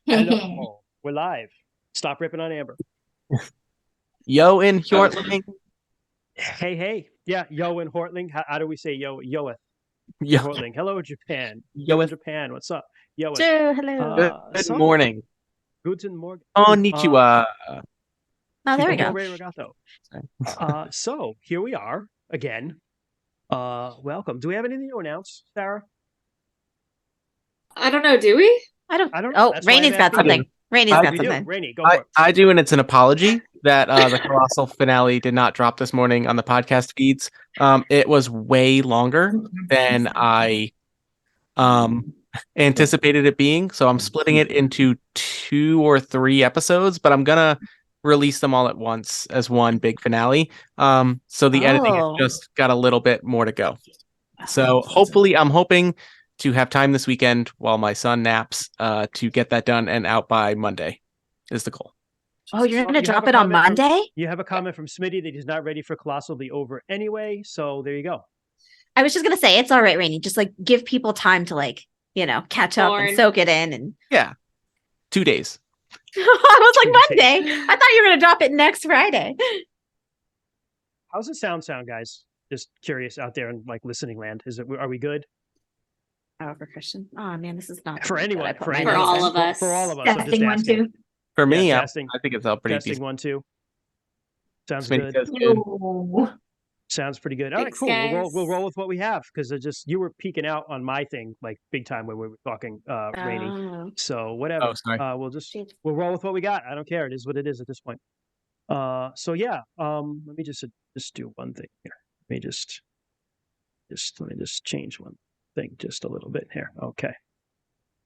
Hello, we're live. Stop ripping on Amber. Yo in Hjortling. Hey. Yeah, yo in Hortling. How do we say yoeth? Yo, Hortling. Hello, Japan. yo Yo, in Japan. What's up? Yoeth. Sure, hello. good So, morning. guten Morgen. Konnichiwa. Oh, there we go. So here we are again. Welcome. Do we have anything to announce, Sarah? I don't know. Do we? I don't. That's Oh, why I'm Rainey's got asking you. something. Rainey's I got We do. something. Rainey, go for it. I do, and it's an apology that the Colossal finale did not drop this morning on the podcast feeds. It was way longer than I anticipated it being, so I'm splitting it into 2 or 3 episodes, but I'm gonna release them all at once as one big finale. So the editing has just got a little bit more to go. So hopefully, I'm hoping to have time this weekend while my son naps to get that done and out by Monday is the goal. Oh, you're going to drop it on Monday? You have a comment from Smitty that he's not ready for Colossal to be over anyway, so there you go. I was just going to say, it's all right, Rainey. Just like give people time to catch up and soak it in. And yeah, 2 days. I was like, Monday? I thought you were going to drop it next Friday. How's the sound, guys? Just curious out there in listening land. Are we good? Oh, for Christian. Oh man, this is not for anyone. For all of us. For all of us. Testing 1, 2. For me, yeah, I think it's all pretty testing decent. 1, 2. Sounds Smitty good. Good. Sounds pretty good. All right, cool. We'll roll with what we have because you were peeking out on my thing big time when we were talking, Rainey. So whatever. Oh, sorry. We'll roll with what we got. I don't care. It is what it is at this point. So yeah. Let me just do one thing here. Let me just change one thing just a little bit here. Okay.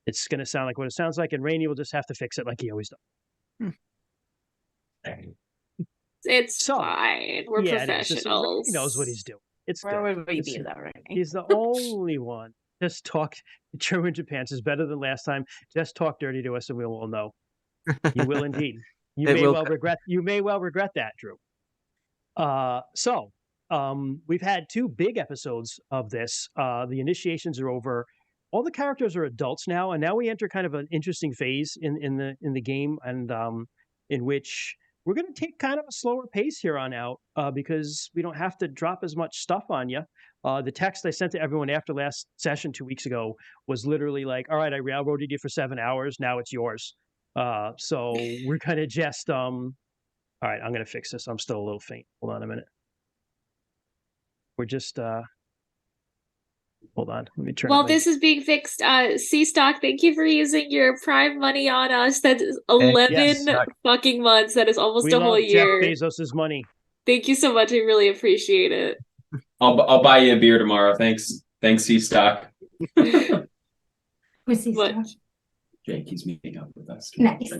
It's gonna sound like what it sounds like, and Rainey will just have to fix it like he always does. It's fine. We're professionals. He knows what he's doing. Where would we be though, right? He's the only one. Just talk. German Japan's is better than last time. Just talk dirty to us, and we'll all know. You will indeed. You may well regret that, Drew. We've had 2 big episodes of this. The initiations are over. All the characters are adults now, and now we enter kind of an interesting phase in the game, and in which we're going to take kind of a slower pace here on out because we don't have to drop as much stuff on you. The text I sent to everyone after last session 2 weeks ago was literally like, all right, I railroaded you for 7 hours. Now it's yours. So we're going to just, all right, I'm going to fix this. I'm still a little faint. Hold on a minute. We're just, hold on. Let me turn. While this is being fixed, C-Stock, thank you for using your Prime money on us. That's 11 fucking months. That is almost a whole year. Jeff Bezos' money. Thank you so much. I really appreciate it. I'll buy you a beer tomorrow. Thanks, C-Stock. Who's C-Stock? Jake, he's meeting up with us. Nice.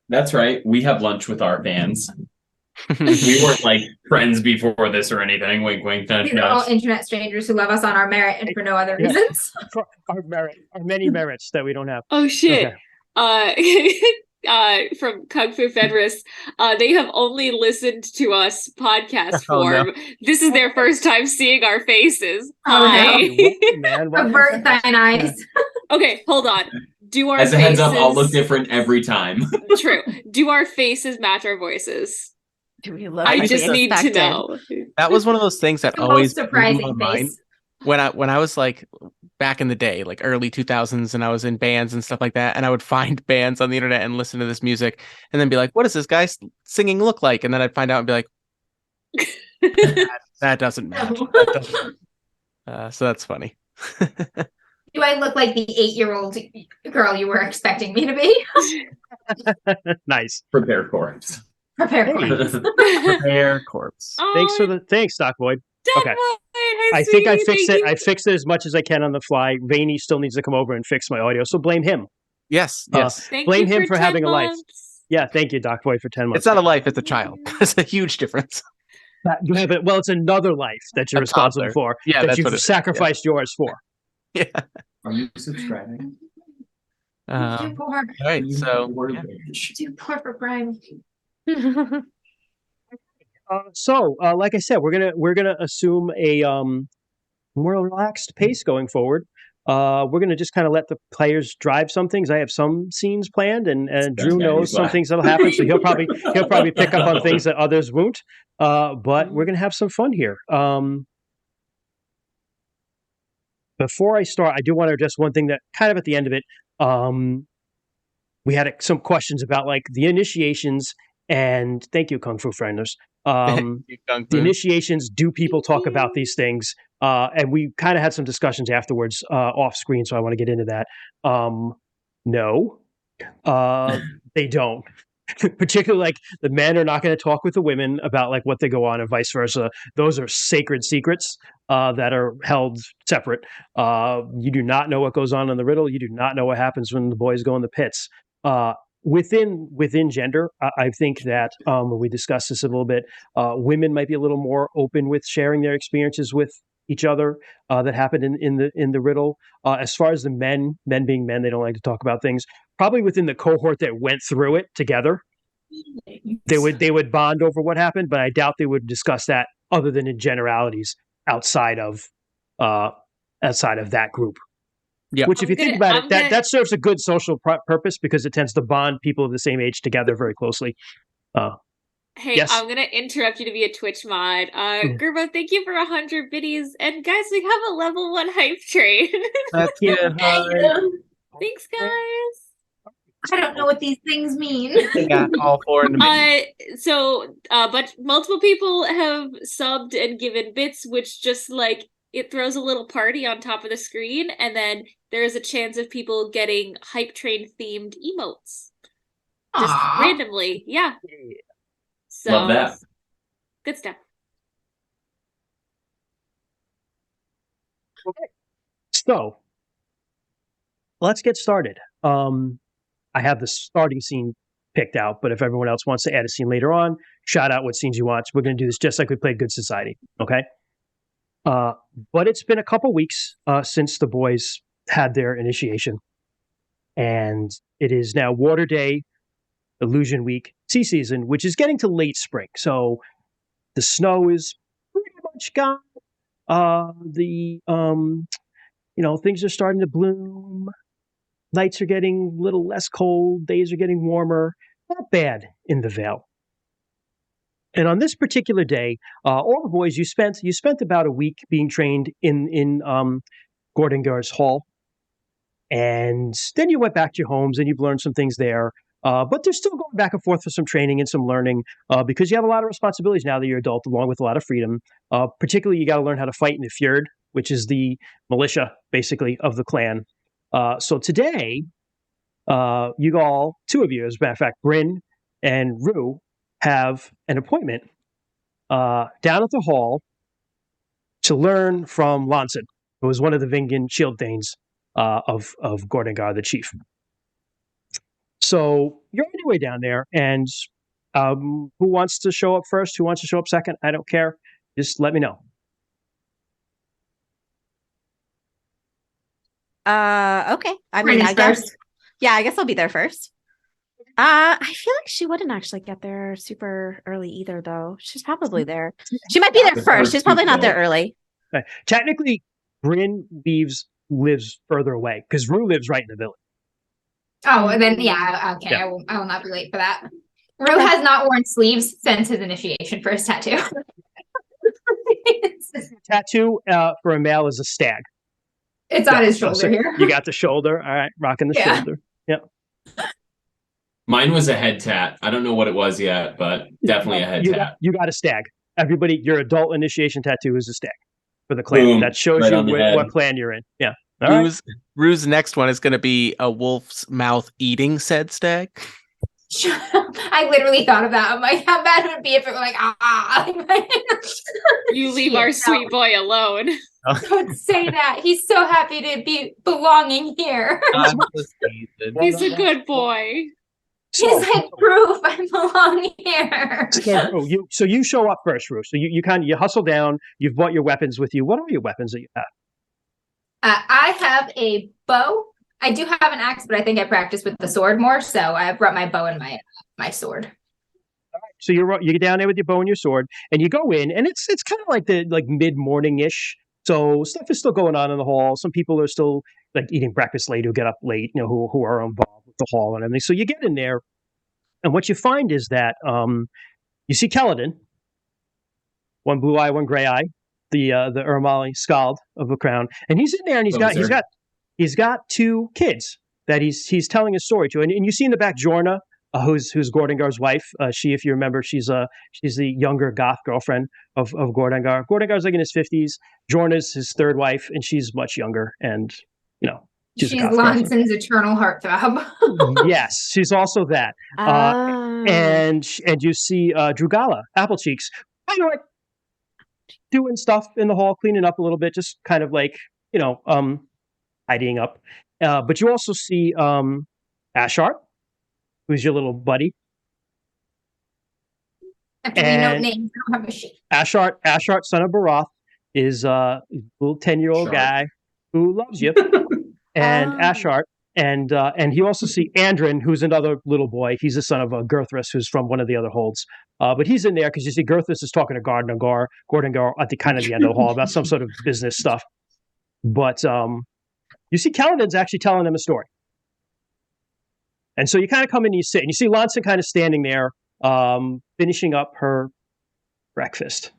That's right. We have lunch with our fans. We weren't friends before this or anything. Wink, wink. These are all internet strangers who love us on our merit and for no other reasons. For our many merits that we don't have. Oh shit. Okay. From Kung Fu Federist, they have only listened to us podcast form. No. This is their first time seeing our faces. Hi. Avert thine eyes. Okay, hold on. As a heads up, I'll look different every time. True. Do our faces match our voices? Do we look? I just need to know. That was one of those things that always surprising face. When I was back in the day, early 2000s, and I was in bands and stuff like that, and I would find bands on the internet and listen to this music, and then be like, "What does this guy singing look like?" And then I'd find out and be like, "That doesn't match." So that's funny. Do I look like the 8-year-old girl you were expecting me to be? Nice. Prepare corpse. Prepare corpse. Prepare corpse. Thanks, Doc Boyd. Okay. I think I fixed it. I fixed it as much as I can on the fly. Rainey still needs to come over and fix my audio, so blame him. Yes. Blame him for having a life. Yeah, thank you, Doc Boyd, for 10 months. It's not a life; it's a child. It's a huge difference. Well, it's another life that you're responsible for. Yeah, that you've sacrificed yours for. Yeah. Are you subscribing? Too poor. All right, so Too poor for Prime. Like I said, we're gonna assume a more relaxed pace going forward. we're going to just kind of let the players drive some things. I have some scenes planned, and Drew knows some things that'll happen, so he'll probably pick up on things that others won't. But we're going to have some fun here. Before I start, I do want to address one thing that kind of at the end of it, we had some questions about like the initiations, and thank you, Kung Fu Frienders. The initiations, do people talk about these things? And we kind of had some discussions afterwards off screen, so I want to get into that. No, they don't. Particularly, like the men are not going to talk with the women about like what they go on, and vice versa. Those are sacred secrets that are held separate. You do not know what goes on in the riddle. You do not know what happens when the boys go in the pits. Within gender, I think that when we discuss this a little bit, women might be a little more open with sharing their experiences with each other that happened in the riddle. As far as the men being men, they don't like to talk about things. Probably within the cohort that went through it together, they would bond over what happened, but I doubt they would discuss that other than in generalities outside of that group. Yeah. Which, if you think about it, that serves a good social purpose because it tends to bond people of the same age together very closely. Hey, yes? I'm gonna interrupt you to be a Twitch mod. Gerbo, thank you for 100 biddies, and guys, we have a level 1 hype train. That's good. Thanks, guys. I don't know what these things mean. Yeah, all 4 in the middle. But multiple people have subbed and given bits, which just like it throws a little party on top of the screen, and then there's a chance of people getting hype train themed emotes. Just randomly, yeah. So, love that. Good stuff. Okay. So let's get started. I have the starting scene picked out, but if everyone else wants to add a scene later on, shout out what scenes you want. We're going to do this just like we played Good Society, okay? But it's been a couple weeks since the boys had their initiation, and it is now Water Day, Illusion Week, Sea Season, which is getting to late spring. So the snow is pretty much gone. Things are starting to bloom. Nights are getting a little less cold. Days are getting warmer. Not bad in the Vale. And on this particular day, all the boys, you spent about a week being trained in Gordongar's Hall, and then you went back to your homes and you've learned some things there. But they're still going back and forth for some training and some learning because you have a lot of responsibilities now that you're adult, along with a lot of freedom. Particularly, you got to learn how to fight in the Fjord, which is the militia, basically, of the clan. So today, you all, 2 of you, as a matter of fact, Bryn and Rue, have an appointment down at the hall to learn from Lonson, who was one of the Vingan Shield Thanes of Gordongar, the chief. So you're on your way down there, and who wants to show up first? Who wants to show up second? I don't care. Just let me know. Okay. I mean, I guess. Yeah, I guess I'll be there first. I feel like she wouldn't actually get there super early either, though. She's probably there. She might be there first. She's probably not there early. Okay. Technically, Bryn lives further away because Rue lives right in the village. Oh, then yeah, okay. Yeah. I will not be late for that. Rue has not worn sleeves since his initiation for his tattoo. Tattoo for a male is a stag. It's on his shoulder here. You got the shoulder. All right, rocking the shoulder. Yeah. Mine was a head tat. I don't know what it was yet, but definitely a head tat. You got a stag. Everybody, your adult initiation tattoo is a stag for the clan. Boom. That shows you what clan you're in. Yeah. Rue's next one is going to be a wolf's mouth eating said stag. I literally thought of that. I'm like, how bad would it be if it were like, you leave our sweet boy alone. Don't say that. He's so happy to be belonging here. He's a good boy. He's like proof I belong here. So you show up first, Rue. So you hustle down. You've brought your weapons with you. What are your weapons that you have? I have a bow. I do have an axe, but I think I practice with the sword more. So I brought my bow and my sword. All right. So you get down there with your bow and your sword, and you go in, and it's kind of like mid-morning-ish. So stuff is still going on in the hall. Some people are still like eating breakfast late, who get up late, who are involved with the hall and everything. So you get in there, and what you find is that you see Keladin, one blue eye, one gray eye, the Urmali Skald of the crown, and he's in there, and he's got two kids that he's telling his story to, and you see in the back Jorna, who's Gordengar's wife. She, if you remember, she's the younger goth girlfriend of Gordengar. Gordengar's like in his 50s. Jorna's his third wife, and she's much younger, and she's Lonson's eternal heartthrob. Yes, she's also that. And you see Drugala, Applecheeks, kind of like doing stuff in the hall, cleaning up a little bit, just kind of like tidying up. But you also see Ashart, who's your little buddy. After we note names, I don't have a sheet. Ashart, son of Barath, is a little 10-year-old guy who loves you. And Ashart, and you also see Andrin, who's another little boy. He's the son of Gerthris, who's from one of the other holds. But he's in there because you see Gerthris is talking to Gordengar at the kind of the end of the hall about some sort of business stuff. But you see Kaladin's actually telling them a story. And so you kind of come in and you sit, and you see Lonson kind of standing there, finishing up her breakfast.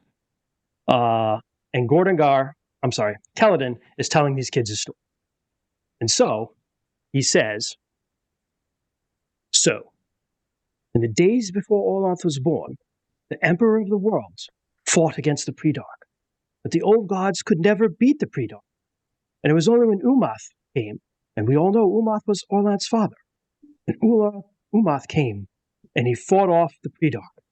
And Kaladin is telling these kids a story. And so he says, "So, in the days before Orlanth was born, the Emperor of the Worlds fought against the Predark. But the old gods could never beat the Predark. And it was only when Umath came, and we all know Umath was Orlanth's father. And Umath came, and he fought off the Predark.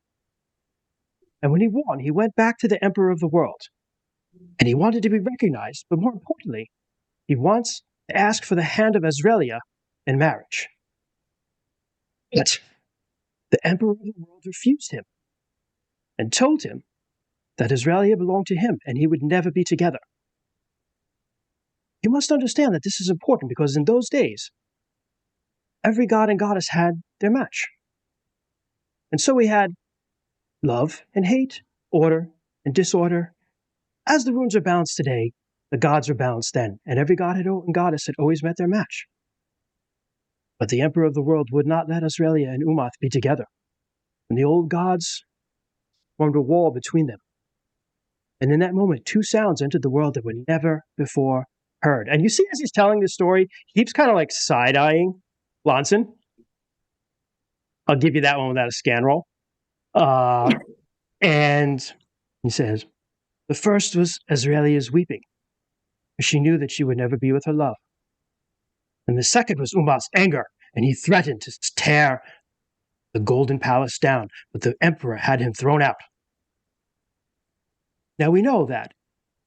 And when he won, he went back to the Emperor of the World. And he wanted to be recognized, but more importantly, he wants to ask for the hand of Azrelia in marriage. But the Emperor of the World refused him and told him that Azrelia belonged to him and he would never be together. You must understand that this is important because in those days, every god and goddess had their match. And so we had love and hate, order and disorder. As the runes are balanced today, the gods were balanced then, and every god and goddess had always met their match. But the Emperor of the World would not let Azrelia and Umath be together, and the old gods formed a wall between them. And in that moment, two sounds entered the world that were never before heard." And you see, as he's telling this story, he keeps kind of like side-eyeing Lonson. I'll give you that one without a scan roll. And he says, "The first was Azrelia's weeping. She knew that she would never be with her love. And the second was Umath's anger, and he threatened to tear the golden palace down, but the emperor had him thrown out. Now we know that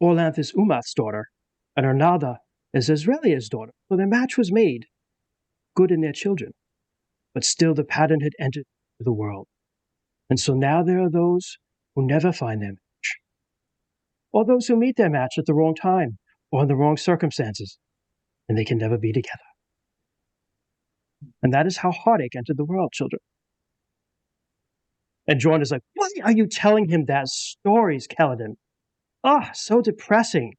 Orlanth is Umath's daughter, and Arnada is Azrelia's daughter, so their match was made, good in their children. But still the pattern had entered the world. And so now there are those who never find their match, or those who meet their match at the wrong time, or in the wrong circumstances, and they can never be together. And that is how heartache entered the world, children." And Jordan is like, "Why are you telling him that stories, Kaladin? So depressing."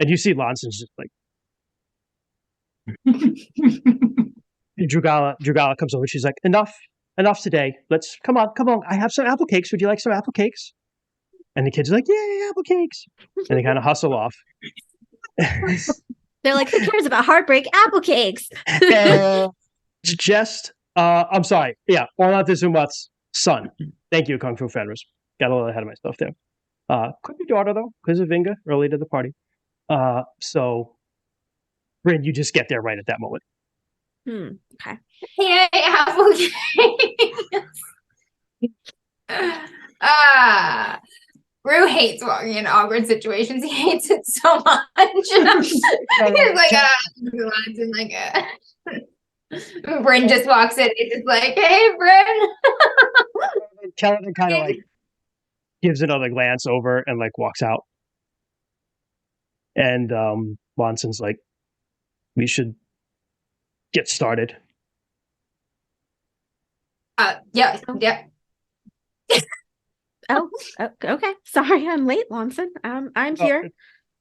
And you see Lonson's just like, Drugala comes over. She's like, enough today. Let's come on. I have some apple cakes. Would you like some apple cakes? And the kids are like, "Yay, apple cakes!" And they kind of hustle off. They're like, "Who cares about heartbreak? Apple cakes." I'm sorry. Yeah, Orlanth is Umath's son. Thank you, Kung Fu Fenris. Got a little ahead of myself there. Could be daughter though, because of Vinga early to the party. So, Bryn, you just get there right at that moment. Okay. Yay, apple cakes. Rue hates walking in awkward situations. He hates it so much. He's like, Bryn just walks in. He's just like, "Hey, Bryn." Kelly kind of like gives another glance over and like walks out. And Lonson's like, "We should get started." Yeah. Oh, okay. Sorry, I'm late, Lonson. I'm here.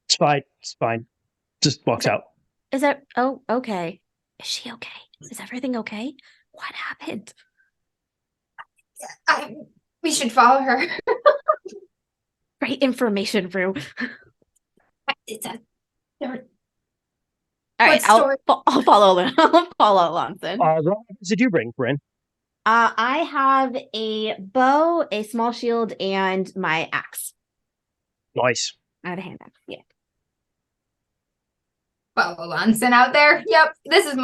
It's fine. It's fine. Just walks out. Is that? Oh, okay. Is she okay? Is everything okay? What happened? We should follow her. Great information, Rue. It's a All right, I'll follow. I'll follow Lonson. What did you bring, Bryn? I have a bow, a small shield, and my axe. Nice. I have a hand axe. Yeah. follow Lonson out there. Yep, this is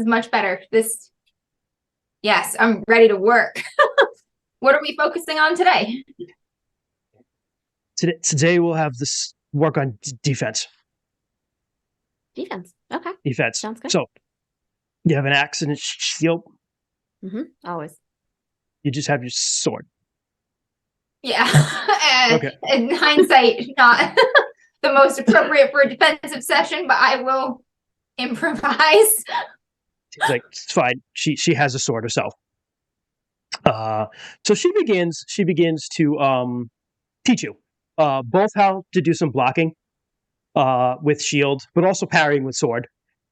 much better. Yes, I'm ready to work. What are we focusing on today? Today we'll have this work on defense. Defense. Okay. Defense. Sounds good. So you have an axe and a shield. Always. You just have your sword. Yeah. Okay. In hindsight, not the most appropriate for a defensive session, but I will improvise. It's like, it's fine. She has a sword herself. So she begins to teach you both how to do some blocking with shield, but also parrying with sword,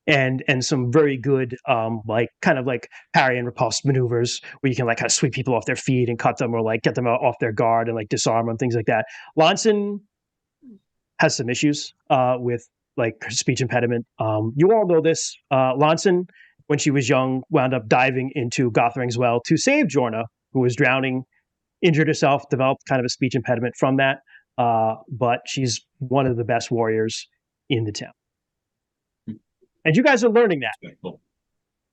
and some very good kind of like parry and repulse maneuvers where you can like kind of sweep people off their feet and cut them, or like get them off their guard and like disarm them, things like that. Lonson has some issues with like her speech impediment. You all know this. Lonson, when she was young, wound up diving into Gothring's well to save Jorna, who was drowning, injured herself, developed kind of a speech impediment from that. But she's one of the best warriors in the town. And you guys are learning that.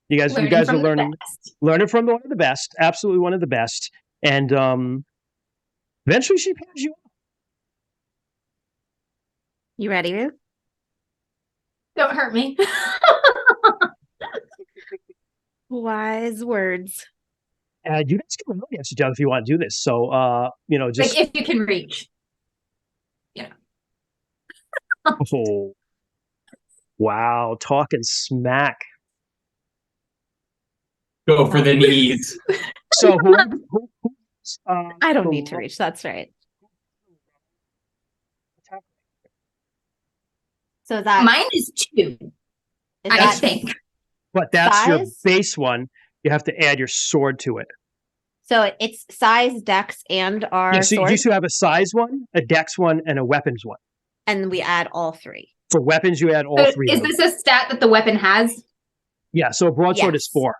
You guys are learning from one of the best, absolutely one of the best. And eventually she pairs you up. You ready, Rue? Don't hurt me. Wise words. You guys can really answer each other if you want to do this. So, just like if you can reach. Yeah. Oh, wow, talking smack. Go for the knees. So who I don't need to reach. That's right. So that mine is 2. I think. But that's size? your base one. You have to add your sword to it. So it's size, dex, and our so sword. you have a size one, a dex one, and a weapons one. And we add all 3. For weapons, you add all 3. Is this a stat that the weapon has? Yeah, so a broadsword is 4.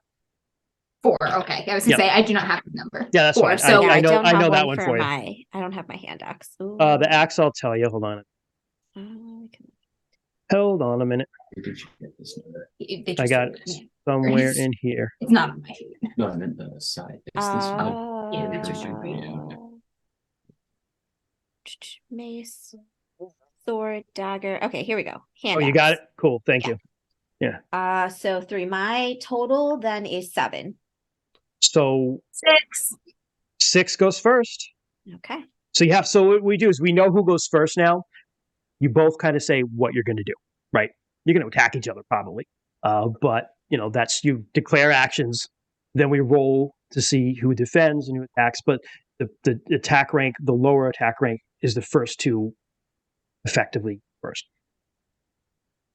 4, okay. I was gonna say I do not have the number. Yeah, that's 4. fine. So I know that one for you. I don't have my hand axe. Ooh. The axe, I'll tell you. Hold on. Hold on a minute. I got it somewhere in here. It's not on my sheet. No, I meant the side. It's this one. Yeah, that's right. Mace, sword, dagger. Okay, here we go. Hand you axe. got it? Cool. Thank you. Yeah. So 3. My total then is 7. So 6. 6 goes first. Okay. So what we do is we know who goes first now. You both kind of say what you're going to do, right? You're going to attack each other probably. But that's, you declare actions, then we roll to see who defends and who attacks. But the attack rank, the lower attack rank, is the first to effectively first.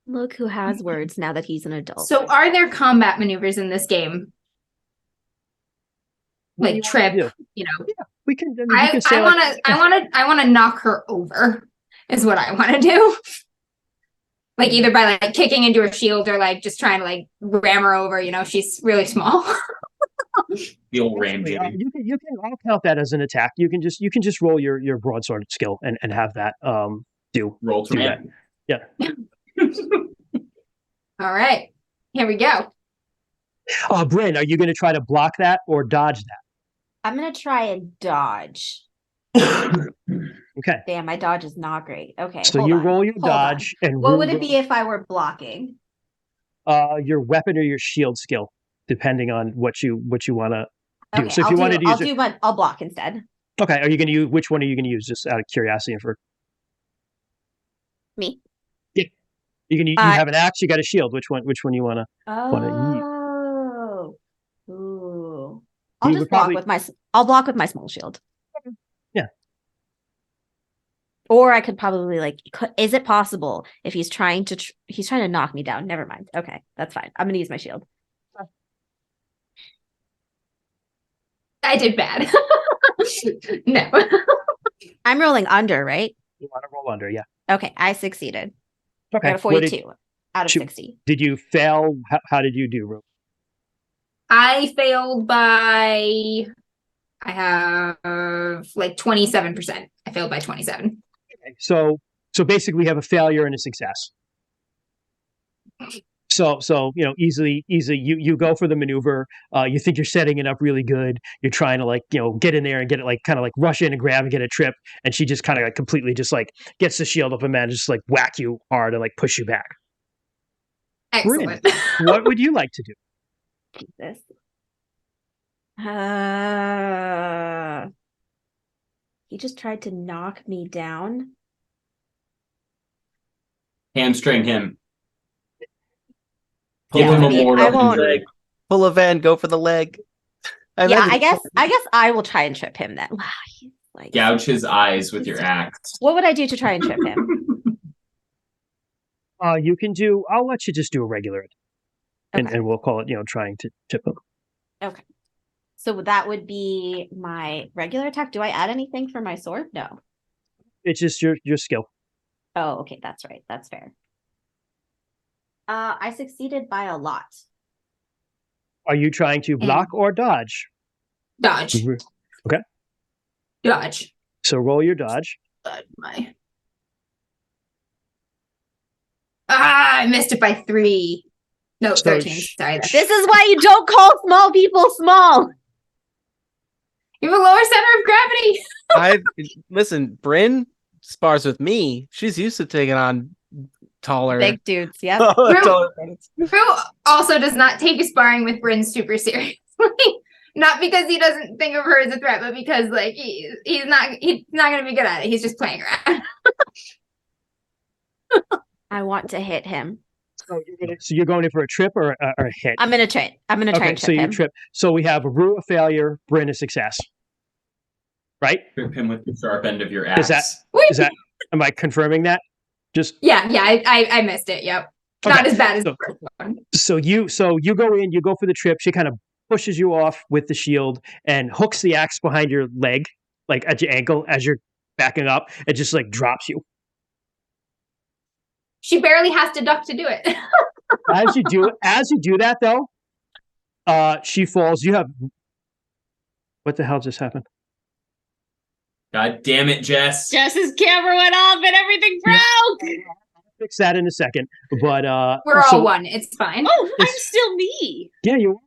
Look who has words now that he's an adult. So are there combat maneuvers in this game? Like trip, Yeah, we can. I want to knock her over. Is what I want to do. Like either by like kicking into her shield or like just trying to like ram her over. She's really small. The old ram. I'll count that as an attack. You can just roll your broadsword skill and have that roll to that. Yeah. All right, here we go. Bryn, are you going to try to block that or dodge that? I'm going to try and dodge. Okay. Damn, my dodge is not great. Okay. So you roll your dodge, and what would it be if I were blocking? Your weapon or your shield skill, depending on what you want to do. Okay, So if you wanted to use I'll block instead. Okay, are you going to use, which one are you going to use? Just out of curiosity, for Me. Yeah, you have an axe. You got a shield. Which one you want to? Oh. Ooh. I'll just block with my. I'll block with my small shield. Yeah. Or I could probably is it possible if he's trying to knock me down? Never mind. Okay, that's fine. I'm gonna use my shield. I did bad. No. I'm rolling under, right? You want to roll under, yeah. Okay, I succeeded. I Okay. got a 42 out of shoot. 60. Did you fail? How did you do, Ru? I failed by, I have like 27%. I failed by 27. Okay. So basically, we have a failure and a success. So easily you go for the maneuver. You think you're setting it up really good. You're trying to get in there and get it kind of rush in and grab and get a trip. And she just kind of completely just gets the shield up and manages to whack you hard and push you back. Excellent. Bryn, what would you like to do? Jesus. He just tried to knock me down. Hamstring him. Pull Give him a mortal I won't. injury. Pull a Van, go for the leg. I guess I will try and trip him then. Wow, he's Gouge his eyes with your axe. What would I do to try and trip him? You can do. I'll let you just do a regular, Okay. and we'll call it trying to tip him. Okay. So that would be my regular attack. Do I add anything for my sword? No. It's just your skill. Oh, okay, that's right. That's fair. I succeeded by a lot. Are you trying to block or dodge? Dodge. Okay. Dodge. So roll your dodge. I missed it by 3. No, So 13. Sorry. This is why you don't call small people small. You have a lower center of gravity. Listen, Bryn spars with me. She's used to taking on taller. Big dudes, yep. taller things. Drew also does not take sparring with Bryn super seriously. Not because he doesn't think of her as a threat, but because he's not gonna be good at it. He's just playing around. I want to hit him. So you're going in for a trip or a hit? I'm gonna try. I'm gonna try and so trip you him. trip. So we have Rue a failure, Bryn a success. Right? Trip him with the sharp end of your axe. Is that? Am I confirming that? Just Yeah, I missed it. Yep. Okay. Not as bad as the first one. So you go in, you go for the trip. She kind of pushes you off with the shield and hooks the axe behind your leg, at your ankle as you're backing up. It just drops you. She barely has to duck to do it. As you do that though, she falls. You have what the hell just happened? God damn it, Jess. Jess's camera went off and everything broke. I'll fix that in a second. But We're all one. It's fine. Oh, I'm still me. yeah, you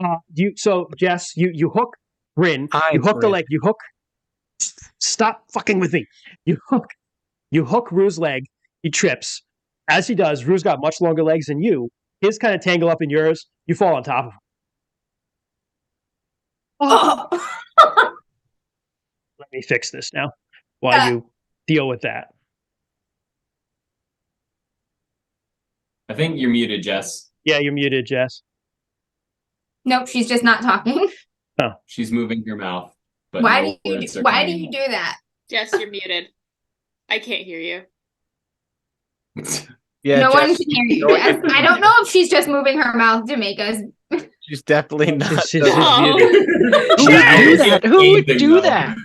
are. So Jess, you hook Bryn. You hook the leg. You hook. Stop fucking with me. You hook Rue's leg. He trips. As he does, Rue's got much longer legs than you. His kind of tangle up in yours. You fall on top of him. Oh. Let me fix this now while you deal with that. I think you're muted, Jess. Yeah, you're muted, Jess. Nope, she's just not talking. She's moving her mouth. But Why no do you words are why do coming. you do that? Jess, you're muted. I can't hear you. Yeah, No one Jess, can hear you. I don't know if she's just moving her mouth to make us. she's definitely not. She's Oh. muted. Who would Anything, do though. that?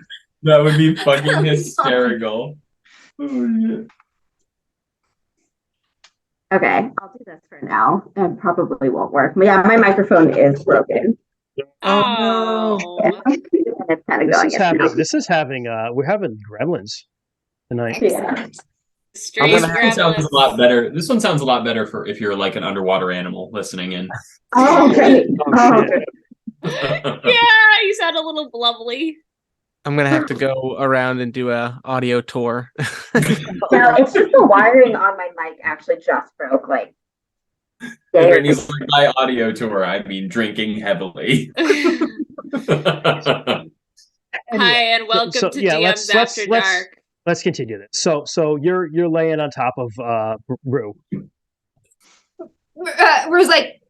That would be fucking hysterical. Oh, yeah. Okay, I'll do this for now. It probably won't work. But yeah, my microphone is broken. Oh. And it's kind of going. This is having. We're having gremlins tonight. Yeah. Strange This one sounds gremlins. a lot better. This one sounds a lot better for if you're like an underwater animal listening in. Oh, great. Oh, shit. Yeah, you sound a little blubbly. I'm gonna have to go around and do a audio tour. No, it's just the wiring on my mic actually just broke. And he's like, by audio tour, I mean drinking heavily. Hi, and welcome to DMs After Dark. Let's continue this. So you're laying on top of Rue. Rue's like,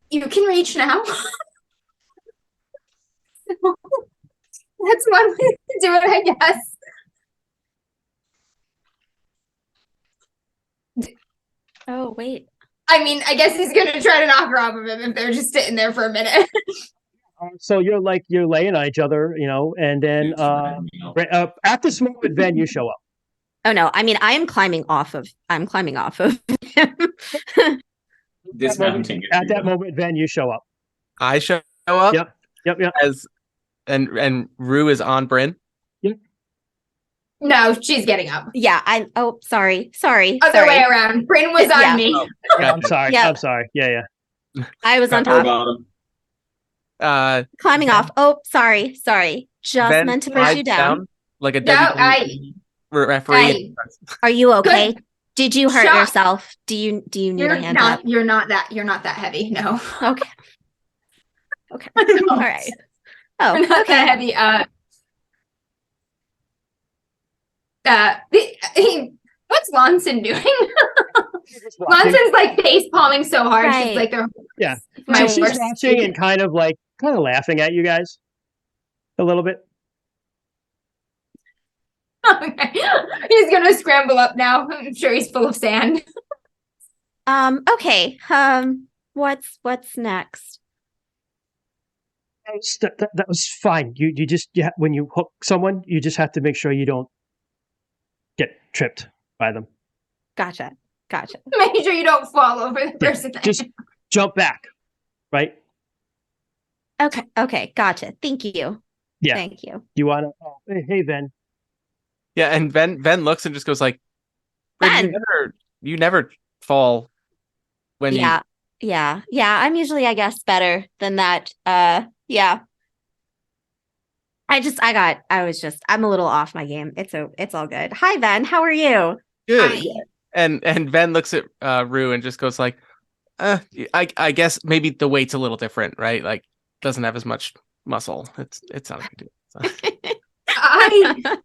you can reach now. That's one way to do it, I guess. Oh, wait. I mean, I guess he's gonna try to knock her off of him if they're just sitting there for a minute. So you're laying on each other, and then at this moment, Ven, you show up. Oh no, I mean I'm climbing off of him. Dismounting. At that moment, Ven, you show up. I show up. Yep. And Rue is on Bryn. No, she's getting up. Yeah, sorry. Other way around. Bryn was on me. Oh, Yeah, I'm sorry. Yeah. I'm sorry. Yeah. I was on top. Climbing off. Oh, sorry. Just Ben meant to push you down. like a No, WWE referee. Are you okay? Good. Did you hurt Shut- yourself? Do you need a hand up? You're not that heavy. No. Okay. All right. Oh, You're not okay. that heavy. What's Lonson doing? Lonson's like face palming so hard. Right. She's like, Yeah. my She's worst. watching and kind of laughing at you guys a little bit. Okay. He's gonna scramble up now. I'm sure he's full of sand. Okay. What's next? That was fine. You just when you hook someone, you just have to make sure you don't get tripped by them. Gotcha. Make sure you don't fall over the person. Just jump back, right? Okay. Gotcha. Thank you. Yeah. Thank you. You want to? Oh, hey, Ven. Yeah, and Ven looks and just goes like, Ben. You never fall when you. Yeah. I'm usually, I guess, better than that. Yeah. I'm a little off my game. It's all good. Hi, Ven. How are you? Good. Hi. And Ven looks at Rue and just goes like, I guess maybe the weight's a little different, right? Like doesn't have as much muscle. It's not a big deal. So. I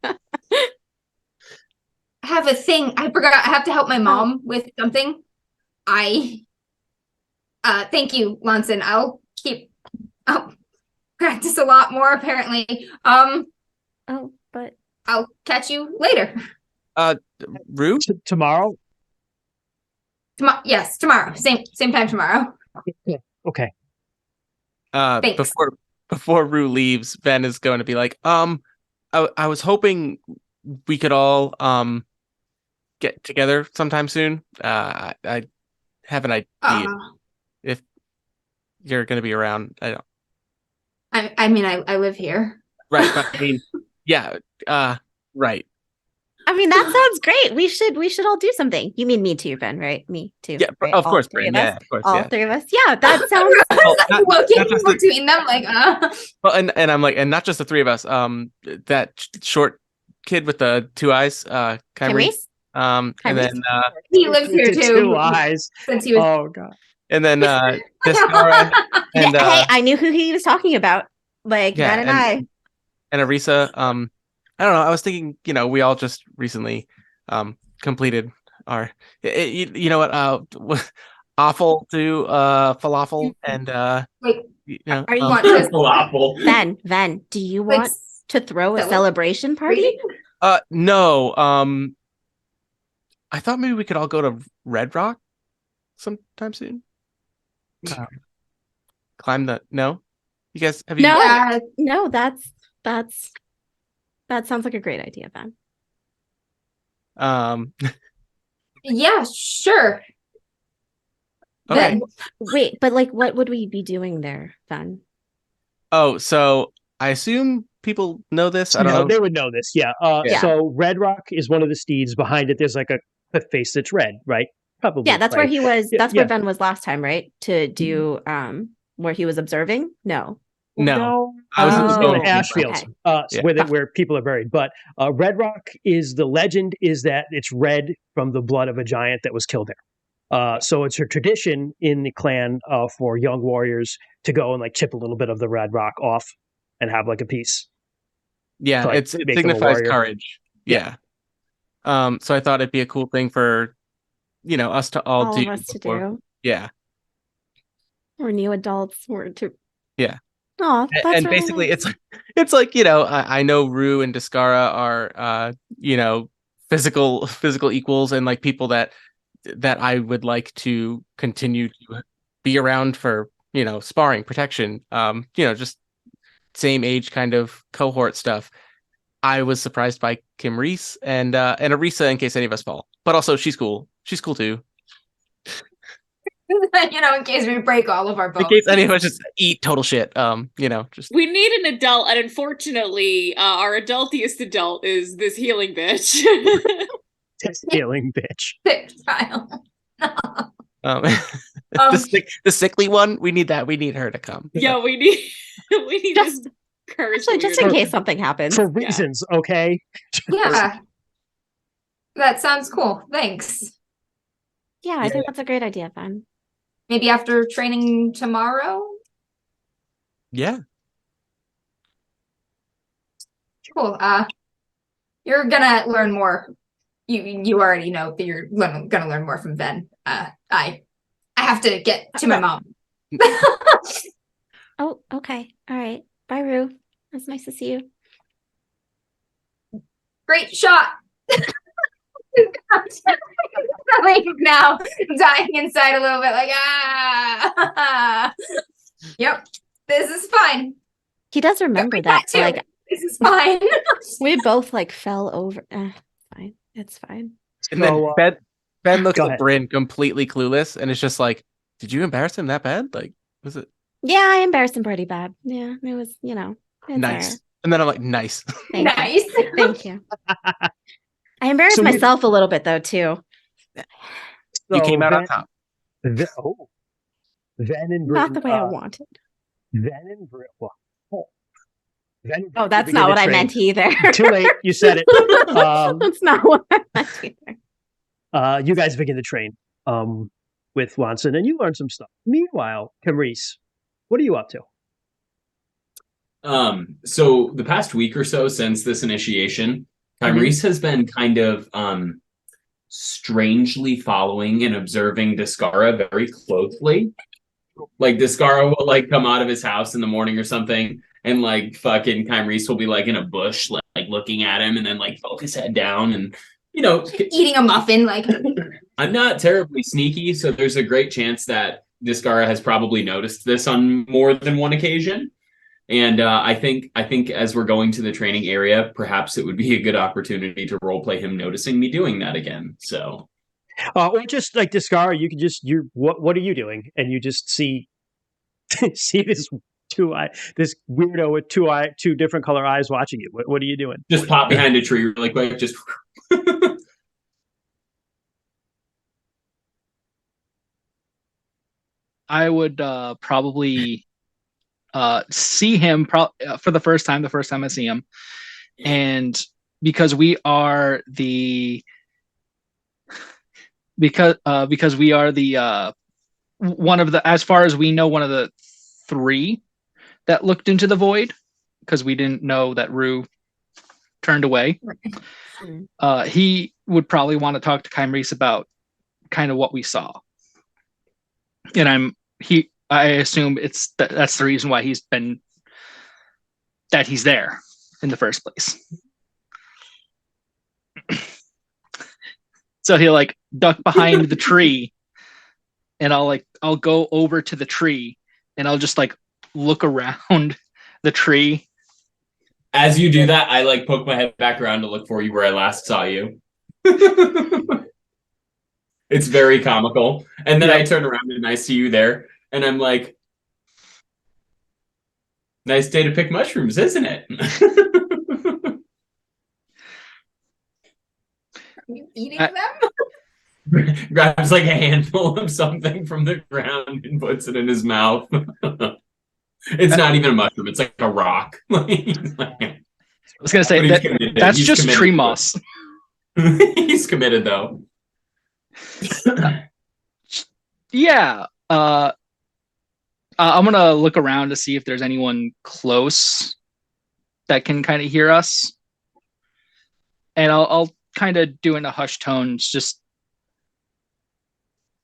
have a thing. I forgot. I have to help my mom with something. Thank you, Lonson. I'll practice a lot more apparently. But I'll catch you later. Rue? Tomorrow. Yes, tomorrow. Same time tomorrow. Okay. Thanks. Before Rue leaves, Ven is going to be like, I was hoping we could all get together sometime soon. I have an idea if you're going to be around. I don't. I mean, I live here. Right, but I mean, yeah, right. I mean, that sounds great. We should all do something. You mean me too, Ben, right? Me too. Yeah, right? of course, three Bryn. of us? Yeah, of course. All Yeah. three of us. Yeah, that sounds. Looking between them like, Well, and I'm like, and not just the three of us. That short kid with the two eyes, Kyrie. Tyrese? And then he lives here too. Two eyes. Since he was. Oh god. and then Discara and Hey, I knew who he was talking about. Like yeah, Ben and I. and Arisa. I don't know. I was thinking, we all just recently completed our. You know what? Awful to falafel and Wait, Are you want to Falafel. Ven, do you want to throw a celebration party? No. I thought maybe we could all go to Red Rock sometime soon. Climb the no. You guys have you? No. No, that sounds like a great idea, Ben. Yeah, sure. Okay. Wait, but what would we be doing there, Ben? Oh, so I assume people know this. I don't know. They would know this. Yeah. Yeah. So Red Rock is one of the steeds. Behind it, there's like a face that's red, right? Probably. Yeah, that's where right? he was. Yeah, That's yeah. where Ben was last time, right? To do where he was observing. No. No. I was in Oh, the Ashfields, okay. where people are buried. But Red Rock is the legend is that it's red from the blood of a giant that was killed there. So it's a tradition in the clan for young warriors to go and like chip a little bit of the Red Rock off and have like a piece. Yeah, So, like, it make them a signifies warrior. courage. Yeah. So I thought it'd be a cool thing for us to all All do. of us to before- do. Yeah. We're new adults. We're to. Yeah. Oh, that's And really basically nice. it's like I know Rue and Discara are physical equals and like people that that I would like to continue to be around for, sparring, protection, just same age kind of cohort stuff. I was surprised by Kim Reese and Arisa in case any of us fall. But also she's cool. She's cool too. In case we break all of our bones. In case any of us just eat total shit. Just We need an adult, and unfortunately, our adultiest adult is this healing bitch. This healing bitch. Sick child. the sickly one. We need that. We need her to come. Yeah, we need Just- this cursed Actually, just in weirdo. case something happens. For reasons, okay? Yeah. That sounds cool. Thanks. Yeah, I think that's a great idea, Ben. Maybe after training tomorrow? Yeah. Cool. You're gonna learn more. You already know that you're gonna learn more from Ben. I have to get to my mom. Oh, okay. All right. Bye, Rue. It's nice to see you. Great shot. Like now dying inside a little bit, like Yep, this is fine. He does remember that. too. Like This is fine. we both like fell over. Fine. It's fine. And then Ben looks go at ahead. Bryn completely clueless, and it's just like, did you embarrass him that bad? Like, was it Yeah, I embarrassed him pretty bad. Yeah, it was, it's nice? alright. And then I'm like, nice. Thank you. Nice. Thank you. I embarrassed So we- myself a little bit though too. You came out on Ven- top. Ven and Bryn. Not the way I wanted. Ven and Bryn. Well, Ven and Oh, Bryn that's begin not to what I train. meant either. Too late. You said it. That's not what I meant either. You guys begin to train with Watson, and you learn some stuff. Meanwhile, Camrese, what are you up to? So the past week or so since this initiation, Kymrese has been kind of strangely following and observing Discara very closely. Like Discara will like come out of his house in the morning or something, and like fucking Kymrese will be like in a bush, like looking at him, and then like poke his head down, and Eating a muffin, like I'm not terribly sneaky, so there's a great chance that Discara has probably noticed this on more than one occasion. And I think as we're going to the training area, perhaps it would be a good opportunity to roleplay him noticing me doing that again. So, Or just like Discara, you can just what are you doing? And you just see this this weirdo with two different color eyes watching you. What are you doing? just pop behind a tree really quick. Just I would probably see him for the first time I see him, and because we are the one of the, as far as we know, one of the three that looked into the void, because we didn't know that Rue turned away. He would probably want to talk to Kymrese about kind of what we saw, and I assume that's the reason why he's there in the first place. So he'll like duck behind the tree, and I'll go over to the tree, and I'll just like look around the tree. as you do that, I like poke my head back around to look for you where I last saw you. It's very comical. And then I turn around and I see you there, and I'm like, nice day to pick mushrooms, isn't it? Are you eating I- them? Grabs like a handful of something from the ground and puts it in his mouth. It's not even a mushroom, it's like a rock. I was gonna say But he's that committed. that's He's just committed tree to it. moss. He's committed though. Yeah. I'm gonna look around to see if there's anyone close that can kind of hear us, and I'll kind of do it in a hushed tone, just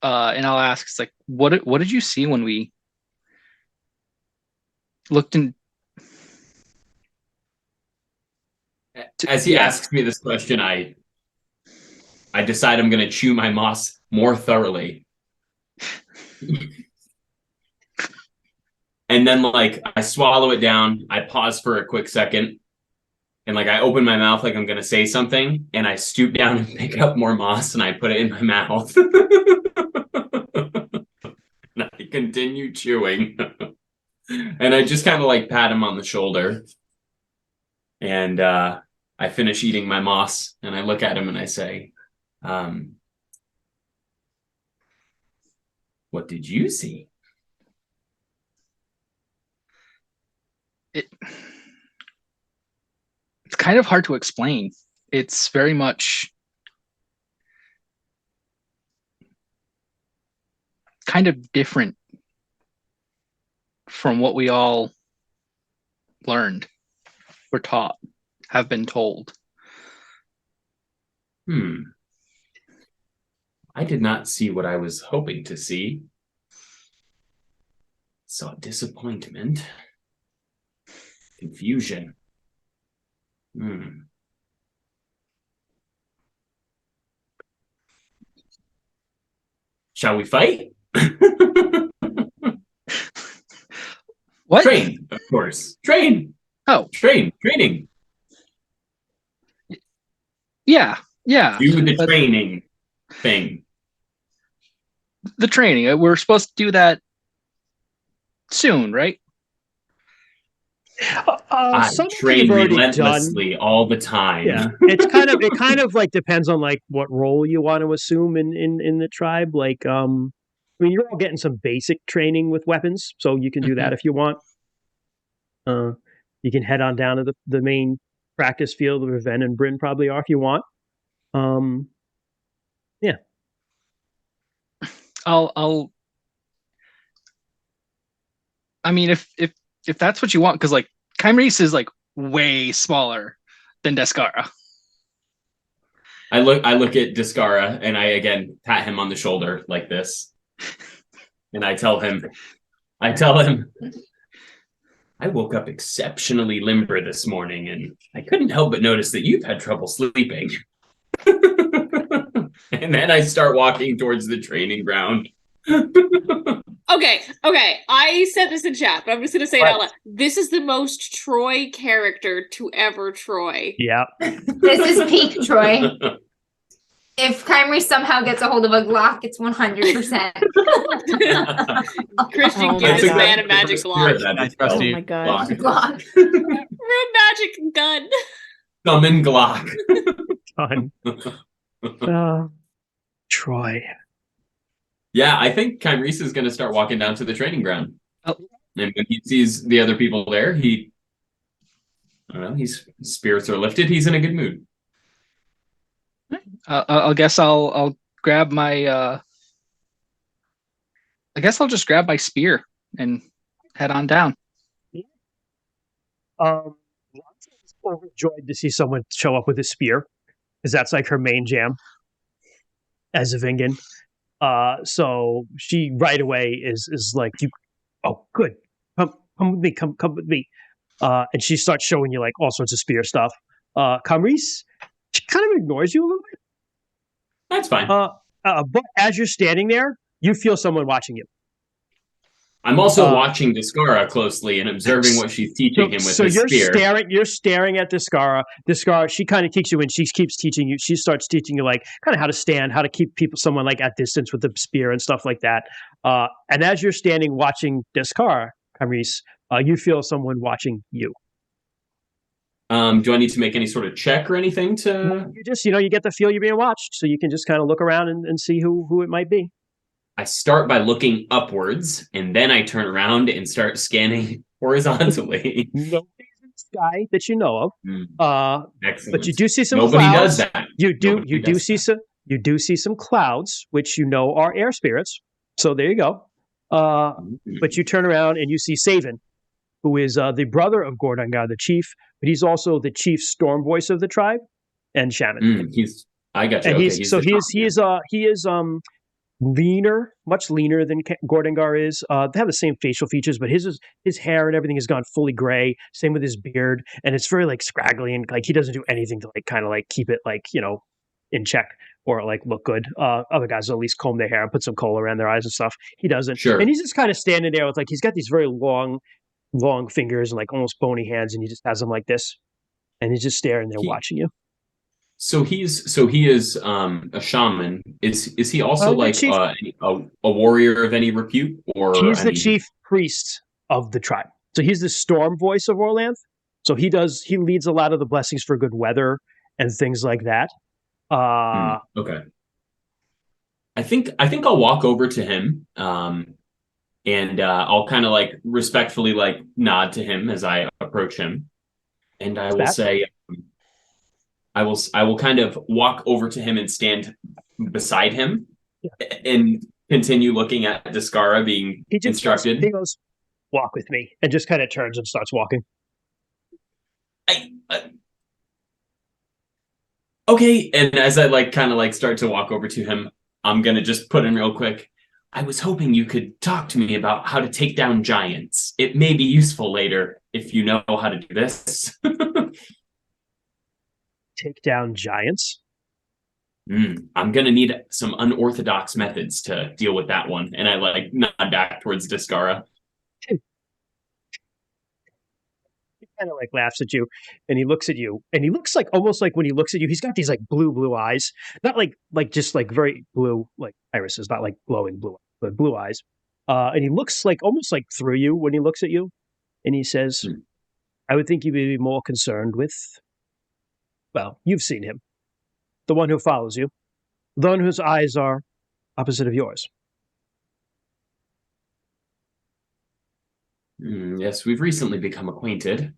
and I'll ask, it's like, what did you see when we looked in? As he asks me this question, I I decide I'm going to chew my moss more thoroughly. And then like I swallow it down. I pause for a quick second. And like I open my mouth like I'm going to say something. And I stoop down and pick up more moss and I put it in my mouth. And I continue chewing. And I just kind of like pat him on the shoulder. And I finish eating my moss. And I look at him and I say, what did you see? It's kind of hard to explain. It's very much kind of different from what we all learned, were taught, have been told. I did not see what I was hoping to see. Saw disappointment. Confusion. Shall we fight? What? Train, of course. Train. Oh. Training. Yeah. Do the training thing. The training. We're supposed to do that soon, right? I train relentlessly all the time. Yeah, it kind of like depends on like what role you want to assume in the tribe. Like, I mean, you're all getting some basic training with weapons, so you can do that if you want. You can head on down to the main practice field where Ven and Bryn probably are if you want. Yeah. I mean, if that's what you want, because like Kymrese is like way smaller than Descara. I look at Descara and I again pat him on the shoulder like this, and I tell him, I woke up exceptionally limber this morning, and I couldn't help but notice that you've had trouble sleeping. And then I start walking towards the training ground. Okay. I said this in chat, but I'm just gonna say it out loud. This is the most Troy character to ever Troy. Yeah. This is peak Troy. If Kymrese somehow gets a hold of a Glock, it's 100%. Christian gives this man a magic Glock. Oh my god. Glock. Rune magic gun. Summon Glock. Done. Troy. Yeah, I think Kymrese is going to start walking down to the training ground. Oh. And when he sees the other people there, his spirits are lifted. He's in a good mood. I guess I'll grab my. I guess I'll just grab my spear and head on down. Lonzo is overjoyed to see someone show up with a spear, because that's like her main jam as a Vingan. So she right away is like, good, come with me, come with me, and she starts showing you like all sorts of spear stuff. Kymrese, she kind of ignores you a little bit. That's fine. But as you're standing there, you feel someone watching you. I'm also watching Descara closely and observing what she's teaching him with his spear. You're staring at Descara. Descara, she kind of kicks you in. She keeps teaching you. She starts teaching you like kind of how to stand, how to keep someone like at distance with the spear and stuff like that. And as you're standing watching Descara, Kymrese, you feel someone watching you. Do I need to make any sort of check or anything to? You just, you get the feel you're being watched, so you can just kind of look around and see who it might be. I start by looking upwards, and then I turn around and start scanning horizontally. Nobody's in the sky that you know of. Excellent. But you do see some Nobody clouds. does that. You do see some clouds, which you know are air spirits. So there you go. But you turn around and you see Saven, who is the brother of Gordangar, the chief, but he's also the chief storm voice of the tribe and shaman. I got you. And Okay, he is leaner, much leaner than Gordangar is. They have the same facial features, but his hair and everything has gone fully gray. Same with his beard, and it's very like scraggly, and like he doesn't do anything to like kind of like keep it like in check. or like look good. Other guys will at least comb their hair and put some kohl around their eyes and stuff. He doesn't. Sure. And he's just kind of standing there with like, he's got these very long fingers and like almost bony hands, and he just has them like this. And he's just staring there watching you. So he is a shaman. Is he also like a warrior of any repute, or he's the chief priest of the tribe. So he's the storm voice of Orlanth. So he leads a lot of the blessings for good weather and things like that. Okay. I think I'll walk over to him, and I'll kind of like respectfully like nod to him as I approach him, and I will say, I will kind of walk over to him and stand beside him, and continue looking at Discara being instructed. He goes, "Walk with me," and just kind of turns and starts walking. Okay, and as I like kind of like start to walk over to him, I'm gonna just put in real quick. I was hoping you could talk to me about how to take down giants. It may be useful later if you know how to do this. Take down giants? I'm gonna need some unorthodox methods to deal with that one. And I like nod back towards Discara. He kind of like laughs at you, and he looks at you, and he looks like almost like when he looks at you, he's got these like blue eyes, not like just like very blue like irises, not like glowing blue, but blue eyes. And he looks like almost like through you when he looks at you, and he says, "I would think you would be more concerned with. Well, you've seen him, the one who follows you, the one whose eyes are opposite of yours." Yes, we've recently become acquainted.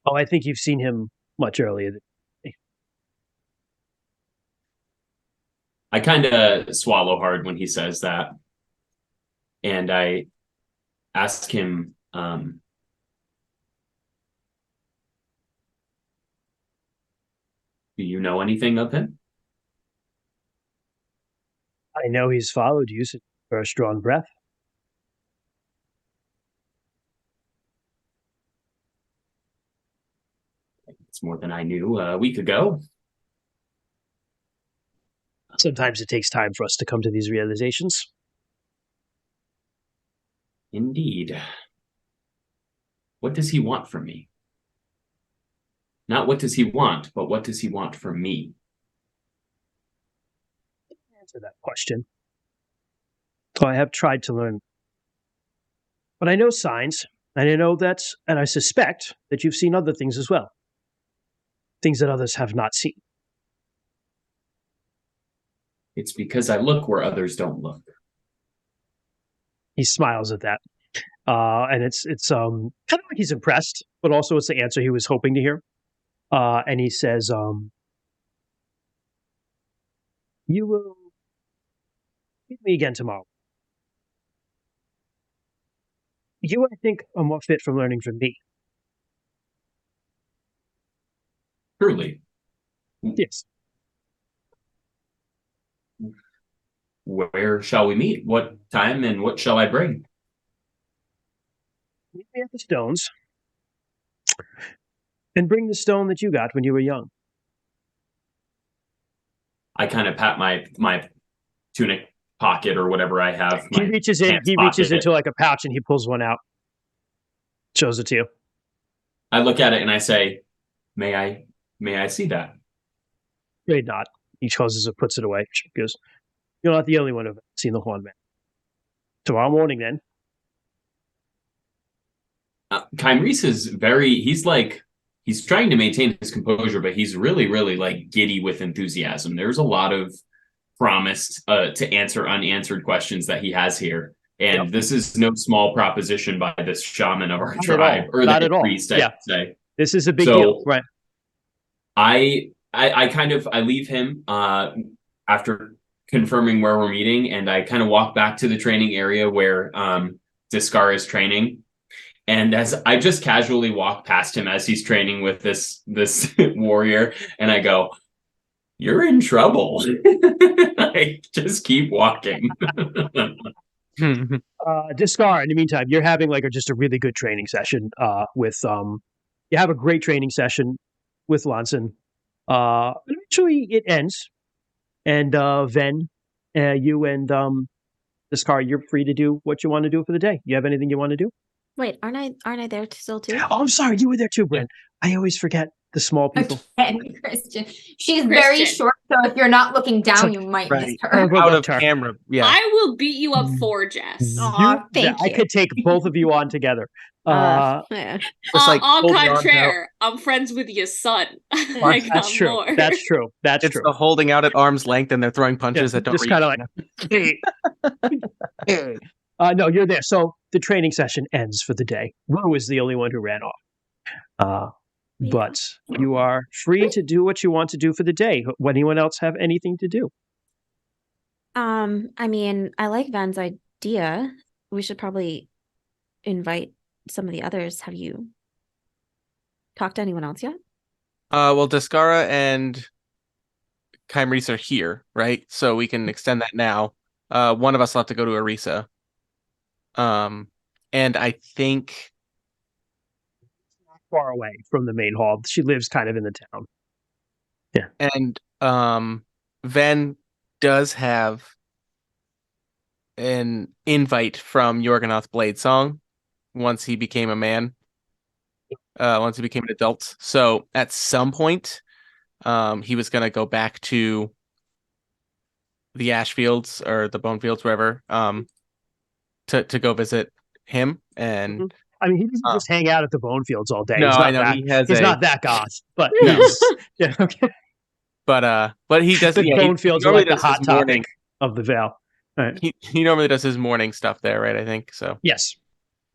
Oh, I think you've seen him much earlier than me. I kind of swallow hard when he says that. And I ask him, do you know anything of him? I know he's followed you for a strong breath. It's more than I knew a week ago. Sometimes it takes time for us to come to these realizations. Indeed. What does he want from me? Not what does he want, but what does he want from me? Answer that question. So I have tried to learn. But I know signs, and I know that, and I suspect that you've seen other things as well. Things that others have not seen. It's because I look where others don't look. He smiles at that. And it's kind of like he's impressed, but also it's the answer he was hoping to hear. And he says, "You will meet me again tomorrow. You, I think, are more fit for learning from me." Truly. Yes. Where shall we meet? What time and what shall I bring? Meet me at the stones. And bring the stone that you got when you were young. I kind of pat my tunic pocket or whatever I have. He reaches into like a pouch and he pulls one out. Shows it to you. I look at it and I say, May I see that? They nod. He closes it, puts it away. She goes, "You're not the only one who've seen the Horn Man. Tomorrow morning, then." Kymreese is he's trying to maintain his composure, but he's really, really like giddy with enthusiasm. There's a lot of promise to answer unanswered questions that he has here. And This is no small proposition by this shaman of our tribe, or not the at all. priest, I should say. This is a big deal, right? I leave him after confirming where we're meeting, and I kind of walk back to the training area where Discar is training. And as I just casually walk past him as he's training with this warrior, and I go, "You're in trouble." I just keep walking. Discar, in the meantime, you're having like just a really good training session with you have a great training session with Lanson. Eventually it ends, And Ven, you and Discar, you're free to do what you want to do for the day. You have anything you want to do? Wait, aren't I there still too? Oh, I'm sorry, you were there too, Brent. I always forget the small people. Again, Christian. She's very Christian. short, so if you're not looking down, like- you might Right. miss her. We'll Out let of her. camera. Yeah. I will beat you up for Jess. Aw, thank I you. could take both of you on together. Yeah. Just like Au hold your arms out. contraire, I'm friends with your son. I got That's true. more. That's true. That's It's true. the holding out at arm's length and they're throwing punches that don't just reach. kind of like, hey. No, you're there. So the training session ends for the day. Rue is the only one who ran off. Yeah. But you are free to do what you want to do for the day. Anyone else have anything to do? I mean, I like Van's idea. We should probably invite some of the others. Have you talked to anyone else yet? Well, Descara and Kymreese are here, right? So we can extend that now. One of us will have to go to Arisa. And I think Far away from the main hall. She lives kind of in the town. and Ven does have an invite from Yorganoth Bladesong once he became a man. Once he became an adult. So at some point, he was gonna go back to the ash fields or the bone fields, wherever, to go visit him. And I mean, he doesn't just hang out at the bone fields all day. no, he's I not know that, he's not that goth, but No. yeah, okay. but he does. The Yeah, bone he fields are normally like the does hot his topic morning. of the Vale. All right. He normally does his morning stuff there, right? I think so. Yes.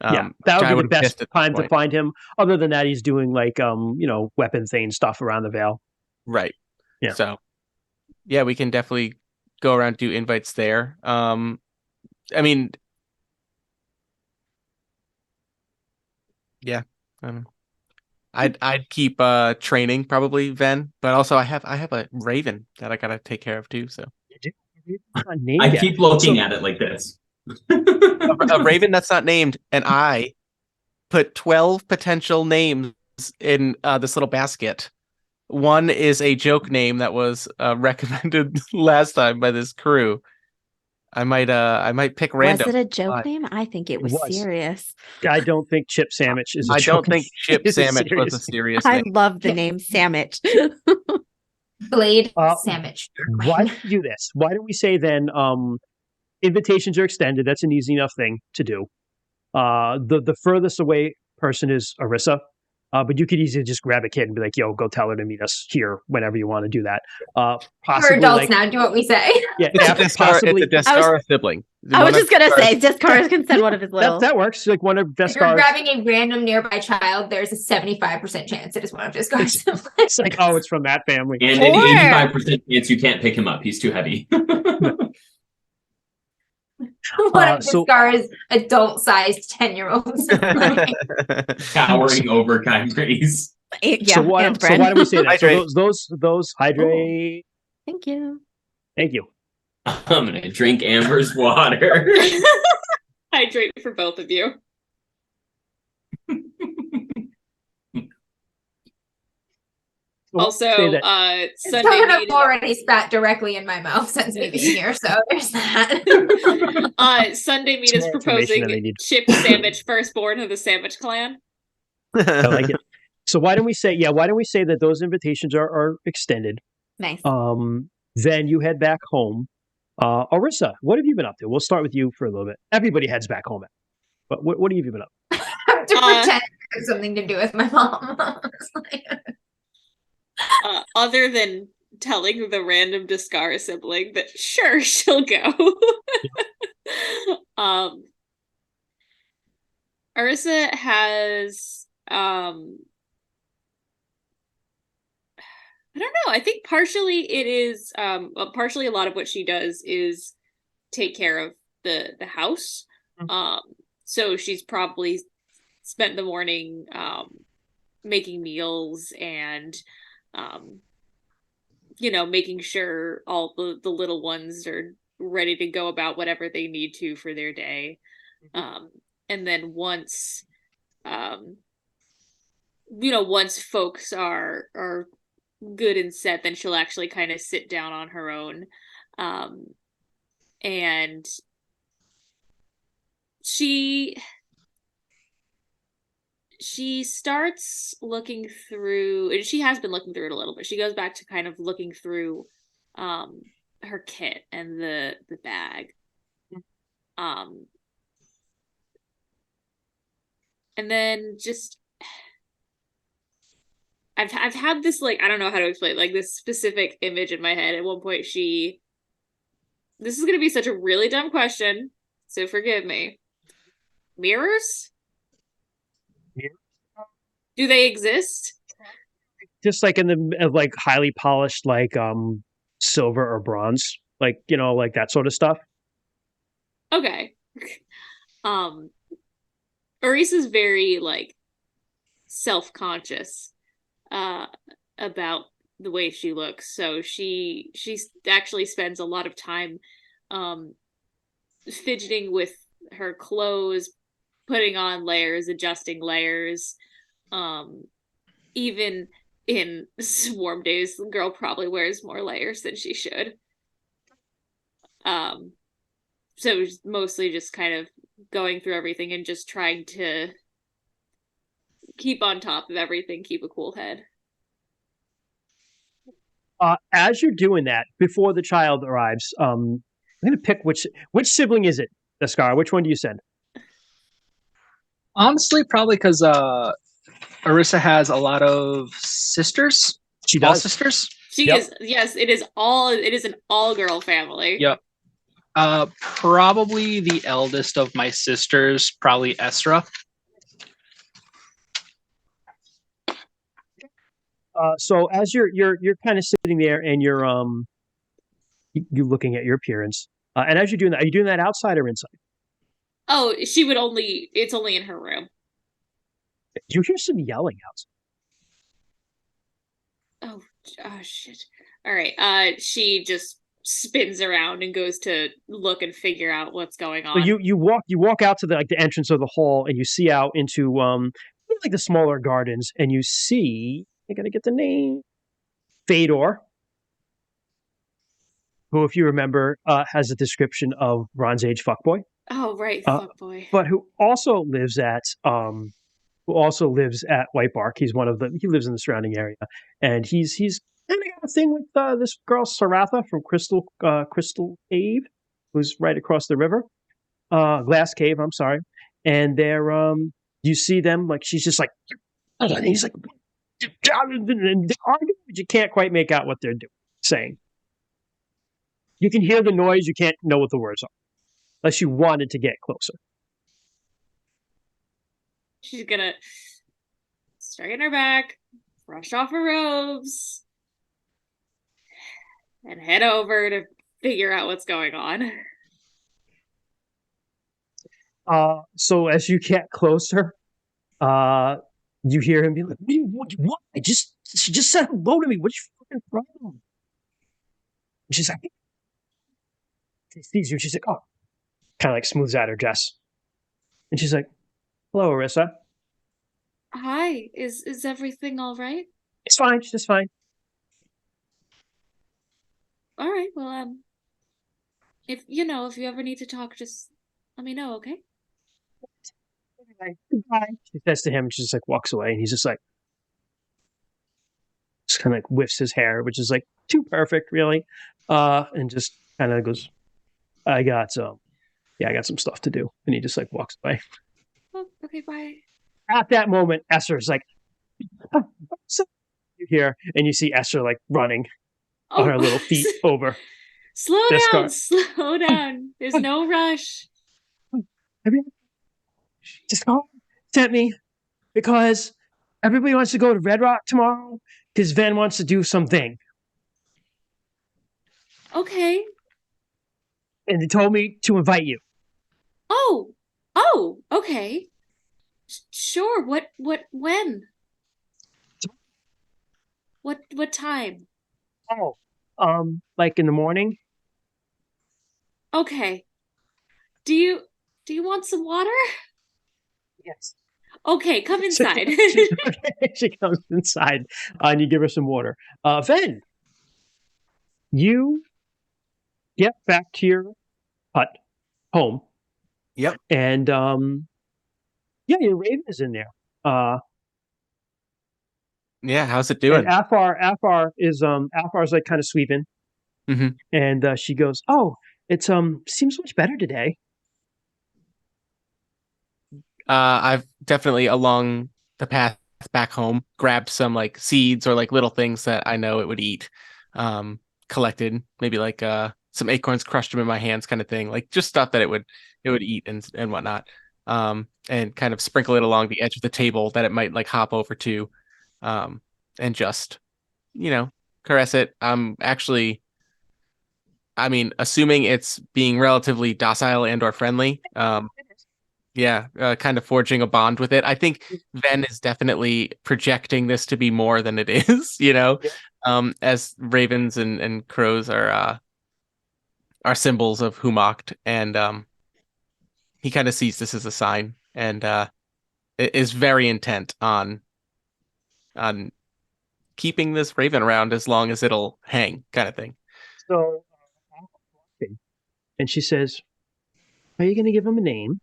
Yeah, that I would be the would've best missed at this time to point. find him. Other than that, he's doing like weapon thane stuff around the Vale. Right. Yeah. So, yeah, we can definitely go around, do invites there. I mean, yeah. I'd keep training probably, Ven, but also I have a raven that I gotta take care of too. So I keep looking at it like this. a raven that's not named, and I put 12 potential names in this little basket. One is a joke name that was recommended last time by this crew. I might pick random. Was it a joke name? I think it was was. serious. I don't think Chip Sandwich is. I don't think Chip is a Sandwich was a serious- serious I name. love the name Sandwich. Blade Uh, sandwich. Why don't we do this? Why don't we say then invitations are extended. That's an easy enough thing to do. The furthest away person is Arissa. But you could easily just grab a kid and be like, yo, go tell her to meet us here whenever you want to do that. We're Possibly adults like, now. Do what we say. yeah, It's possibly a Descara sibling. I was One of just gonna Descara's- say, Discard can send one of his little. that works. Like one of If you're Vescar's. grabbing a random nearby child, there's a 75% chance it is one of Discard's siblings. It's like, oh, it's from that family. And an Or- 85% chance you can't pick him up. He's too heavy. One of so- Discard's adult-sized 10-year-olds. Towering over Kymreese. Yeah, so why and don't we say that? Hydrate. So those hydrate. Thank you. Thank you. I'm gonna drink Amber's water. Hydrate for both of you. Also, Say that. Sunday Someone have meeting. already spat directly in my mouth since me being here, so there's that. Sunday meet It's is more information than I proposing need. Chip Sandwich, firstborn of the Sandwich clan. I like it. So why don't we say that those invitations are extended? Nice. Then you head back home. Arissa, what have you been up to? We'll start with you for a little bit. Everybody heads back home. But what have you been up to? I have to pretend it has something to do with my mom. It's like- Other than telling the random Discara sibling that sure she'll go. Arissa has I don't know. I think partially it is partially a lot of what she does is take care of the house. So she's probably spent the morning making meals and making sure all the little ones are ready to go about whatever they need to for their day. And then once once folks are good and set, then she'll actually kind of sit down on her own. And she starts looking through, and she has been looking through it a little bit. She goes back to kind of looking through her kit and the bag. And then just I've had this, like, I don't know how to explain, like, this specific image in my head. At one point, this is going to be such a really dumb question, so forgive me. Mirrors? Do they exist? Just like in the like highly polished, like silver or bronze, like, you know, like that sort of stuff. Okay. Orisa's very, like, self-conscious about the way she looks, so she actually spends a lot of time fidgeting with her clothes, putting on layers, adjusting layers. Even in swarm days, the girl probably wears more layers than she should. So mostly just kind of going through everything and just trying to keep on top of everything, keep a cool head. As you're doing that, before the child arrives, I'm going to pick which sibling is it, Escar? Which one do you send? Honestly, probably because Orisa has a lot of sisters. She Small does. sisters. She Yep. is, yes, it is an all-girl family. Yep. Probably the eldest of my sisters, probably Esra. So as you're kind of sitting there and you're looking at your appearance, and as you're doing that, are you doing that outside or inside? Oh, it's only in her room. You hear some yelling outside. Oh shit. All right. She just spins around and goes to look and figure out what's going on. So you walk out to the entrance of the hall, and you see out into like the smaller gardens, and you see, I gotta get the name, Fedor, who, if you remember, has a description of Bronze Age fuckboy. Oh right, fuckboy. But who also lives at White Bark. He lives in the surrounding area, and he's kind of got a thing with this girl Saratha from Crystal Cave, who's right across the river, Glass Cave. I'm sorry, and they're you see them, like, she's just like, and he's like, and you can't quite make out what they're saying. You can hear the noise, you can't know what the words are, unless you wanted to get closer. She's gonna straighten her back, brush off her robes, and head over to figure out what's going on. So as you get closer, you hear him be like, "What? She just said hello to me. What's your fucking problem?" And she's like, she sees you. She's like, oh, kind of like smooths out her dress, and she's like, "Hello, Orisa." Hi, is everything all right? It's fine. She's just fine. All right, well, if you ever need to talk, just let me know, okay? Goodbye. She says to him, and she just like walks away, and he's just kind of like whiffs his hair, which is like too perfect, really, and just kind of goes, I got some stuff to do, and he just like walks away. Oh, okay, bye. At that moment, Esther's like, you hear, and you see Esther like running on her little feet over. Slow down. There's no rush. Just sent me because everybody wants to go to Red Rock tomorrow because Ven wants to do something. Okay. And they told me to invite you. Oh, okay. Sure. When? What time? Oh, like in the morning. Okay. Do you want some water? Yes. Okay, come inside. Okay, she comes inside, and you give her some water. Then you get back to your hut, home. Yep. And yeah, your raven is in there. Yeah, how's it And doing? Afar's like kind of sweeping, Mhm. and she goes, "Oh, it's seems much better today." I've definitely along the path back home grabbed some like seeds or like little things that I know it would eat. Collected maybe like some acorns, crushed them in my hands, kind of thing. Like just stuff that it would eat and whatnot. And kind of sprinkle it along the edge of the table that it might like hop over to, and just caress it. Actually, I mean, assuming it's being relatively docile and or friendly. Yeah, kind of forging a bond with it. I think Ven is definitely projecting this to be more than it is, as ravens and crows are symbols of Humocht, and he kind of sees this as a sign, and is very intent on keeping this raven around as long as it'll hang, kind of thing. So, and she says, "Are you going to give him a name?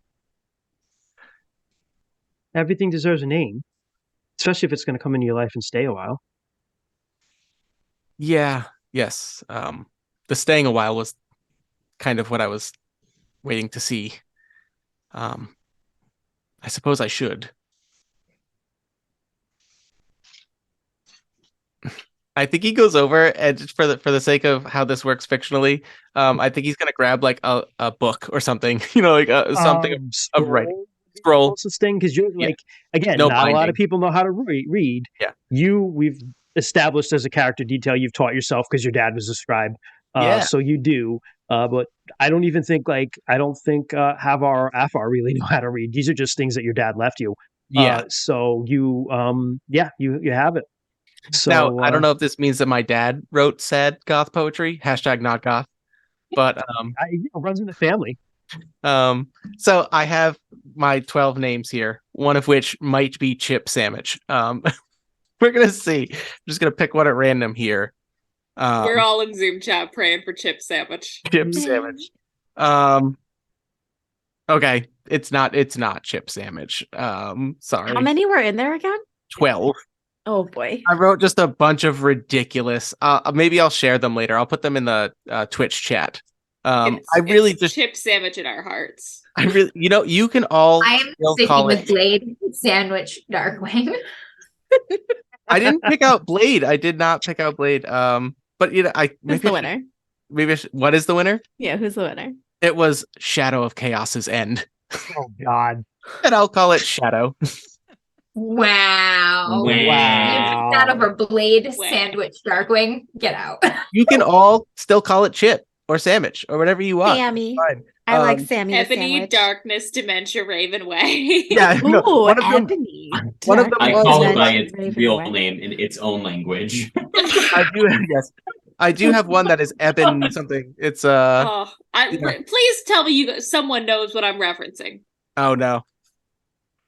Everything deserves a name, especially if it's going to come into your life and stay a while." Yeah, yes. The staying a while was kind of what I was waiting to see. I suppose I should. I think he goes over and just for the sake of how this works fictionally, I think he's gonna grab like a book or something, like something of writing scroll. Closest thing, because you're like, again, No not a lot binding. of people know how to read. Yeah. We've established as a character detail you've taught yourself because your dad was a scribe. Yeah. So you do. But I don't think Havar Afar really know how to read. These are just things that your dad left you. Yeah. So you you have it. So Now I don't know if this means that my dad wrote sad goth poetry, # not goth, but it runs in the family. So I have my 12 names here, one of which might be Chip Sandwich. We're gonna see. I'm just gonna pick one at random here. We're all in Zoom chat praying for Chip Sandwich. Chip Sandwich. Okay, it's not Chip Sandwich. Sorry. How many were in there again? 12. Oh boy. I wrote just a bunch of ridiculous. Maybe I'll share them later. I'll put them in the Twitch chat. It's Chip Sandwich in our hearts. I really, you can all. I am sticking with Blade Sandwich Darkwing. I didn't pick out Blade. I did not pick out Blade. But Who's the winner? What is the winner? Yeah, who's the winner? It was Shadow of Chaos's End. Oh God. And I'll call it Shadow. Wow. Wow. You picked that over Blade Sandwich Darkwing. Get out. You can all still call it Chip or Sandwich or whatever you want. Sammy. Fine. I like Sammy. Ebony, Darkness, Dementia, Raven Way. Yeah, no, Ooh, one of them. Ebony. One of them I was call it by Raven its real Way. name in its own language. Yes. I do have one that is Eben something. It's Please tell me someone knows what I'm referencing. Oh no.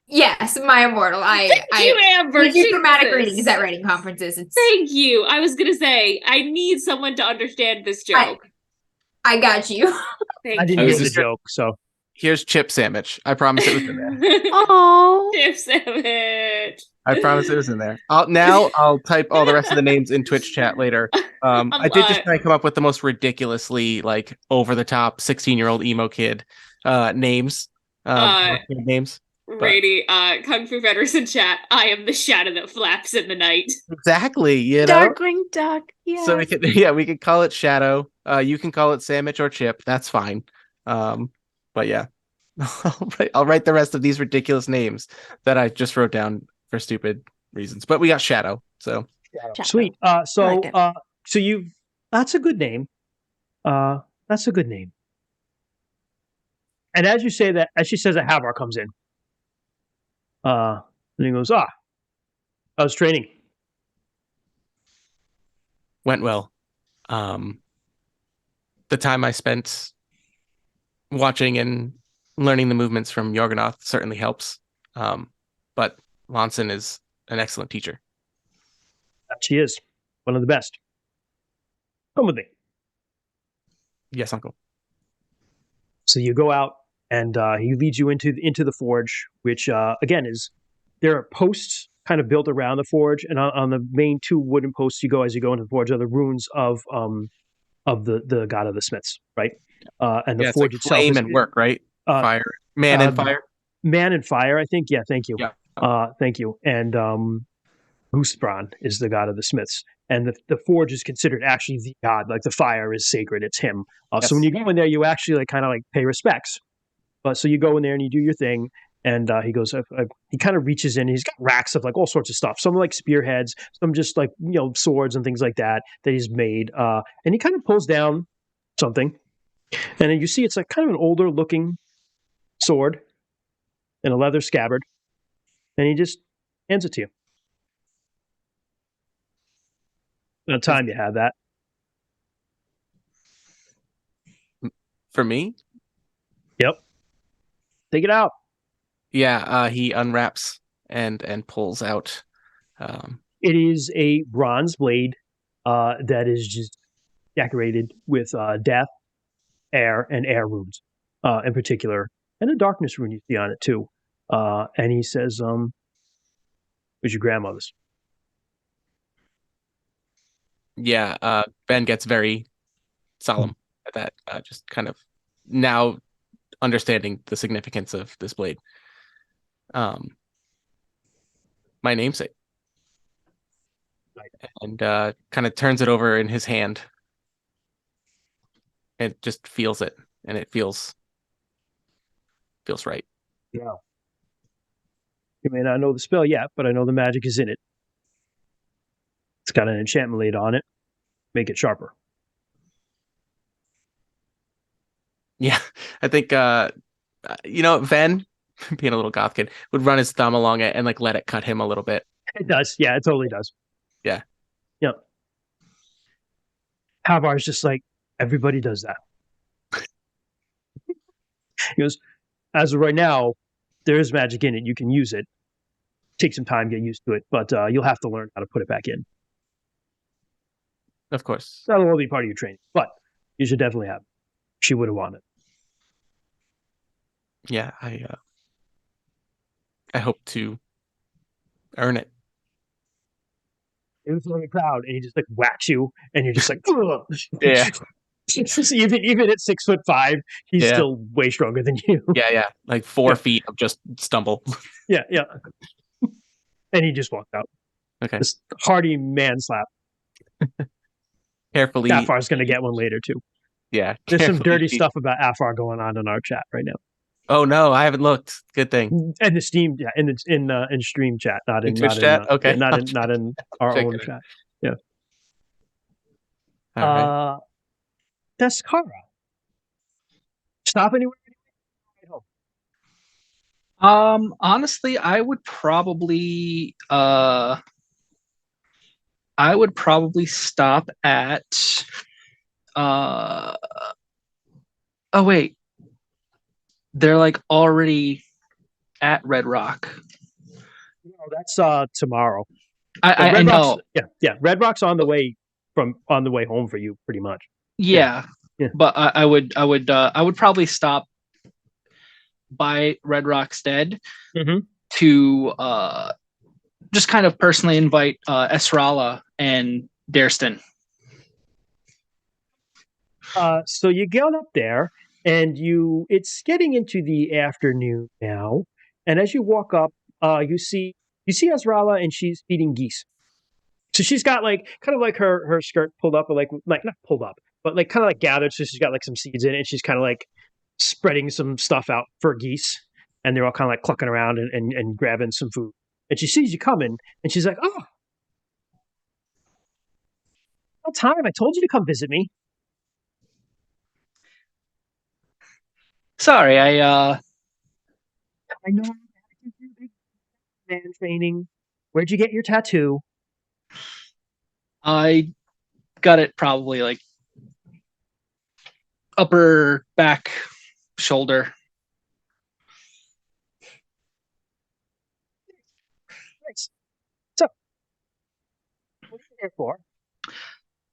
Yes, my immortal. Thank you, Amber. We do dramatic Jesus. readings at writing conferences. Thank you. I was gonna say I need someone to understand this joke. I got you. Thank I didn't you. get the joke, so Here's Chip Sandwich. I promise it was in there. Oh. Chip Sandwich. I promise it was in there. I'll type all the rest of the names in Twitch chat later. I did just try to come up with the most ridiculously like over the top 16-year-old emo kid names. Names. Rady, Kung Fu Federates in chat. I am the shadow that flaps in the night. Exactly, Darkwing Duck. Yeah. So we could call it Shadow. You can call it Sandwich or Chip. That's fine. But yeah, I'll write the rest of these ridiculous names that I just wrote down for stupid reasons. But we got Shadow, so Shadow. sweet. like it. So that's a good name. That's a good name. And as you say that, as she says that, Havar comes in. And he goes, I was training. went well. The time I spent watching and learning the movements from Yorgonoth certainly helps. but Lonson is an excellent teacher. She is one of the best. Come with me. Yes, Uncle. So you go out, and he leads you into the forge, which again there are posts kind of built around the forge, and on the main 2 wooden posts as you go into the forge are the runes of the god of the smiths, right? And the forge like itself flame is and work, right? Fire, man, and fire. Man and fire, I think. Yeah, thank you. Yeah. Thank you. And Husbran is the god of the smiths. And the forge is considered actually the god. Like the fire is sacred. It's him. So when you go in there, you actually like kind of like pay respects. So you go in there and you do your thing. And he goes, he kind of reaches in. He's got racks of like all sorts of stuff. Some like spearheads, some just like, swords and things like that he's made. And he kind of pulls down something. And then you see it's like kind of an older looking sword in a leather scabbard. And he just hands it to you. What time you have that? For me? Yep. Take it out. Yeah, he unwraps and pulls out. It is a bronze blade that is just decorated with death, air, and air runes in particular, and a darkness rune you see on it too. And he says, "Who's your grandmother's?" Yeah, Ben gets very solemn at that, just kind of now understanding the significance of this blade. My namesake. And kind of turns it over in his hand. And just feels it, and it feels right. Yeah. You may not know the spell yet, but I know the magic is in it. It's got an enchantment laid on it. Make it sharper. Yeah, I think Ven, being a little goth kid, would run his thumb along it and like let it cut him a little bit. It does. Yeah, it totally does. Yeah. Yep. Havar's just like, everybody does that. He goes, as of right now, there is magic in it. You can use it. Take some time, get used to it, but you'll have to learn how to put it back in. Of course. That'll all be part of your training, but you should definitely have it. She would have wanted. Yeah, I hope to earn it. He was really proud, and he just like whacks you, and you're just like, ugh. Yeah. even at 6'5", he's still way stronger than you. Yeah, like 4 feet of just stumble. Yeah. And he just walked out. Okay. This hearty man slap. Carefully. Afar's going to get one later too. Yeah. There's some dirty stuff about Afar going on in our chat right now. Oh no, I haven't looked. Good thing. And the Steam, in stream chat, not in Twitch chat. Okay, not in our own chat. Yeah. All right. That's Kara. Stop anywhere. Honestly, I would probably stop at oh wait. They're like already at Red Rock. No, that's tomorrow. I know. Yeah. Red Rock's on the way home for you, pretty much. Yeah. But I would probably stop by Red Rock Stead to just kind of personally invite Esrala and Dareston. So you get up there, and it's getting into the afternoon now. And as you walk up, you see Esrala, and she's feeding geese. So she's got like kind of like her skirt pulled up, or like not pulled up, but like kind of like gathered. So she's got like some seeds in it, and she's kind of like spreading some stuff out for geese, and they're all kind of like clucking around and grabbing some food. And she sees you coming, and she's like, "Oh, what time? I told you to come visit me." Sorry, I know. Man training. Where'd you get your tattoo? I got it probably like upper back shoulder. here for?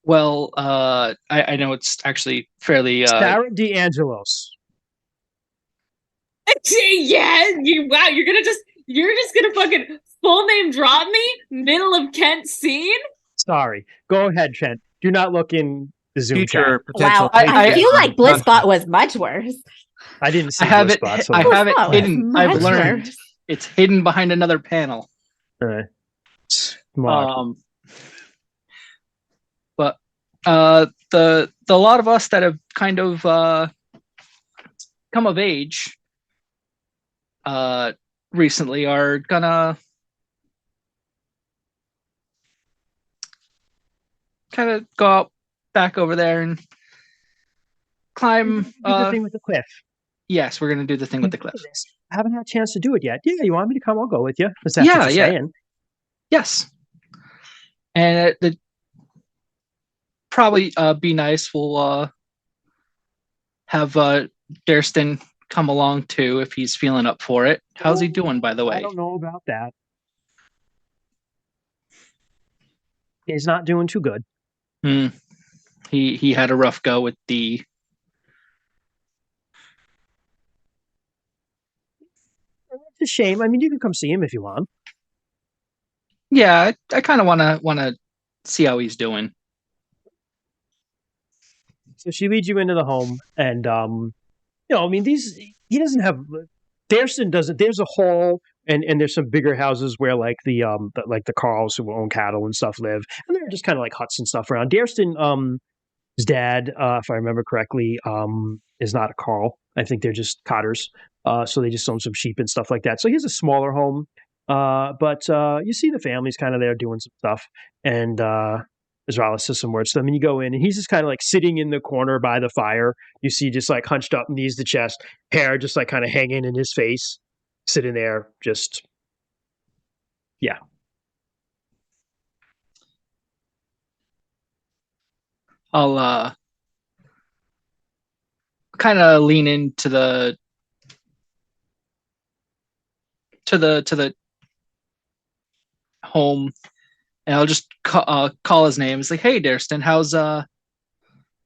Well, I know it's actually fairly. Sarah DeAngelos. Yeah, wow, you're just gonna fucking full name drop me? Middle of Kent scene? Sorry. Go ahead, Trent. Do not look in the Zoom Future chat. potential. Wow, I feel like Blizzbot Blizzbot was much worse. I didn't see I have it. Blizzbot, so I have it Blizzbot was hidden. I've much learned worse. it's hidden behind another panel. Smart. But the lot of us that have kind of come of age recently are gonna kind of go out back over there and climb. Do the thing with the cliff. Yes, we're gonna do the thing with the cliff. I haven't had a chance to do it yet. Yeah, you want me to come? I'll go with you. Is that Yeah, what you're yeah. saying? Yes, and it probably be nice. We'll have Dareston come along too if he's feeling up for it. How's he doing, by the way? I don't know about that. He's not doing too good. He had a rough go with the. It's a shame. I mean, you can come see him if you want. Yeah, I kind of want to see how he's doing. So she leads you into the home, and I mean, he doesn't have. Dareston doesn't. There's a hall, and there's some bigger houses where like the Carls who own cattle and stuff live, and they're just kind of like huts and stuff around. Dareston, his dad, if I remember correctly, is not a Carl. I think they're just cotters. So they just own some sheep and stuff like that. So he has a smaller home, but you see the family's kind of there doing some stuff, and Israelis says some words to them, and you go in, and he's just kind of like sitting in the corner by the fire. You see just like hunched up, knees to chest, hair just like kind of hanging in his face, sitting there, just, yeah. I'll kind of lean into the home, and I'll just call his name. It's like, hey, Dareston, how's how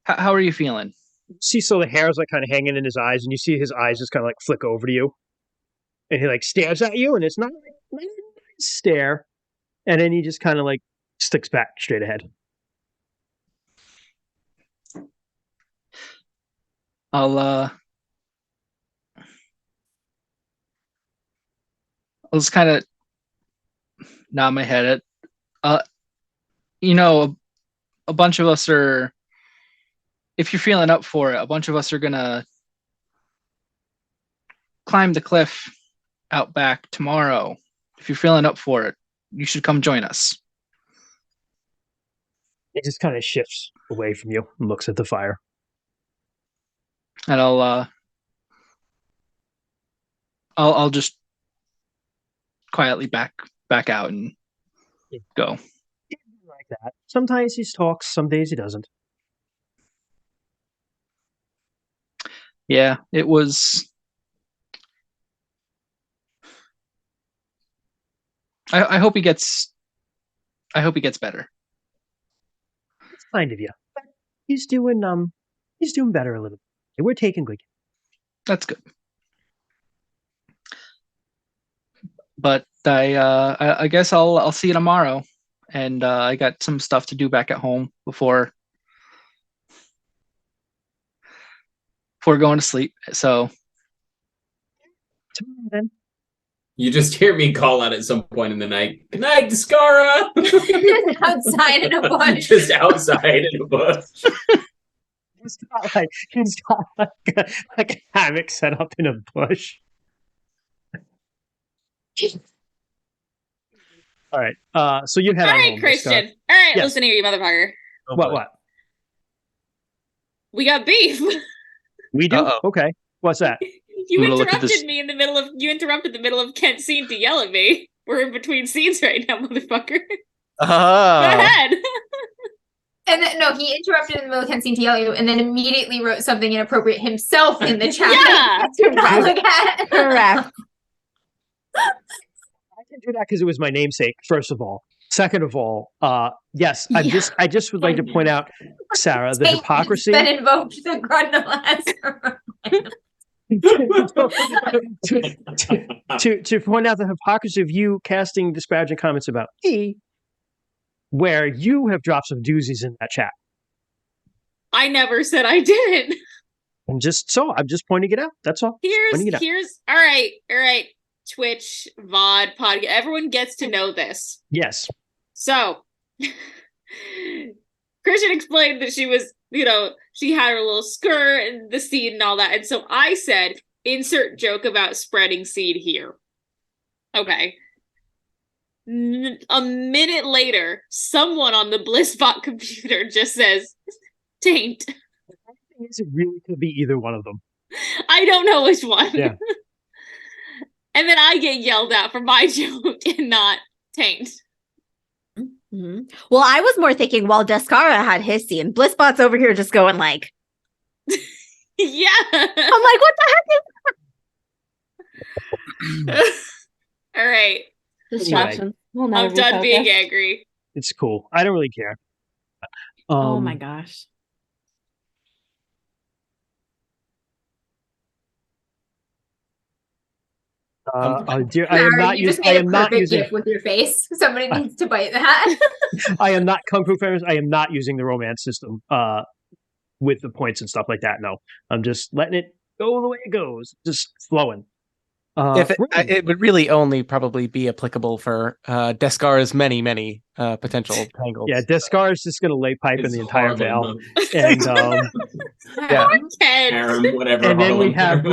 are you feeling? See, so the hair's like kind of hanging in his eyes, and you see his eyes just kind of like flick over to you, and he like stares at you, and it's not like a nice stare, and then he just kind of like sticks back straight ahead. I'll just kind of nod my head at, a bunch of us are, if you're feeling up for it, a bunch of us are gonna climb the cliff out back tomorrow. If you're feeling up for it, you should come join us. It just kind of shifts away from you and looks at the fire. And I'll just quietly back out and go. Like that. Sometimes he talks, some days he doesn't. Yeah, it was. I hope he gets. I hope he gets better. It's kind of you. But he's doing better a little bit. We're taking good care. That's good. But I guess I'll see you tomorrow, and I got some stuff to do back at home before going to sleep. So Tomorrow then. You just hear me call out at some point in the night. Good night, Discara. Outside in a bush. Just outside in a bush. He's got like a hammock set up in a bush. All right. So you head All on right, home, Christian. Discard. All right, Yes. listen here, you motherfucker. What? We got beef. We do? Uh-oh. Okay. What's that? You I'm gonna look at interrupted this- me in the middle of the middle of Kent's scene to yell at me. We're in between scenes right now, motherfucker. Go ahead. And then, no, he interrupted in the middle of Kent scene to yell at you, and then immediately wrote something inappropriate himself in the chat. Yeah. To not look at. Correct. I can do that because it was my namesake, first of all. Second of all, yes, I Yeah. just would like to point out, Sarah, the Taint has hypocrisy. been invoked the Grundle to point out the hypocrisy of you casting disparaging comments about me, where you have dropped some doozies in that chat. I never said I didn't. And I'm just pointing it out. That's all. Here's all right. Twitch, VOD, podcast. Everyone gets to know this. Yes. So Christian explained that she was, she had her little skirt and the seed and all that. And so I said, insert joke about spreading seed here. Okay. A minute later, someone on the Blissbot computer just says, taint. It really could be either one of them. I don't know which one. Yeah. And then I get yelled at for my joke and not taint. Mm-hmm. Well, I was more thinking while Descara had his scene, Blissbot's over here just going like, yeah. I'm like, what the heck is all right. distraction? I'm done being angry. It's cool. I don't really care. Oh my gosh. I am not using. I am not using with your face. Somebody needs to bite that. I am not Kung Fu Fighters. I am not using the romance system with the points and stuff like that. No, I'm just letting it go the way it goes, just flowing. It would really only probably be applicable for Descar's many potential tangles. Yeah, Descar is just going to lay pipe in the entire Vale, and whatever. And then we have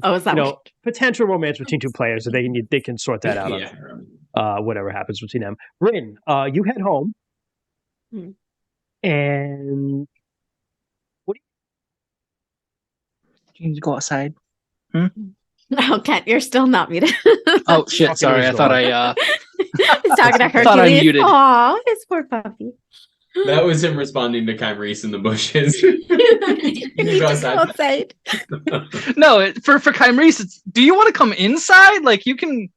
oh, potential romance between two players, so they can sort that out. Whatever happens between them. Rin, you head home, and what? You need to go outside. No, Kent, you're still not muted. Oh shit! Sorry, I thought I. He's talking to Hercules. Thought I muted. Aw, his poor puppy. That was him responding to Kymreese in the bushes. You go outside. No, for Kymreese, do you want to come inside? Like you can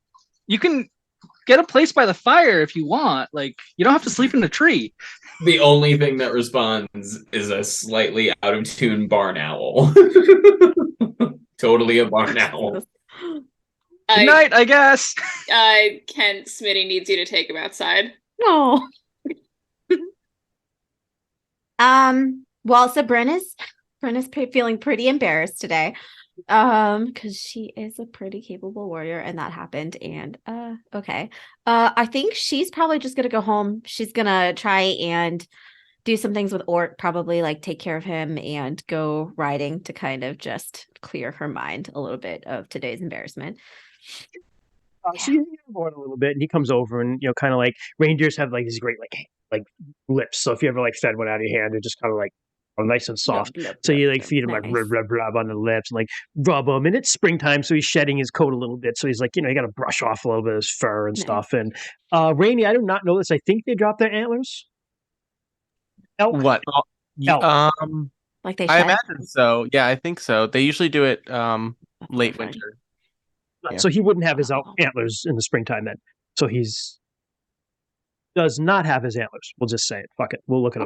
get a place by the fire if you want. Like you don't have to sleep in the tree. The only thing that responds is a slightly out of tune barn owl. Totally a barn owl. Good night, I guess. Kent, Smitty needs you to take him outside. No. Well, so Brenna's feeling pretty embarrassed today. Because she is a pretty capable warrior, and that happened. And okay. I think she's probably just gonna go home. She's gonna try and do some things with Ort, probably like take care of him and go riding to kind of just clear her mind a little bit of today's embarrassment. So you get on a little bit, and he comes over, and kind of like reindeers have like these great like lips. So if you ever like fed one out of your hand, they're just kind of like nice and soft. So you like feed him like rub on the lips, and like rub him. And it's springtime, so he's shedding his coat a little bit. So he's like, you got to brush off a little bit of his fur and stuff. And Rainy, I do not know this. I think they dropped their antlers. Elk? What? Elk. Like they I imagine so. Yeah, I think so. They usually do it late winter. Yeah. So he wouldn't have his antlers in the springtime then. So does not have his antlers. We'll just say it. Fuck it. We'll look it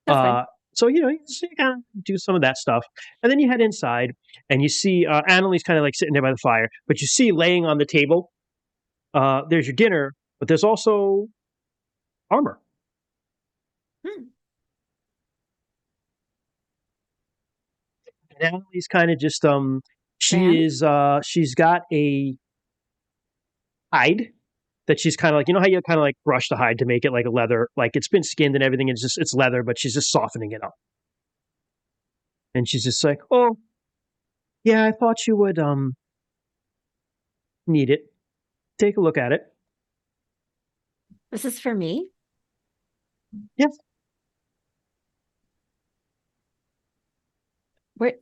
up. So you kind of do some of that stuff, and then you head inside, and you see Annalise kind of like sitting there by the fire. But you see laying on the table, there's your dinner, but there's also armor. And Annalise kind of just she's got a hide that she's kind of like, how you kind of like brush the hide to make it like a leather, like it's been skinned and everything. It's leather, but she's just softening it up. And she's just like, oh, yeah, I thought you would need it. Take a look at it. This is for me? Yes. Where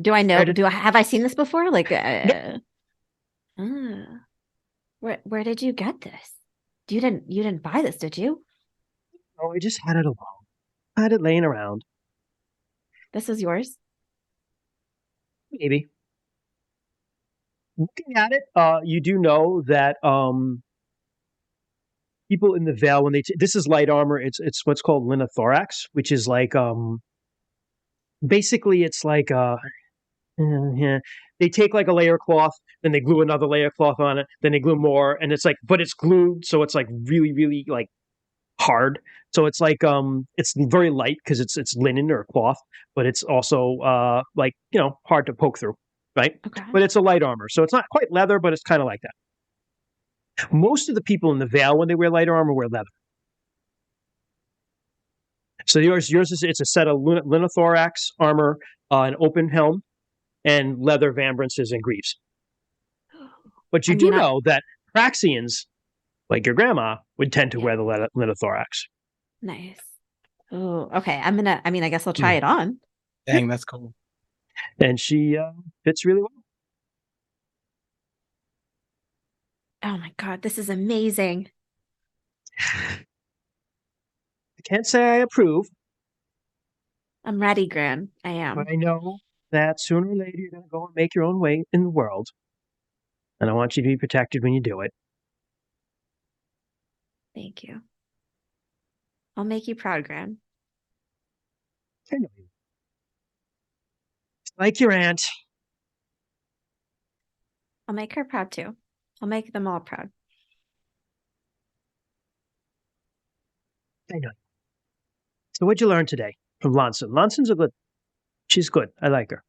do I know? Have I seen this before? Like, where did you get this? You didn't buy this, did you? Oh, I just had it alone. I had it laying around. This is yours? Maybe. Looking at it, you do know that people in the Vale when this is light armor. It's what's called linothorax, which is like basically it's like yeah, they take like a layer of cloth, then they glue another layer of cloth on it, then they glue more, and it's like, but it's glued, so it's like really, really like hard. So it's like it's very light because it's linen or cloth, but it's also like hard to poke through, right? Okay. But it's a light armor, so it's not quite leather, but it's kind of like that. Most of the people in the Vale when they wear light armor wear leather. So yours is it's a set of linothorax armor, an open helm, and leather vambrances and greaves. But you know that Praxians, like your grandma, would tend to wear the linothorax. Nice. Oh, okay. I guess I'll try it on. Dang, that's cool. And she fits really well. Oh my God, this is amazing. I can't say I approve. I'm ready, Gran. I am. But I know that sooner or later you're going to go and make your own way in the world. And I want you to be protected when you do it. Thank you. I'll make you proud, Gran. I know you. Like your aunt. I'll make her proud too. I'll make them all proud. I know. So what'd you learn today from Lonson? Lonson's she's good. I like her.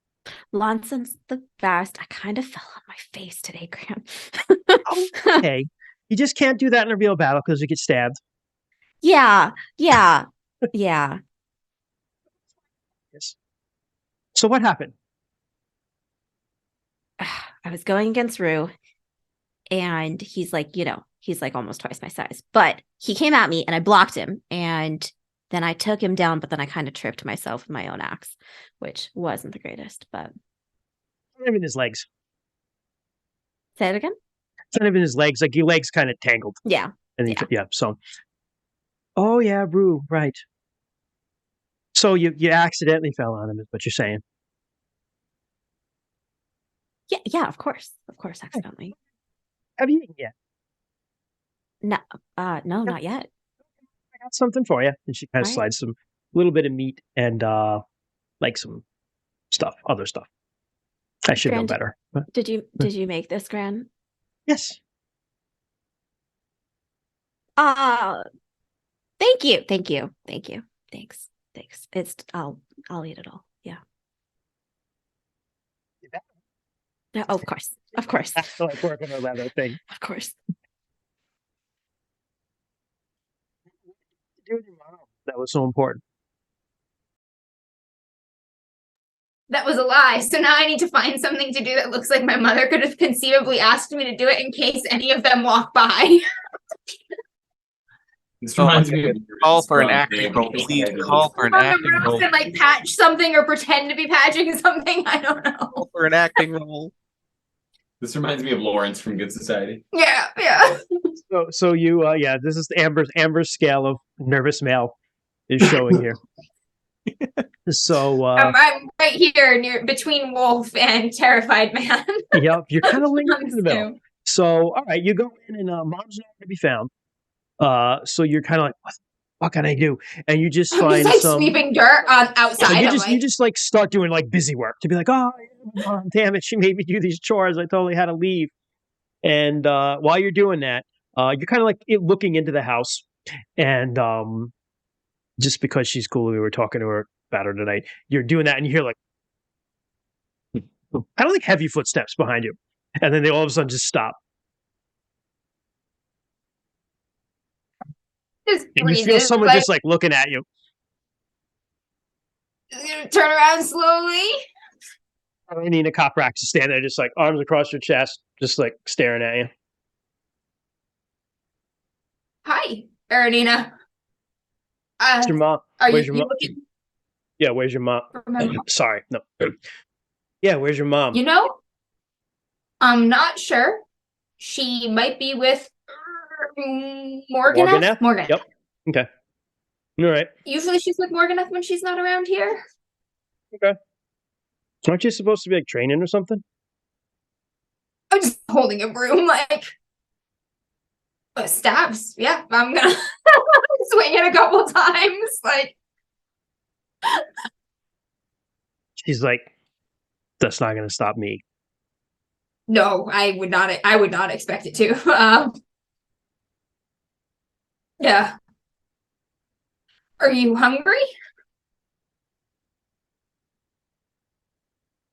Lonson's the best. I kind of fell on my face today, Gran. Okay. You just can't do that in a real battle because you get stabbed. Yeah. Yes. So what happened? I was going against Rue, and he's like almost twice my size. But he came at me and I blocked him, and then I took him down, but then I kind of tripped myself with my own axe, which wasn't the greatest, but Not even his legs. say it again. It's not even his legs. Like your legs kind of tangled. Yeah. And so oh yeah, Rue, right. So you accidentally fell on him is what you're saying. Yeah, of course. Of course, accidentally. Have you eaten yet? No, not yet. I got something for you. And she kind of All right. slides some little bit of meat and like some other stuff. I should know Gran, better. But, Did you make this, Gran? yes. Thank you. Thanks. I'll eat it all. Yeah. Yeah, of course. That's like working on that thing. Of course. Do with your mom. That was so important. That was a lie. So now I need to find something to do that looks like my mother could have conceivably asked me to do it in case any of them walk by. This reminds me of Call for an acting roll. Please call for an On the acting roof roll. and like patch something or pretend to be patching something. I don't know. Call for an acting roll. This reminds me of Lawrence from Good Society. Yeah. So you this is Amber's scale of nervous male is showing here. So I'm right here near between wolf and terrified man. yep, you're kind of lingering in the middle. So all right, you go in and mom's nowhere to be found. So you're kind of like, what can I do? And you just find Just like some sweeping dirt on outside. you just like start doing like busy work to be like, oh Mom, damn it, she made me do these chores. I totally had to leave. And while you're doing that, you're kind of like looking into the house, and just because she's cool, we were talking to her about her tonight. You're doing that, and you hear like, I don't think heavy footsteps behind you, and then they all of a sudden just stop. Just And you feel someone just like looking at you. turn around slowly. I need a cop rack to stand there, just like arms across your chest, just like staring at you. Hi, Erenina. Where's your mom? Are Where's you your mom? looking Yeah, where's your mom? for my mom? Sorry, no. Yeah, where's your mom? You know, I'm not sure. She might be with Morganeth. Morgan. Yep. Okay. All right. Usually she's with Morganeth when she's not around here. Okay. Aren't you supposed to be like training or something? I'm just holding a broom, like. Stabs. Yeah, I'm gonna swing it a couple times. Like, She's like, that's not going to stop me. no, I would not expect it to. Yeah. Are you hungry?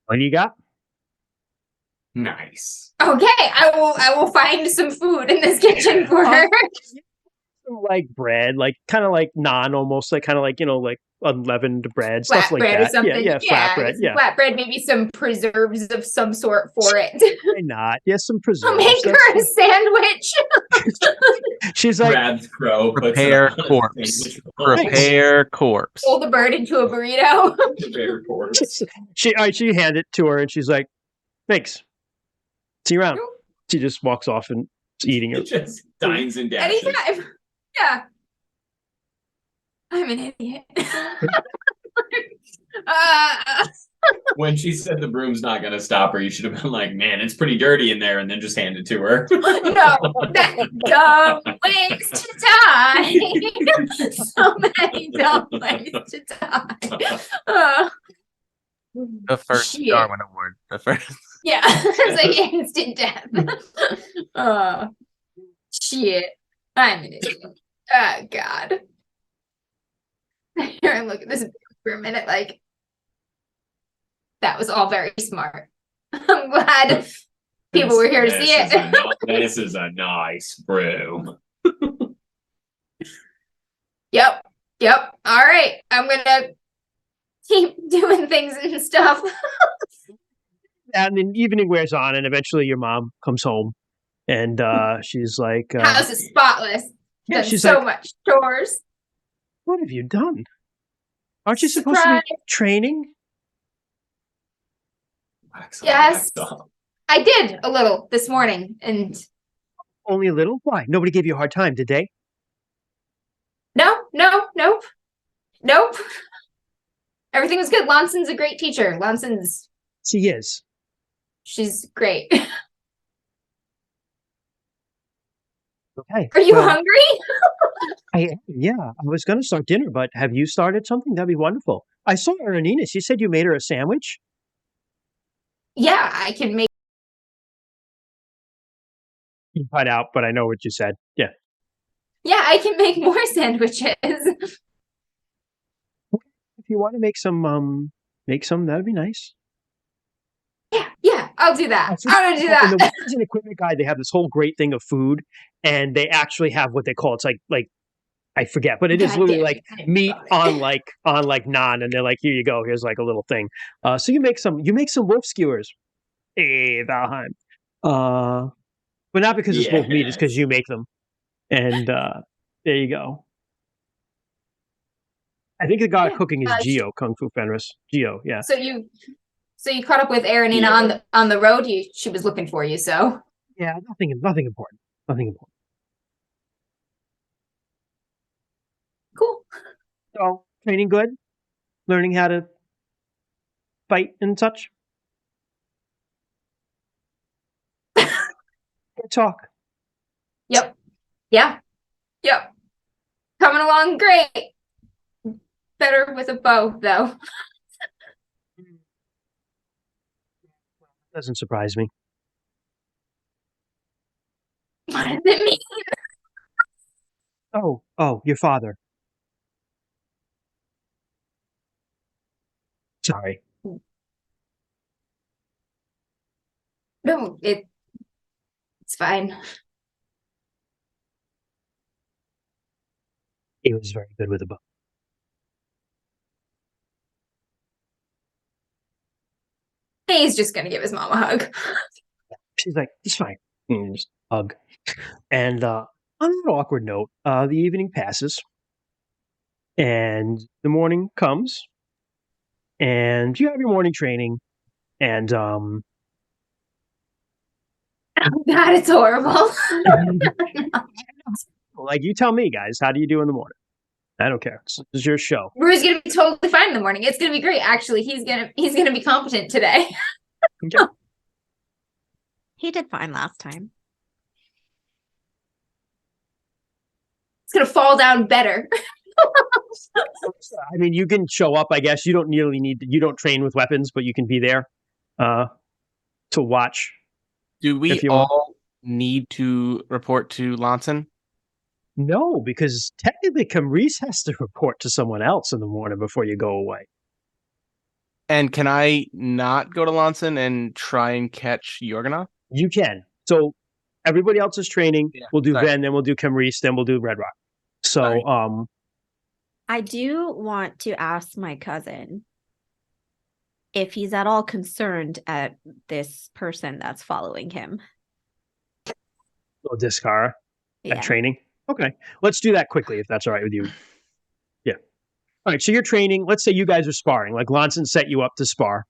What do you got? Nice. Okay, I will find some food in this kitchen for her. Some, like bread, like kind of like naan, almost like kind of like, like unleavened bread, stuff like Flatbread or that. something. Yeah, flatbread. Yeah, Flatbread, maybe some preserves of some sort for it. why not? Yes, some preserves. I'll make her a sandwich. She's like, Grabs Crow, puts it Prepare on a corpse. sandwich. Prepare corpse. Roll the bird into a burrito. Prepare corpse. she hand it to her, and she's like, thanks. See you around. She just walks off and is eating it. Just dines and dashes. Anytime. Yeah. I'm an idiot. When she said the broom's not going to stop her, you should have been like, man, it's pretty dirty in there, and then just hand it to her. No, that's dumb waste of time. So many dumb ways of time. The first Shit. Darwin Award. The first. Yeah, it's like instant death. Shit. I'm an idiot. Oh, God. Here, look at this for a minute, like, that was all very smart. I'm glad people were here to see it. This is a nice broom. Yep. All right. I'm gonna keep doing things and stuff. And then evening wears on, and eventually your mom comes home, and she's like, House is spotless. yeah, Done she's so like, much chores. what have you done? Aren't you supposed to be training? Yes. I did a little this morning, and Only a little? Why? Nobody gave you a hard time, did they? nope. Everything was good. Lonson's a great teacher. She is. She's great. Okay. Are you well, hungry? Yeah, I was going to start dinner, but have you started something? That'd be wonderful. I saw Erenina. She said you made her a sandwich. Yeah, I can make. You cut out, but I know what you said. Yeah. Yeah, I can make more sandwiches. If you want to make some, that'd be nice. Yeah, I'll do that. I'll do In that. the Weapons and Equipment Guide, they have this whole great thing of food, and they actually have what they call, it's like I forget, but it is God literally damn like it, I didn't meat follow on like naan, and they're like, here you go, here's like a little thing. So you make some wolf skewers. Hey, Valheim. But not because it's wolf meat, it's because you make them. And there you go. I think the guy cooking is Geo, Kung Fu Fenris. Geo, yeah. So you caught up with Erenina on the road. She was looking for you. So Yeah, nothing important. Nothing important. cool. So training good, learning how to fight and such. Good talk. Yep. Yeah. Yep. Coming along great. Better with a bow, though. Doesn't surprise me. What does it mean? Oh, your father. Sorry. No, it's fine. He was very good with a bow. He's just gonna give his mom a hug. She's like, it's fine. And just hug. And on an awkward note, the evening passes, and the morning comes, and you have your morning training, and Oh God, it's horrible. like, you tell me, guys, how do you do in the morning? I don't care. This is your show. Rue's gonna be totally fine in the morning. It's gonna be great. Actually, he's gonna be competent today. Okay. He did fine last time. gonna fall down better. I mean, you can show up. I guess you don't really need. You don't train with weapons, but you can be there to watch. Do we if you want. all need to report to Lonson? No, because technically, Camrese has to report to someone else in the morning before you go away. And can I not go to Lonson and try and catch Yorganoth? You can. So everybody else is training. Yeah, We'll do sorry. Ven, then we'll do Camrese, then we'll do Red Rock. So, Sorry. I do want to ask my cousin if he's at all concerned at this person that's following him. Discara Yeah. at training. Okay. Let's do that quickly if that's all right with you. Yeah. All right. So you're training. Let's say you guys are sparring. Like Lonson set you up to spar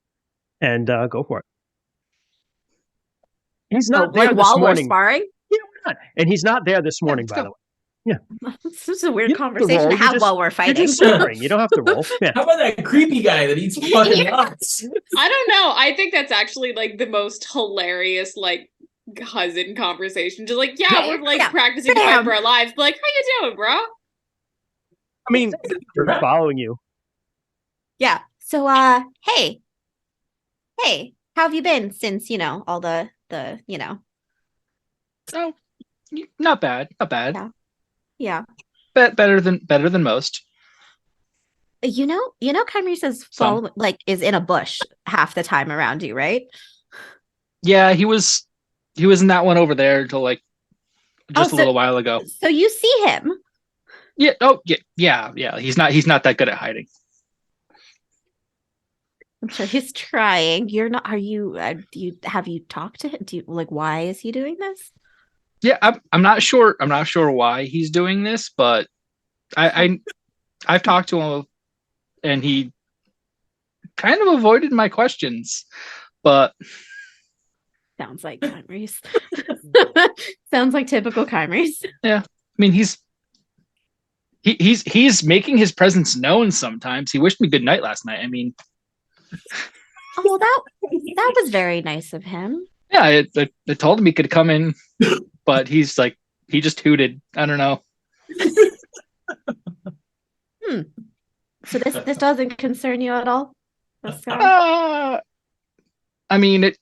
and go for it. He's not there like this while morning. we're sparring? Yeah, why not? And he's not there this morning, by the way. This is a weird You don't have to conversation roll, to you have just- while we're You're fighting. just sparring. You don't have to roll. Yeah. How about that creepy guy that eats fucking nuts? I don't know. I think that's actually like the most hilarious like cousin conversation. Just like, yeah, we're like Yeah. practicing to fight for our lives. But, like, how you doing, bro? I mean, We're following you. Yeah. So hey, how have you been since, all the So not bad. yeah. Better than most. Kymri says Some. is in a bush half the time around you, right? Yeah, he was in that one over there until like just a so- little while ago. So you see him. Yeah. Oh, yeah. He's not that good at hiding. I'm sure he's trying. You're not. Are you? Have you talked to him? Why is he doing this? Yeah, I'm not sure. I'm not sure why he's doing this, but I've talked to him, and he kind of avoided my questions. But Sounds like Kymri's. Sounds like typical Kymri's. I mean, he's making his presence known sometimes. He wished me good night last night. I mean, Oh, that was very nice of him. yeah, I told him he could come in, but he's like, he just hooted. I don't know. So this doesn't concern you at all? I mean, it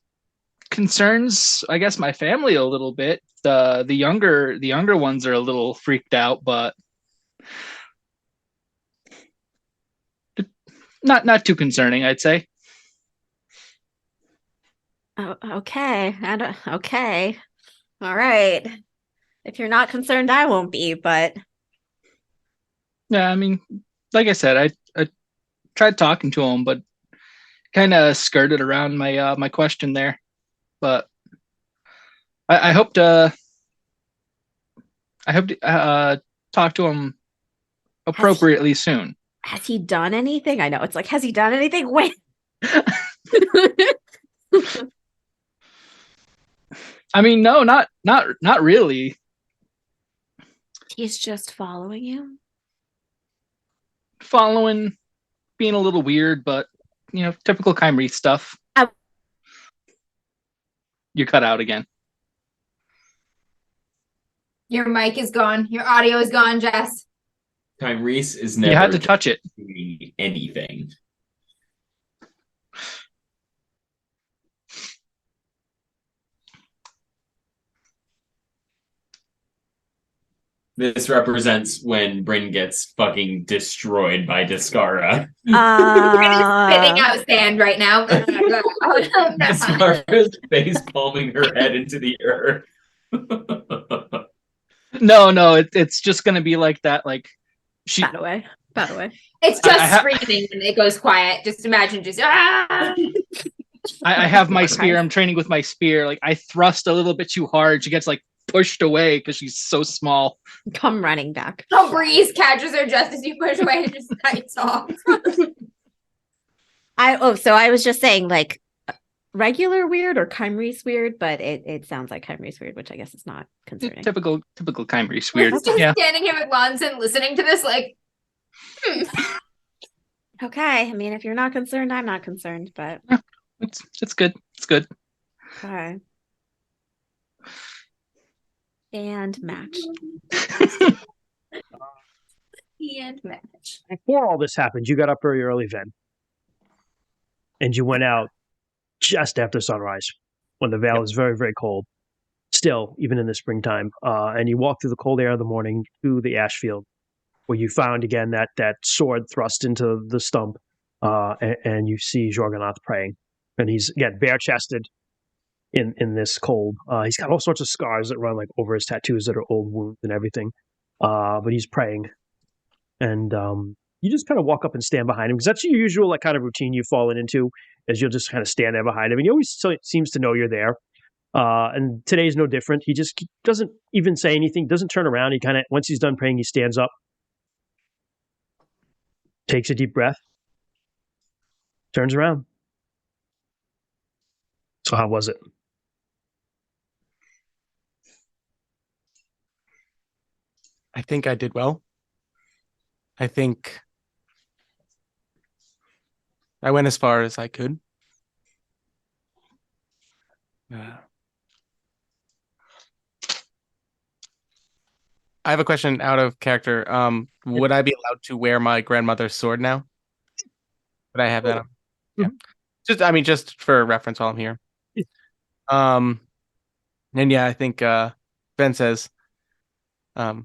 concerns, I guess, my family a little bit. The younger ones are a little freaked out, but not too concerning, I'd say. Oh, okay. Okay. All right. If you're not concerned, I won't be, but Yeah, I mean, like I said, I tried talking to him, but kind of skirted around my question there. But I hope to talk to him appropriately soon. has he done anything? I know it's like, has he done anything? Wait. I mean, no, not really. He's just following you. Following, being a little weird, but typical Kymri stuff. You cut out again. Your mic is gone. Your audio is gone, Jess. Tyrese is never You had to touch it. doing anything. This represents when Bryn gets fucking destroyed by Discara. Spitting out sand right now. Discara's face palming her head into the earth. No, it's just gonna be like that. Like she. Bat away. It's just I screaming and it goes quiet. Just imagine just I have my spear. I'm training with my spear. Like I thrust a little bit too hard. She gets like pushed away because she's so small. Come running back. a breeze catches her just as you push away and just nights off. So I was just saying like regular weird or Kymri's weird, but it sounds like Kymri's weird, which I guess is not concerning. Typical Kymri's weird. Just Yeah. standing here with Lonson listening to this like Okay. I mean, if you're not concerned, I'm not concerned, but It's good. It's good. okay. And match. And manage. Before all this happened, you got up very early, Ven, and you went out just after sunrise when the Vale is very, very cold. Still, even in the springtime, and you walked through the cold air of the morning to the ash field, where you found again that sword thrust into the stump, and you see Jorganoth praying, and he's again bare chested in this cold. He's got all sorts of scars that run like over his tattoos that are old wounds and everything, but he's praying, and you just kind of walk up and stand behind him because that's your usual like kind of routine you've fallen into, is you'll just kind of stand there behind him, and he always seems to know you're there. And today's no different. He just doesn't even say anything, doesn't turn around. He kind of, once he's done praying, he stands up, takes a deep breath, turns around. So how was it? I think I did well. I think I went as far as I could. I have a question out of character. Would I be allowed to wear my grandmother's sword now? Would I have that on? Yeah. Just for reference while I'm here. And yeah, I think Ben says, but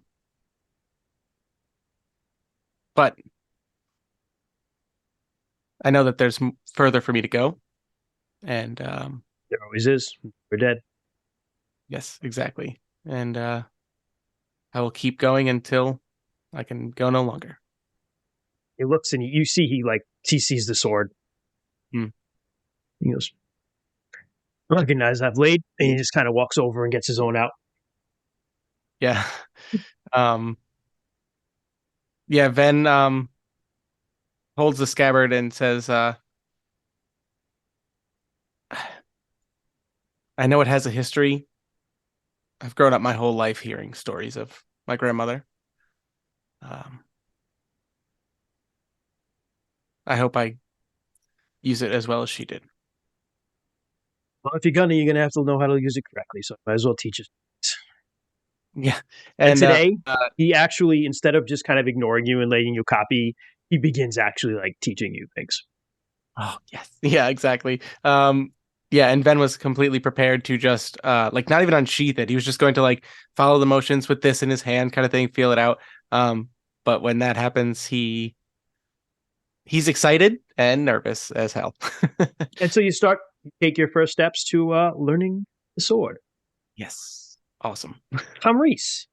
I know that there's further for me to go, and There always is. We're dead. yes, exactly. And I will keep going until I can go no longer. He looks and you see he sees the sword. He goes, recognize I've laid, and he just kind of walks over and gets his own out. Yeah. Yeah, Ven holds the scabbard and says, I know it has a history. I've grown up my whole life hearing stories of my grandmother. I hope I use it as well as she did. Well, if you're gonna have to know how to use it correctly, so I might as well teach us. Yeah. And today, he actually, instead of just kind of ignoring you and letting you copy, he begins actually like teaching you things. Oh, yes. Yeah, exactly. Yeah, and Ben was completely prepared to just like not even unsheath it. He was just going to like follow the motions with this in his hand kind of thing, feel it out. But when that happens, he's excited and nervous as hell. And so you take your first steps to learning the sword. Yes. Awesome. Tamris.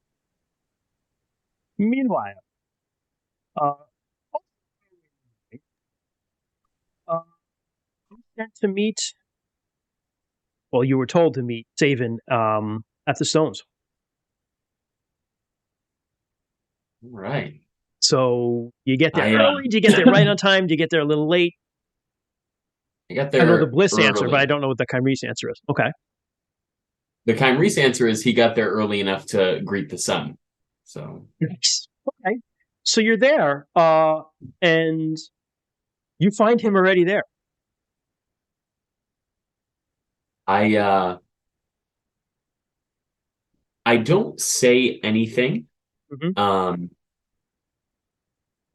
Meanwhile, sent to meet. Well, you were told to meet Savin at the Stones. Right. So you get there early. Do you get there right on time? Do you get there a little late? I got there. I know the Bliss early. answer, but I don't know what the Kymrese answer is. Okay. The Kymrese answer is he got there early enough to greet the sun. So nice. Okay. So you're there, and you find him already there. I don't say anything. Mm-hmm.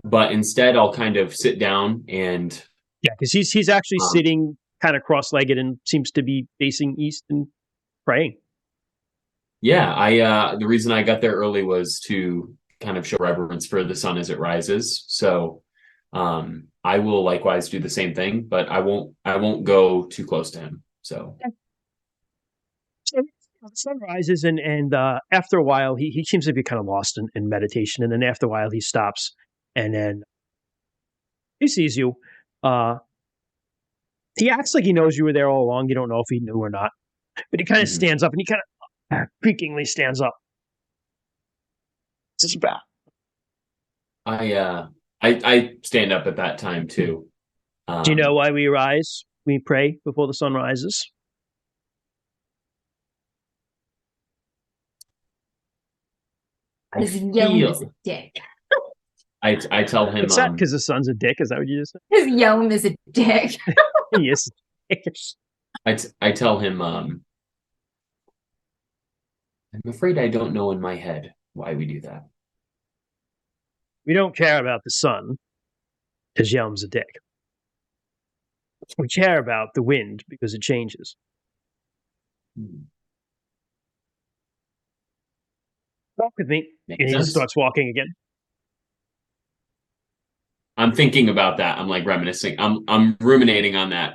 But instead I'll kind of sit down and because he's actually sitting kind of cross-legged and seems to be facing east and praying. Yeah, the reason I got there early was to kind of show reverence for the sun as it rises. So I will likewise do the same thing, but I won't go too close to him. So the sun rises, and after a while, he seems to be kind of lost in meditation. And then after a while, he stops, and then he sees you. He acts like he knows you were there all along. You don't know if he knew or not. But he kind of stands up, and he kind of creakingly stands up. It's bad. I stand up at that time too. Do you know why we rise? We pray before the sun rises. His yome is a dick. I tell him. What's that? Because the sun's a dick? Is that what you just said? His yome is a dick. Yes. I tell him. I'm afraid I don't know in my head why we do that. We don't care about the sun, because Yelm's a dick. We care about the wind, because it changes. Walk with me. Makes And he just sense. starts walking again. I'm thinking about that. I'm like reminiscing. I'm ruminating on that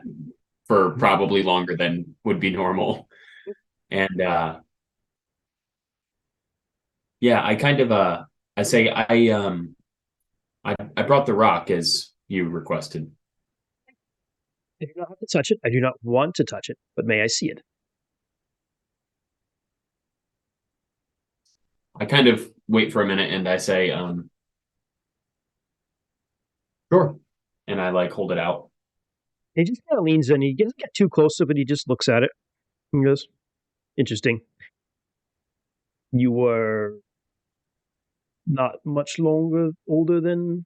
for probably longer than would be normal. And yeah, I kind of I say I brought the rock as you requested. I do not have to touch it. I do not want to touch it, but may I see it? I kind of wait for a minute and I say, sure. And I like hold it out. He just kind of leans in. He doesn't get too close to it. He just looks at it. He goes, interesting. You were not much older than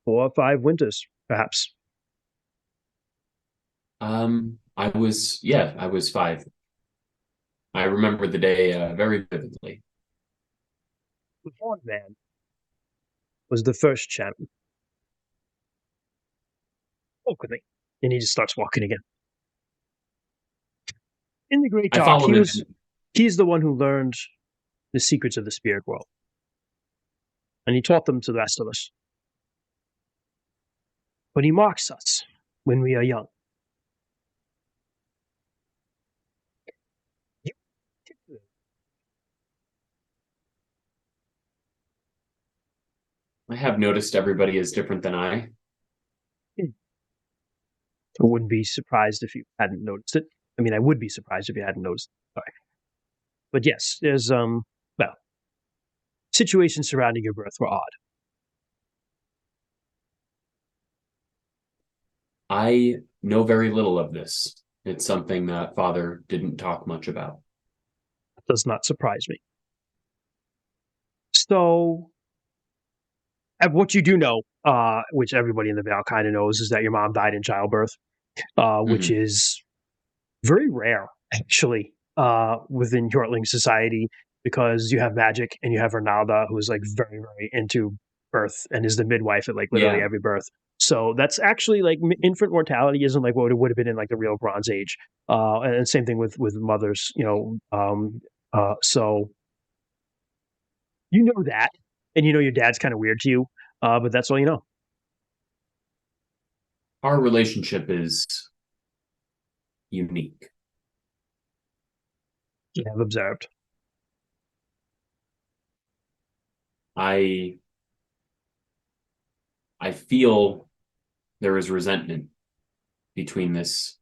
4 or 5 winters, perhaps. I was 5. I remember the day very vividly. The Horn Man was the first champion. Walk with me. And he just starts walking again. In the Great I Dark, follow him. he's the one who learned the secrets of the spirit world. And he taught them to the rest of us. But he marks us when we are young. I have noticed everybody is different than I. I wouldn't be surprised if you hadn't noticed it. I mean, I would be surprised if you hadn't noticed it. Sorry. But yes, there's, situations surrounding your birth were odd. I know very little of this. It's something that Father didn't talk much about. That does not surprise me. So, what you do know, which everybody in the Vale kind of knows, is that your mom died in childbirth, which is very rare, actually, within Yortling society, because you have magic and you have Ronalda, who is like very, very into birth and is the midwife at like literally every birth. So that's actually like infant mortality isn't like what it would have been in like the real Bronze Age. And same thing with mothers, so you know that, and you know your dad's kind of weird to you, but that's all you know. Our relationship is unique. You have observed. I feel there is resentment between this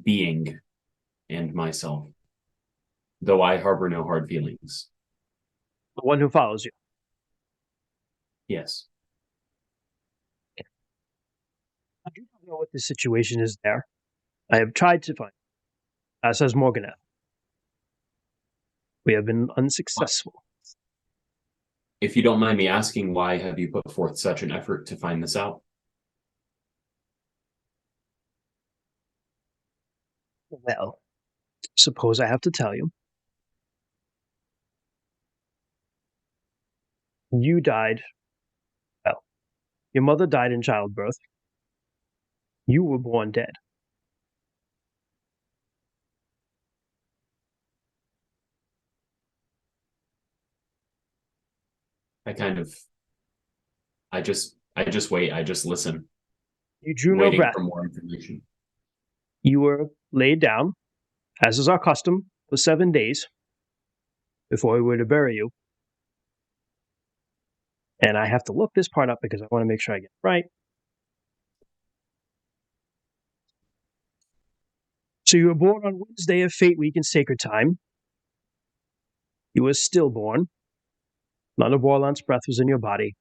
being and myself, though I harbor no hard feelings. The one who follows you. Yes. I do not know what the situation is there. I have tried to find, as has Morganeth. We have been unsuccessful. If you don't mind me asking, why have you put forth such an effort to find this out? Well, suppose I have to tell you. You died. Well, your mother died in childbirth. You were born dead. I just wait. I just listen. You drew no waiting breath. for more information. You were laid down, as is our custom, for 7 days before we were to bury you. And I have to look this part up because I want to make sure I get it right. So you were born on Wednesday of Fate Week in Sacred Time. You were stillborn. None of Warlant's breath was in your body.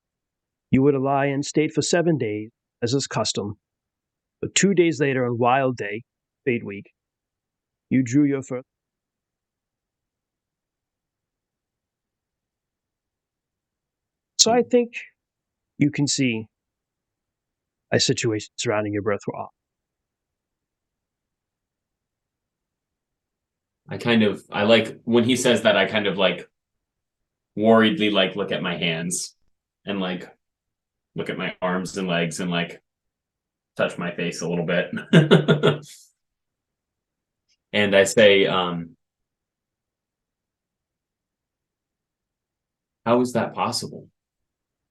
You were to lie in state for 7 days, as is custom. But 2 days later, on Wild Day, Fate Week, you drew your first. So I think you can see a situation surrounding your birth were off. I like when he says that, I kind of like worriedly like look at my hands and like look at my arms and legs and like touch my face a little bit. And I say, how is that possible?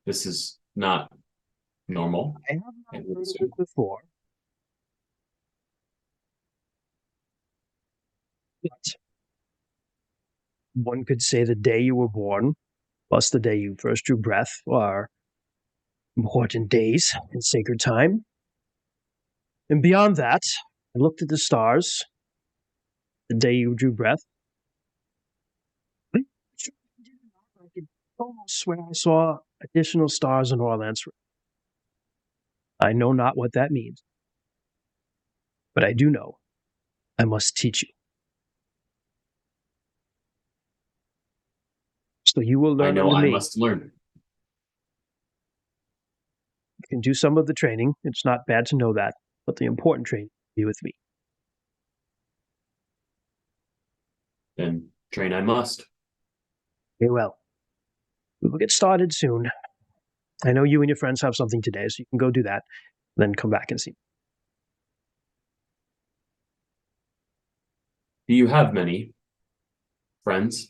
This is not normal. I have not heard of it before. But one could say the day you were born, plus the day you first drew breath, are important days in sacred time. And beyond that, I looked at the stars the day you drew breath. I could almost swear I saw additional stars in Orlan's. I know not what that means, but I do know I must teach you. So you will learn I know under I me. must learn. You can do some of the training. It's not bad to know that, but the important training will be with me. Then train I must. Very well. We will get started soon. I know you and your friends have something today, so you can go do that, then come back and see me. Do you have many friends?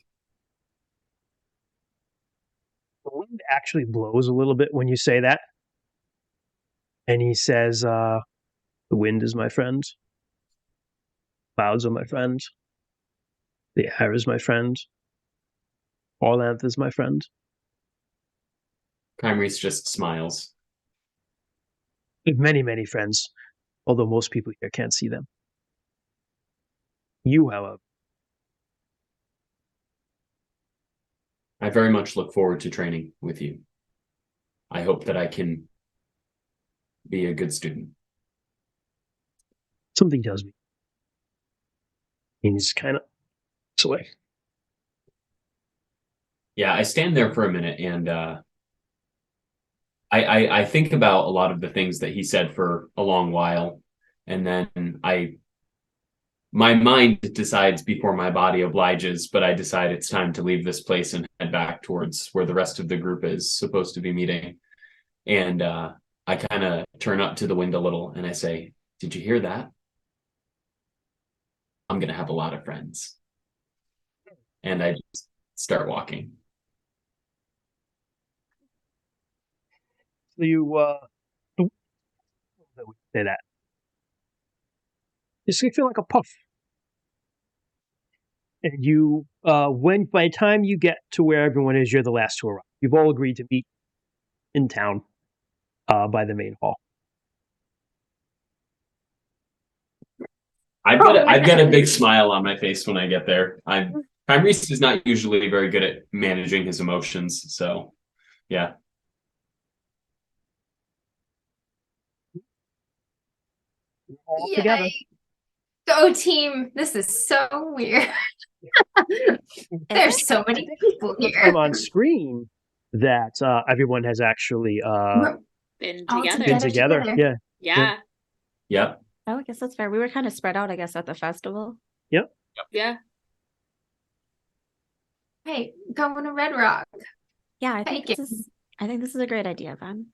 The wind actually blows a little bit when you say that. And he says, the wind is my friend. Clouds are my friend. The air is my friend. Orlanth is my friend. Kymries just smiles. I have many, many friends, although most people here can't see them. You, however, I very much look forward to training with you. I hope that I can be a good student. something tells me. He's kind of away. Yeah, I stand there for a minute and I think about a lot of the things that he said for a long while, and then my mind decides before my body obliges, but I decide it's time to leave this place and head back towards where the rest of the group is supposed to be meeting. And I kind of turn up to the wind a little and I say, "Did you hear that? I'm gonna have a lot of friends." And I just start walking. So you, say that. You feel like a puff. And you, by the time you get to where everyone is, you're the last to arrive. You've all agreed to meet in town by the main hall. I've got a big smile on my face when I get there. Kymries is not usually very good at managing his emotions, so yeah. You're all together. Go team. This is so weird. There's so many people I'm here. on screen that everyone has actually Been All together. been together. Yeah. Yeah. Yep. Oh, I guess that's fair. We were kind of spread out, I guess, at the festival. Yeah. Hey, going to Red Rock. Yeah, I think Thank this is a great idea, Ben.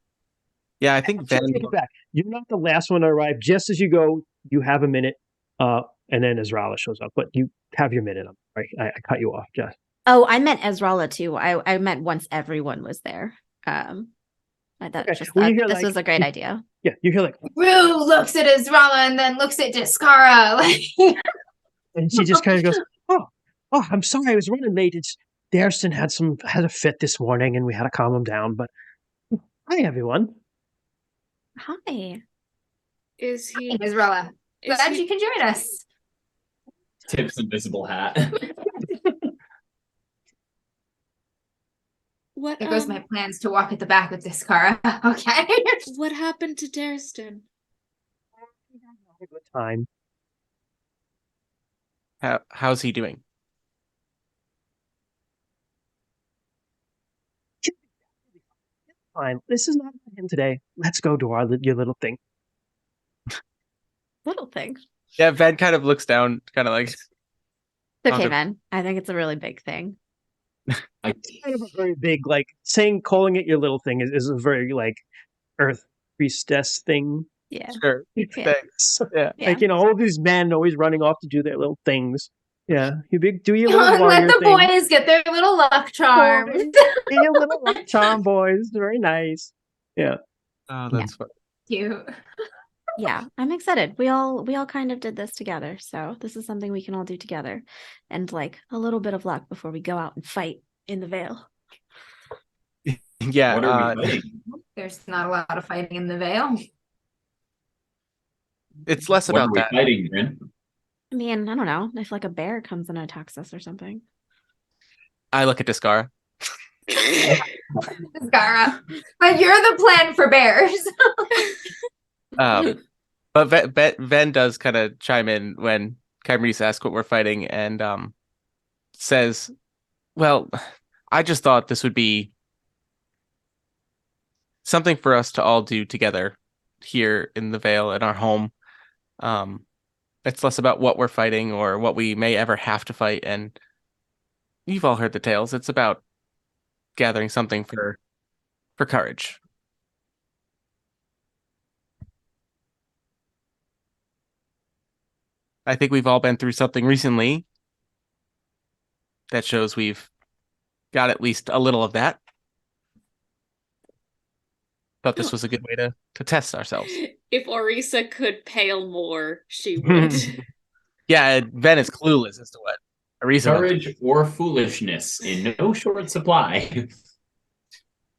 Yeah, I think Take it back. You're not the last one to arrive. Just as you go, you have a minute, and then Ezrala shows up. But you have your minute. I'm sorry, I cut you off, Jess. Oh, I meant Ezrala too. I meant once everyone was there. I thought Okay. just Well, that you hear, this like, was a great idea. Yeah, you hear like, Rue looks at Izrala and then looks at Discara. Like, and she just kind of goes, "Oh, I'm sorry, I was running late. It's Dareston had a fit this morning, and we had to calm him down. But hi, everyone. Hi. Is hey, he? Izrala. Is Glad he- you can join us. Tips invisible hat. What? There goes my plans to walk at the back with Discara. Okay. What happened to Dareston? Have a good time. How's he doing? Fine. This is not about him today. Let's go to your little thing." Little thing. Yeah, Ved kind of looks down, kind of like, It's okay, Awesome. Ben. I think it's a really big thing. kind of a very big, like, calling it your little thing is a very, like, earth priestess thing. Yeah. Sure. Thanks. Yeah. Yeah. Like, all these men always running off to do their little things. Yeah, you do your little Let warrior the thing. boys get their little luck charms. Do your little luck charm, boys. Very nice. Yeah. Oh, that's fun. Cute. Yeah, I'm excited. We all kind of did this together, so this is something we can all do together, and like a little bit of luck before we go out and fight in the Vale. Yeah. What are we fighting? There's not a lot of fighting in the Vale. It's less What about are we that. fighting, Bryn? I mean, I don't know if like a bear comes and attacks us or something. I look at Discara. Scara. But you're the plan for bears. But Ven does kind of chime in when Kyrmrese asks what we're fighting and says, well, I just thought this would be something for us to all do together here in the Vale in our home. It's less about what we're fighting or what we may ever have to fight. And you've all heard the tales. It's about gathering something for courage. I think we've all been through something recently that shows we've got at least a little of that. Thought this was a good way to test ourselves. If Orisa could pale more, she would. Yeah, Ven is clueless as to what Orisa went Courage or foolishness in no short supply.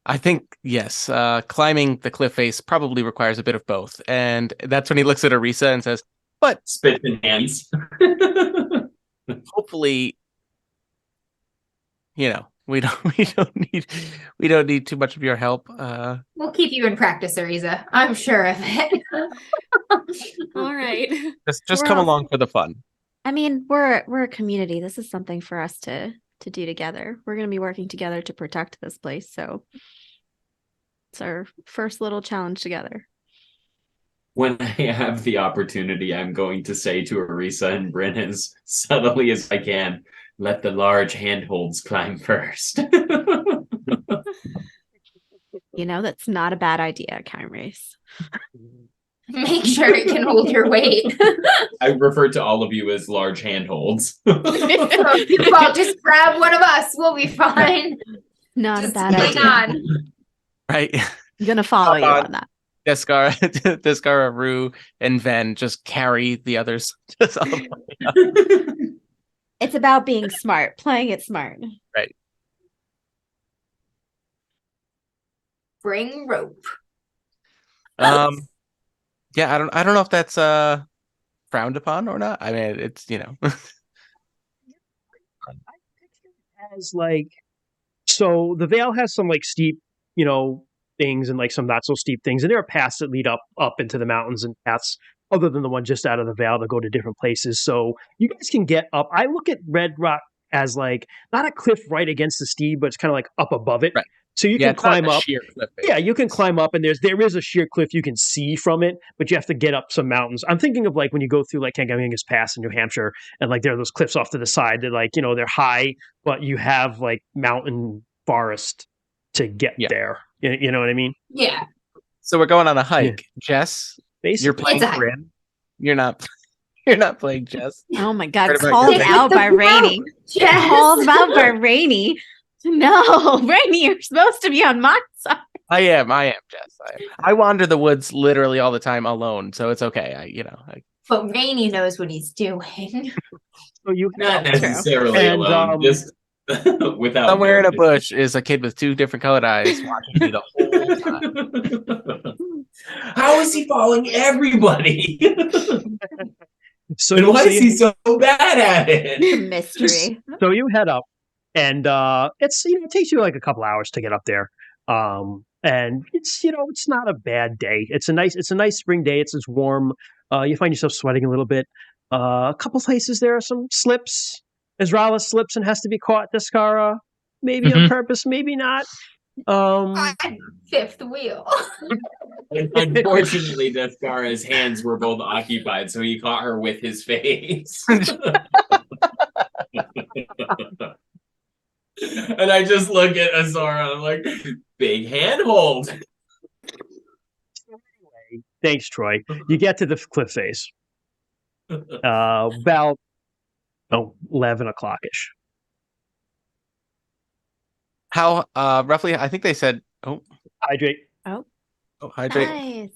I think, yes, climbing the cliff face probably requires a bit of both. And that's when he looks at Orisa and says, but Spit in hands. hopefully, we don't need too much of your help. We'll keep you in practice, Ariza. I'm sure of it. All right. Just come along for the fun. I mean, we're a community. This is something for us to do together. We're going to be working together to protect this place. So it's our first little challenge together. When I have the opportunity, I'm going to say to Orisa and Bryn as subtly as I can, let the large handholds climb first. That's not a bad idea, Kyrmrese. Make sure it can hold your weight. I refer to all of you as large handholds. You all just grab one of us. We'll be fine. Not Just a bad hang idea. on. Right? I'm going to follow you on that. Descara, Rue, and Ven just carry the others. Just all the way up. It's about being smart, playing it smart. Right. Bring rope. Yeah, I don't know if that's frowned upon or not. I mean, it's I picture it as like, so the Vale has some like steep, things and like some not so steep things, and there are paths that lead up into the mountains and paths other than the one just out of the Vale that go to different places. So you guys can get up. I look at Red Rock as like not a cliff right against the steep, but it's kind of like up above it. Right. So you can climb up. Sheer cliff face. Yeah, you can climb up, and there is a sheer cliff you can see from it, but you have to get up some mountains. I'm thinking of like when you go through like Kangamingas Pass in New Hampshire, and like there are those cliffs off to the side that like they're high, but you have like mountain forest to get there. You know what I mean? Yeah. So we're going on a hike. Jess, Basically. you're playing It's a- Bryn. You're not playing Jess. Oh my God, Heard about called your- out by Rainy. Yes. Called out by Rainy. No, Rainy, you're supposed to be on my side. I am, Jess. I wander the woods literally all the time alone, so it's okay. But Rainy knows what he's doing. So you Not necessarily And, alone, just without somewhere in a notice. bush is a kid with two different colored eyes watching me the whole time. How is he following everybody? So And why so is you- he so bad at it? Mystery. So you head up, and it's it takes you like a couple hours to get up there. And it's it's not a bad day. It's a nice spring day. It's warm. You find yourself sweating a little bit. A couple places there are some slips. Ezrala slips and has to be caught. Descara, maybe on purpose, maybe not. Fifth wheel. Unfortunately, Descara's hands were both occupied, so he caught her with his face. And I just look at Azora and I'm like, big handhold. Thanks, Troy. You get to the cliff face. About 11 o'clock-ish. How roughly? I think they said. Oh, Hydrate. hydrate.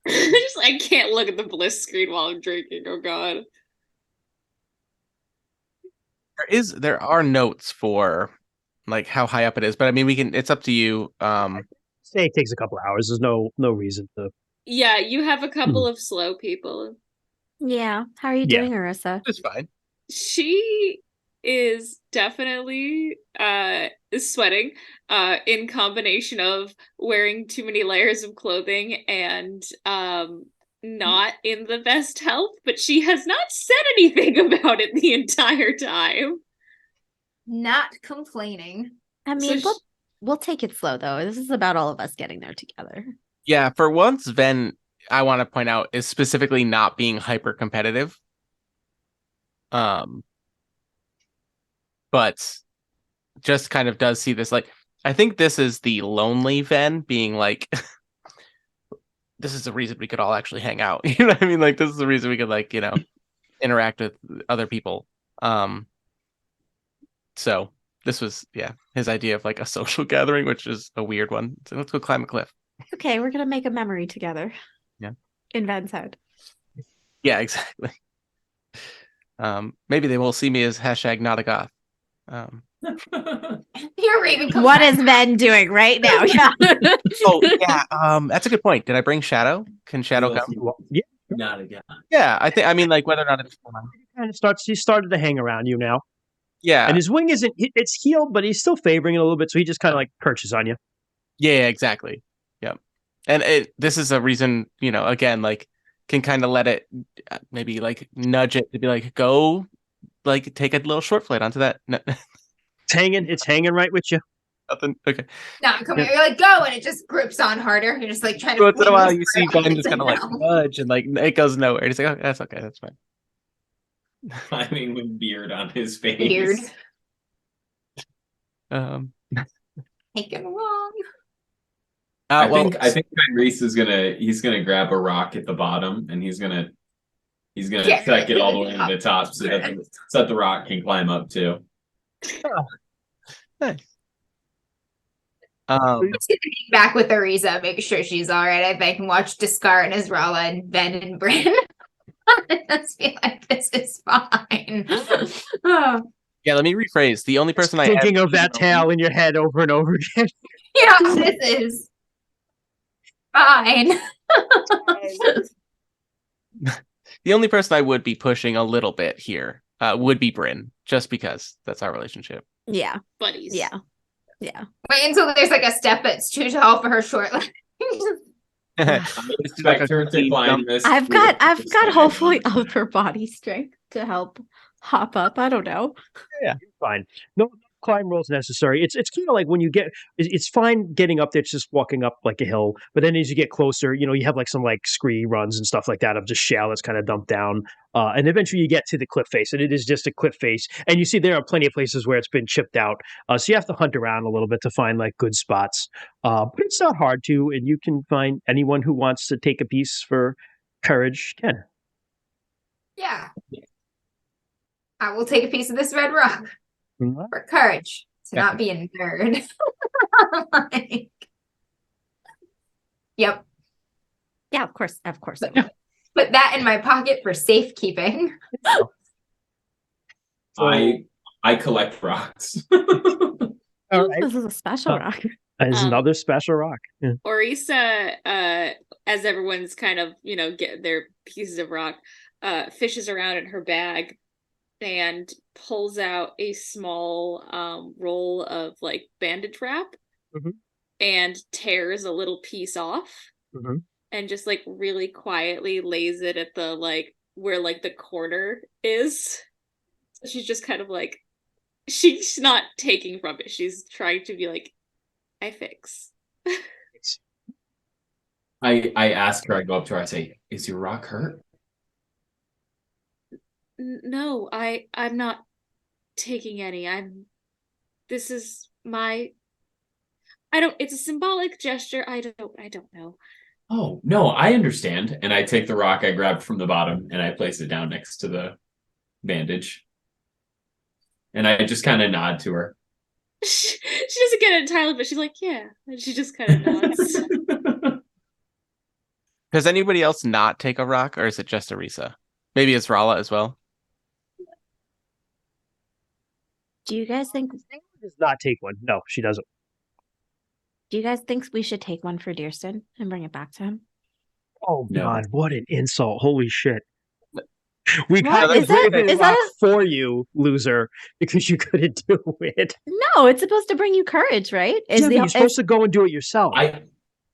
Nice. I can't look at the bliss screen while I'm drinking. Oh god. There are notes for like how high up it is, but I mean we can. It's up to you. Say it takes a couple hours. There's no reason to. Yeah, you have a couple of slow people. Yeah. How are you Yeah. doing, Arissa? It's fine. She is definitely is sweating in combination of wearing too many layers of clothing and not in the best health, but she has not said anything about it the entire time. Not complaining. I mean, So we'll take it slow though. This is about all of us getting there together. Yeah, for once, Ven, I want to point out, is specifically not being hyper competitive. But just kind of does see this, like, I think this is the lonely Ven being like, this is the reason we could all actually hang out. You know what I mean? Like, this is the reason we could, like, you know, interact with other people. So this was, yeah, his idea of like a social gathering, which is a weird one. So let's go climb a cliff. Okay, we're gonna make a memory together. Yeah. In Van's head. Yeah, exactly. Maybe they will see me as hashtag not a goth. You're Raven. What is Van doing right now? Yeah. Oh yeah, that's a good point. Did I bring Shadow? Can Shadow come? Yeah. Not again. Yeah, I mean, like whether or not it's Kind of starts. He started to hang around you now, yeah, and his wing isn't. It's healed, but he's still favoring it a little bit. So he just kind of like perches on you. yeah, exactly. Yep. And this is a reason, you know, again, like can kind of let it maybe like nudge it to be like go, like take a little short flight onto that. No, It's hanging right with you. nothing. Okay. No, come here. You're like, go, and it just grips on harder. You're just like trying to. Once in a while, you see Ben Ben just kind of like nudge and like it goes nowhere. He's like, oh, that's okay, that's fine. Climbing with beard on his face. Beard. Taking along. I Well, think Reese is he's gonna grab a rock at the bottom and he's gonna Yeah. take it all the way to the top so that the rock can climb up too. nice. I'm just gonna hang back with Ariza, make sure she's all right. I think and watch Discar and Israela and Ben and Bryn. I just feel like this is fine. Oh, Yeah, let me rephrase. The only person I Thinking ever- of that tale in your head over and over again. yeah, this is fine. the only person I would be pushing a little bit here would be Bryn, just because that's our relationship. Yeah. buddies. Yeah. Yeah. Wait until there's like a step that's too tall for her short legs. I expect her to climb this. I've got hopefully upper body strength to help hop up. I don't know. Yeah, fine. No climb rolls necessary. It's kind of like when you get. It's fine getting up there. It's just walking up like a hill. But then as you get closer, you know, you have like some like scree runs and stuff like that of just shale that's kind of dumped down. And eventually you get to the cliff face, and it is just a cliff face. And you see there are plenty of places where it's been chipped out. So you have to hunt around a little bit to find like good spots. But it's not hard to, and you can find anyone who wants to take a piece for courage can. Yeah. I will take a piece of this red rock Mhm. for courage to Yeah. not be a nerd. Like, yep. Yeah, of course. Of course. I But- will. Put that in my pocket for safekeeping. I collect rocks. All right. This is a special rock. There's Um, another special rock. Yeah. Orisa, as everyone's kind of, you know, get their pieces of rock, fishes around in her bag and pulls out a small roll of like bandage wrap Mhm. and tears a little piece off Mhm. and just like really quietly lays it at the like where like the corner is. So she's just kind of like she's not taking from it. She's trying to be like, I fix. I ask her, I go up to her, I say, is your rock hurt? No, I'm not taking any. This is my. I don't. It's a symbolic gesture. I don't know. Oh, no, I understand. And I take the rock I grabbed from the bottom and I place it down next to the bandage. And I just kind of nod to her. She doesn't get it entirely, but she's like, yeah. And she just kind of nods. Does anybody else not take a rock, or is it just Arisa? Maybe it's Rala as well. Do you guys think Does not take one. No, she doesn't. we should take one for Dearston and bring it back to him? Oh No. God, what an insult! Holy shit. We What? got Is that- a is that rock for you, loser, because you couldn't do it. No, it's supposed to bring you courage, right? Yeah, but you're supposed to go and do it yourself.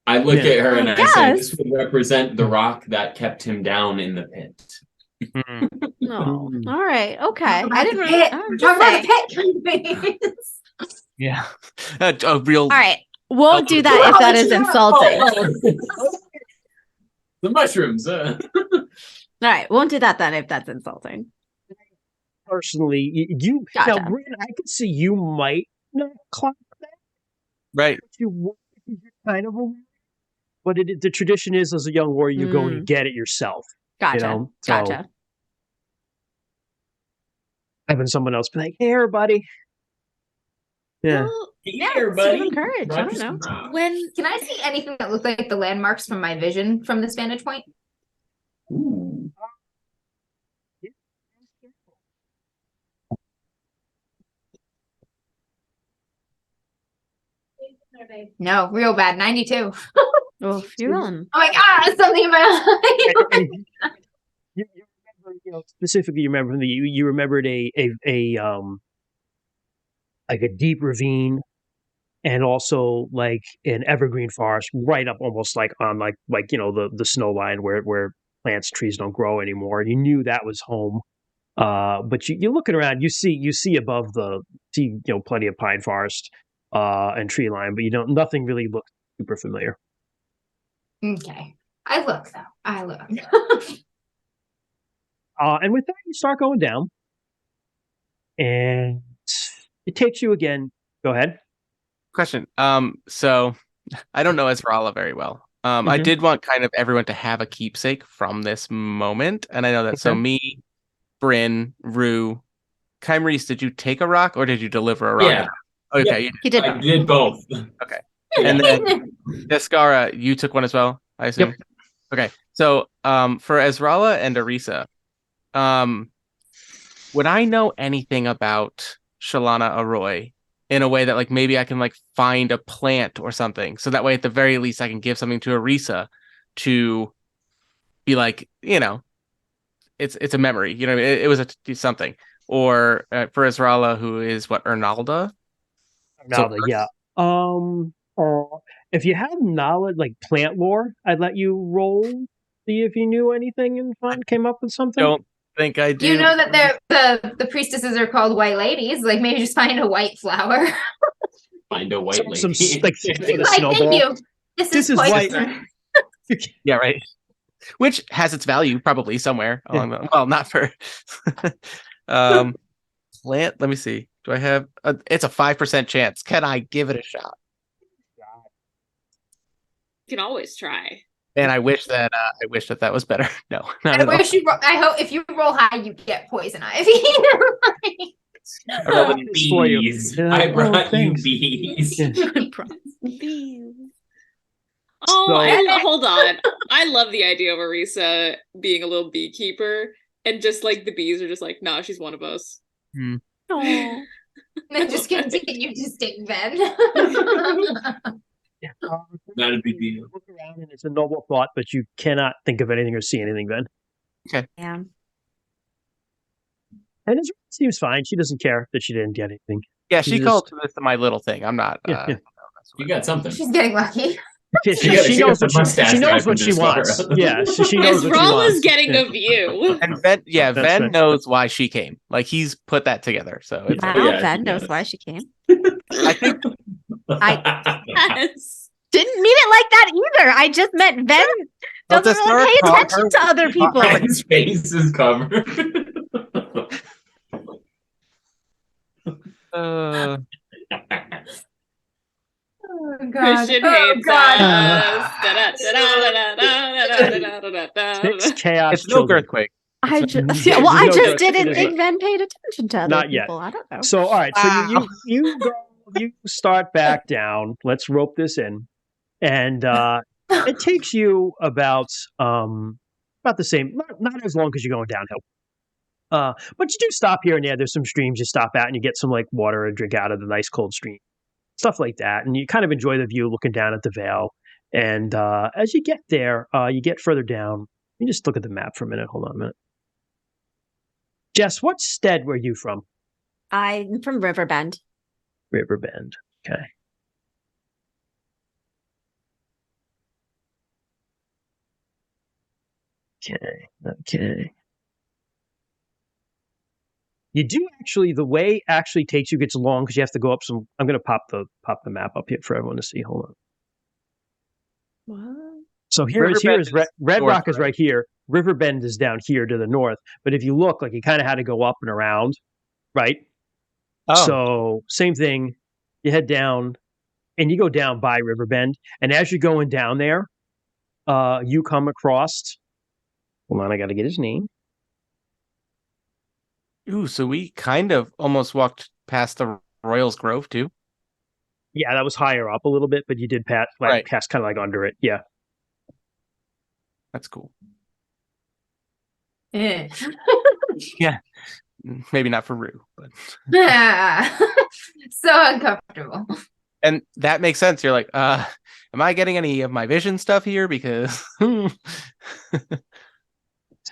I look Yeah. at her and I I say, guess. this would represent the rock that kept him down in the pit. Hmm. No. Mm. All right. Okay. Talk about I didn't the really. pit. I'm Talk just about saying. the pit. Yeah. A real. All right. Won't do that if that is insulting. All The mushrooms. right. Won't do that then if that's insulting. Personally, you Gotcha. now, Bryn, I could see you might not clock that. Right. But you would, because you're kind of a. But the tradition is, as a young warrior, you go and you get it yourself. Gotcha. You know? So, Gotcha. having someone else be like, "Hey, everybody." Yeah. Well, Yeah, Here, let's give buddy. him courage. I don't know. when Can I see anything that looks like the landmarks from my vision from this vantage point? Ooh. No, real bad. 92. Oh, you're rolling. Oh my god, something in my eye. You remember, specifically, you remember you remembered a like a deep ravine, and also like an evergreen forest right up almost like on like the snow line where plants, trees don't grow anymore. You knew that was home. But you're looking around, you see above plenty of pine forest and tree line, but nothing really looks super familiar. Okay. I look though. I look. And with that, you start going down, and it takes you again. Go ahead. Question. So I don't know Ezreala very well. I Mhm. did want kind of everyone to have a keepsake from this moment, and I know that. So Okay. me, Bryn, Rue, Kymreese, did you take a rock or did you deliver a rock? Yeah. Okay. Yeah. He did. I did both. And then Descara, you took one as well, I assume. Yep. Okay. So for Ezreala and Arisa, would I know anything about Shalana Arroy in a way that like maybe I can like find a plant or something, so that way at the very least I can give something to Arisa to be like, it's a memory, it was something. Or for Ezreala, who is what, Ernalda? Nalda, yeah. If you have knowledge like plant lore, I'd let you roll, see if you knew anything and came up with something. Don't think I do. You know that the priestesses are called white ladies. Like maybe just find a white flower. Find a white lady. Some like a Like, snowball. thank you. This is white. poison. Yeah, right. Which has its value probably somewhere along the, well, not for plant. Let me see. Do I have it's a 5% chance. Can I give it a shot? you can always try. And I wish that that was better. No, not I at all. wish I hope if you roll high, you get poison ivy. I rolled a It's for you. Bees. Yeah, I brought you thanks. bees. Yeah. Oh, So- hold on. I love the idea of Arisa being a little beekeeper, and just like the bees are just like, nah, she's one of us. Oh. Then just continue to stick Ven. Yeah. Not a big deal. Look around and it's a noble thought, but you cannot think of anything or see anything then. Yeah. And it seems fine. She doesn't care that she didn't get anything. Yeah, she Jesus. called this my little thing. I'm not. Yeah, yeah. You got something. She's getting lucky. She knows got the mustache she knows guy from what she wants. Discover. Yeah, she knows what she wants. Ezreala's getting Yeah. a view. And Ven, That's Ven right. knows why she came. Like he's put that together. So it's Wow, yeah, Ven she knows does. why she came. I think Yes. Didn't mean it like that either. I just meant Ven Well, doesn't Descara really pay called attention her- to other people. His face is covered. Christian Oh, hates God. us. 6 chaos It's no children. earthquake. I It's just, There's well, I no just good- didn't it is think Ven paid attention to other Not yet. people. I don't know. So, all right. So Wow. you go, you start back down. Let's rope this in, and it takes you about the same, not as long as you're going downhill. But you do stop here and there. There's some streams you stop at, and you get some like water and drink out of the nice cold stream, stuff like that, and you kind of enjoy the view looking down at the Vale. And as you get there, you get further down. Let me just look at the map for a minute. Hold on a minute. Jess, what stead were you from? I'm from Riverbend. Riverbend. Okay. Okay. You do actually, the way actually takes you gets long because you have to go up some. I'm going to pop the map up here for everyone to see. Hold on. What? So here is Riverbend Red north, Rock is right? right here. Riverbend is down here to the north. But if you look, like you kind of had to go up and around, right? Oh, So same thing. You head down, and you go down by Riverbend. And as you're going down there, you come across. Hold on, I got to get his name. ooh, so we kind of almost walked past the Royals Grove too. Yeah, that was higher up a little bit, but you did pass Right. kind of like under it. Yeah. That's cool. Eh. Yeah, maybe not for Rue, but So uncomfortable. and that makes sense. You're like, am I getting any of my vision stuff here? Because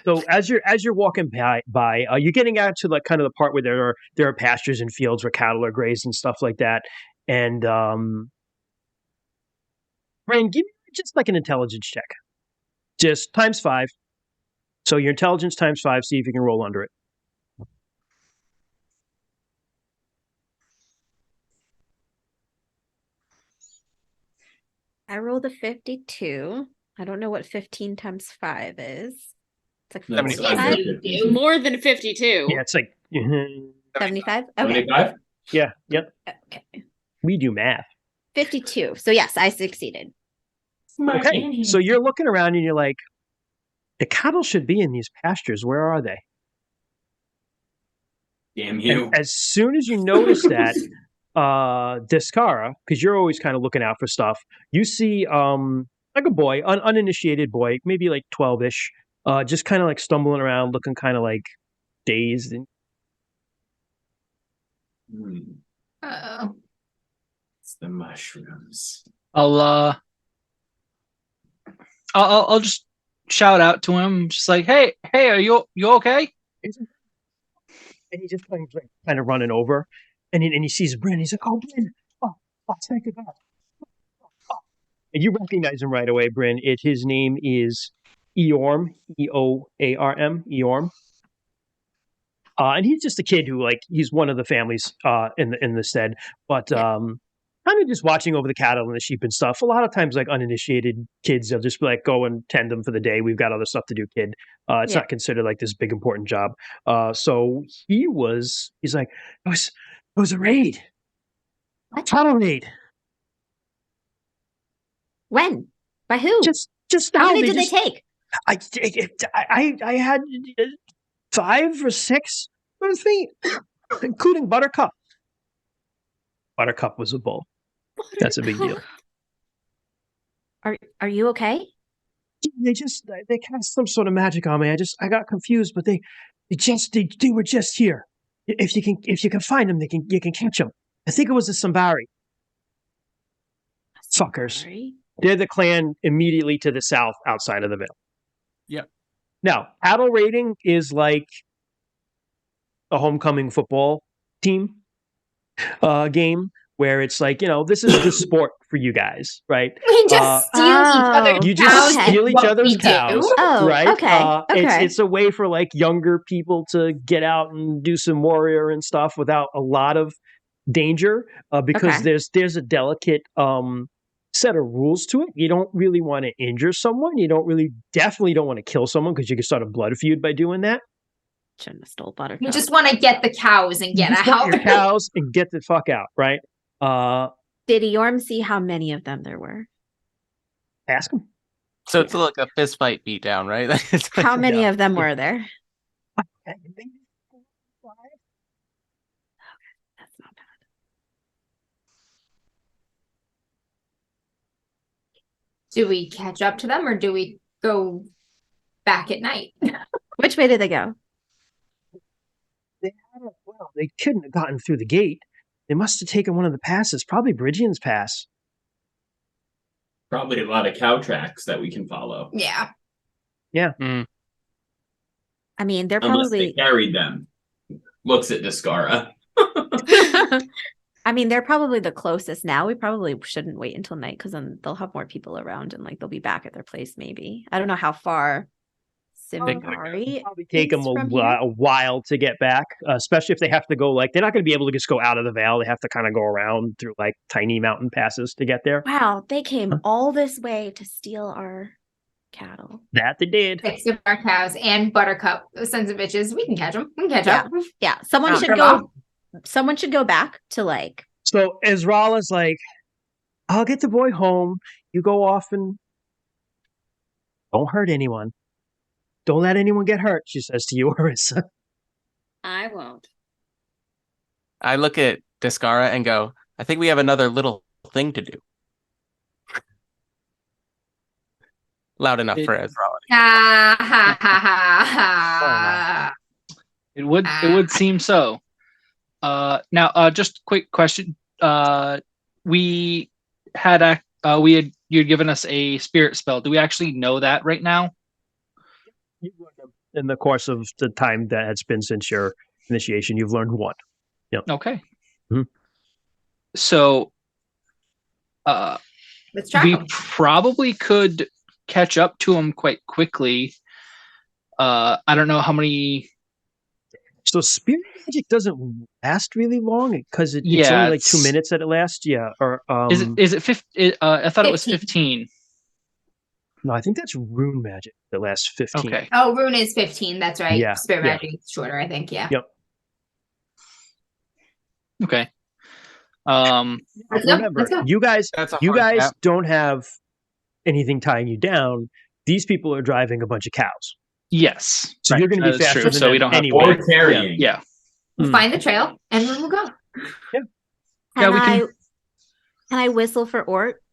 So as you're walking by, you're getting out to like kind of the part where there are pastures and fields where cattle are grazed and stuff like that. And Brian, give me just like an intelligence check, just ×5. So your intelligence ×5. See if you can roll under it. I rolled a 52. I don't know what 15 times 5 is. It's like That's 45? More than 52. Yeah, it's like 75? Okay. 75? yeah, yep. Okay. We do math. 52. So yes, I succeeded. Okay, so you're looking around and you're like, the cattle should be in these pastures. Where are they? Damn you. And as soon as you notice that, Descara, because you're always kind of looking out for stuff, you see like a boy, uninitiated boy, maybe like 12-ish, just kind of like stumbling around, looking kind of like dazed. And Uh-oh. It's the mushrooms. I'll just shout out to him, just like, hey, are you okay? and he just kind of running over, and he sees Bryn. He's like, "Oh, Bryn! Oh, thank God!" And you recognize him right away, Bryn. His name is Eorm, Eoarm, Eorm. And he's just a kid who, like, he's one of the families in the stead, but kind of just watching over the cattle and the sheep and stuff. A lot of times, like uninitiated kids, they'll just be like, go and tend them for the day. We've got other stuff to do, kid. It's not considered like this big important job. So he's like, it was a raid. What? Cattle raid. When? By who? Just How now. many did they take? I had 5 or 6 with me, including Buttercup. Buttercup was a bull. That's a big deal. Are you okay? They cast some sort of magic on me. I got confused, but they were just here. If you can find them, you can catch them. I think it was the Sambari. Fuckers. Sorry. They're the clan immediately to the south outside of the Vale. Yep. Now, cattle raiding is like a homecoming football team game where it's like, this is the sport for you guys, right? We just steal each other's You just cows. okay. steal each What other's we do. cows, Oh, right? okay. It's a way for like younger people to get out and do some warrior and stuff without a lot of danger, because there's a delicate set of rules to it. You don't really want to injure someone. You definitely don't want to kill someone because you can start a blood feud by doing that. Shouldn't have stole Buttercup. You just want to get the cows and get You just want out. your cows and get the fuck out, right? Did Eorm see how many of them there were? Ask him. So it's like a fist fight beatdown, right? It's like- How many Yeah. of them were there? I think 5. That's not bad. Do we catch up to them or do we go back at night? Which way did they go? They couldn't have gotten through the gate. They must have taken one of the passes, probably Bridgian's pass. Probably a lot of cow tracks that we can follow. Yeah. Mm. I mean, they're Unless they probably. carried them. Looks at Discara. I mean, they're probably the closest now. We probably shouldn't wait until night because then they'll have more people around and like they'll be back at their place. Maybe I don't know how far Simgari Probably take them is a from here. while to get back, especially if they have to go. Like they're not going to be able to just go out of the vale. They have to kind of go around through like tiny mountain passes to get there. Wow, they came all this way to steal our cattle. That they did. 6 of our cows and Buttercup, those sons of bitches. We can catch them. We can catch Yeah. up. Yeah, someone Oh, should come go. on. Someone should go back to like. So Ezrala's like, I'll get the boy home. You go off and don't hurt anyone. Don't let anyone get hurt, she says to you, Orissa. I won't. I look at Discara and go, I think we have another little thing to do. Loud enough for Ezra. Ha ha ha ha ha. It would seem so. Now, just quick question. You'd given us a spirit spell. Do we actually know that right now? You've learned them in the course of the time that has been since your initiation. You've learned one. Yep. Okay. Mhm. So, Let's try we 'em. probably could catch up to him quite quickly. I don't know how many. So spirit magic doesn't last really long because it's Yeah, only like 2 it's- minutes that it lasts. Yeah. Or Is it 50? I thought it was 15. 15. no, I think that's rune magic that lasts 15. Okay. Oh, Rune is 15. That's right. Yeah, Spirit yeah. magic is shorter, I think. Yeah. Yep. Okay. Let's go. Remember, Let's go. you guys That's a you hard guys cap. don't have anything tying you down. These people are driving a bunch of cows. Yes. So you're gonna be that is faster true. than So we them don't have anyway. Or carrying. Yeah. We'll Hmm. find the trail and then we'll go. Can we can- I whistle for Ort?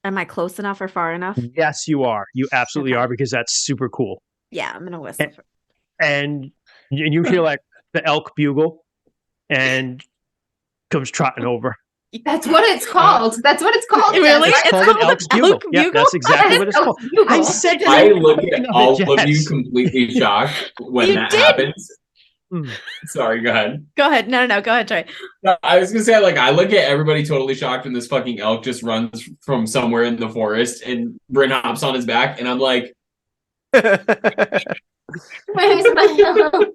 Am I close enough or far enough? Yes, you are. You absolutely Okay. are because that's super cool. Yeah, I'm gonna whistle. For... And you hear like the elk bugle and comes trotting over. That's what it's called. That's what it's called. Really? That's It's right. called an elk's bugle. elk Yeah, bugle? that's exactly what it's Elk called. bugle. I said I the look meaning at of all it, of you Jess. completely shocked when You that did. happens. Hmm. Sorry, go ahead. Go ahead. No, go ahead, Troy. No, I was gonna say, like, I look at everybody totally shocked when this fucking elk just runs from somewhere in the forest, and Bryn hops on his back, and I'm like, Where's my elk?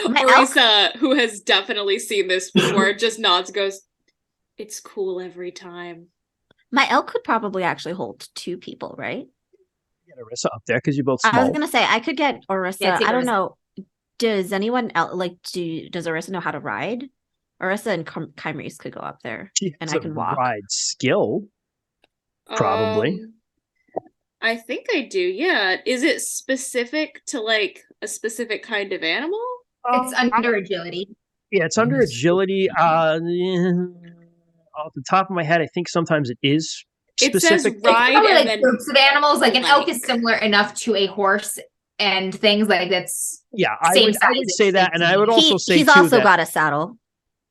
My elk? Marisa, who has definitely seen this before, just nods, goes, "It's cool every time." My elk could probably actually hold 2 people, right? Get Orissa up there because you're both I was small. gonna say I could get Orissa. Yeah, take I don't Orissa. know. Does anyone else does Orissa know how to ride? Orissa and Kymries could go up there. She and has I a can walk. ride skill. Probably. I think I do, yeah. Is it specific to like a specific kind of animal? It's under agility. Yeah, it's under agility. Off the top of my head, I think sometimes it is It says specific. It's ride probably and like then groups of animals. Like an elk is like- similar enough to a horse and things like that's. Yeah, I Same would size say as that, and I would also say He's too also that, got a saddle.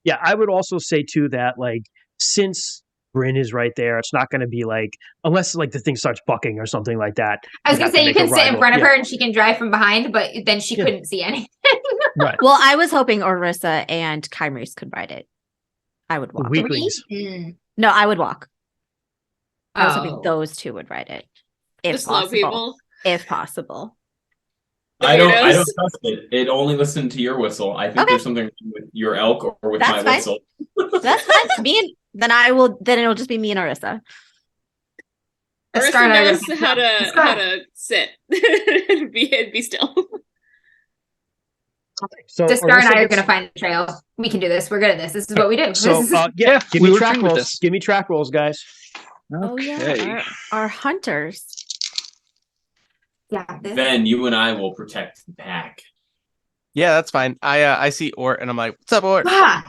yeah, I would also say too that like since Bryn is right there, it's not going to be like unless like the thing starts bucking or something like that. I was you'd gonna have to say you make a can sit in rival. front of Yeah, her and she can drive from behind, but then she Yeah. couldn't see anything. right. Well, I was hoping Orissa and Kymries could ride it. I would The walk. weaklings. No, I would walk. I was hoping Oh. those 2 would ride it. the If slow possible. people. If possible. The I don't weirdos. trust it. It only listened to your whistle. I think Okay. there's something wrong with your elk or with That's my fine. whistle. That's fine. Then it'll just be me and Orissa. Let's Marissa start our- knows how Let's to go. how to sit and be still. So Discar and I are let's- going to find the trail. We can do this. We're good at this. This is what we do. So This is- yeah, give we me were track trained with rolls. this. Give me track rolls, guys. Oh Okay. yeah, our hunters. yeah, this. Then you and I will protect the pack. Yeah, that's fine. I see Ort and I'm like, what's up, Ort? Fuck.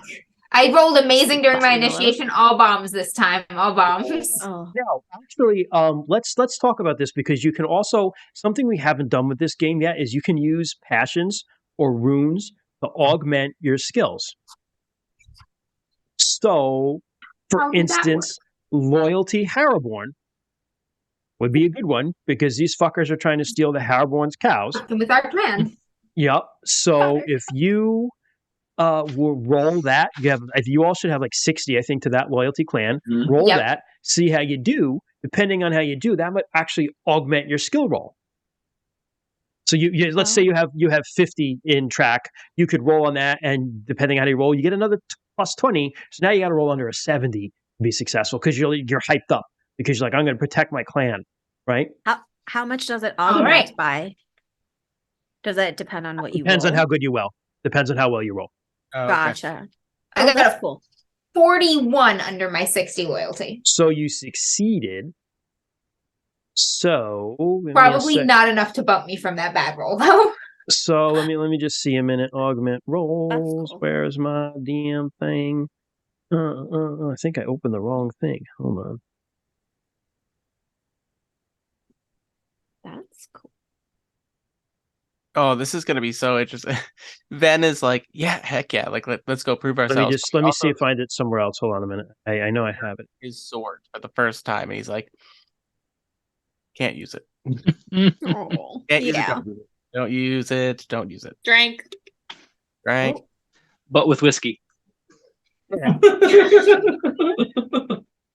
I rolled amazing during my Fucking hello. initiation. All bombs this time. All bombs. Oh, Now, actually, let's talk about this because you can also something we haven't done with this game yet is you can use passions or runes to augment your skills. So, for How did that instance, loyalty Harraborn would be a good one because these fuckers are trying to steal the Harraborn's cows. Fucking with our plan. Yep. So Okay. if you will roll that, you all should have like 60, I think, to that loyalty clan. Mhm. Roll Yep. that, see how you do. Depending on how you do, that might actually augment your skill roll. So you let's say you have 50 in track, you could roll on that, and depending on how you roll, you get another plus 20. So now you got to roll under a 70 to be successful because you're hyped up because you're like, I'm going to protect my clan, right? how much does it All augment right. by? Does it depend on what you Depends on roll? how good you roll. Depends on how well you roll. Oh, okay. Gotcha. I Oh, got that's a cool. 41 under my 60 loyalty. So you succeeded. So give me a Probably sec. not enough to bump me from that bad roll though. So let me just see a minute. Augment rolls. cool. Where's my DM thing? I think I opened the wrong thing. Hold on. That's cool. Oh, this is gonna be so interesting. Ven is like, yeah, heck yeah, like let's go prove ourselves. Let me see Also, if I find it somewhere else. Hold on a minute. I know I have it. his sword for the first time, and he's like, can't use it. Oh, Can't use yeah. it. Don't use it. Don't use it. Drank. Right? But with whiskey.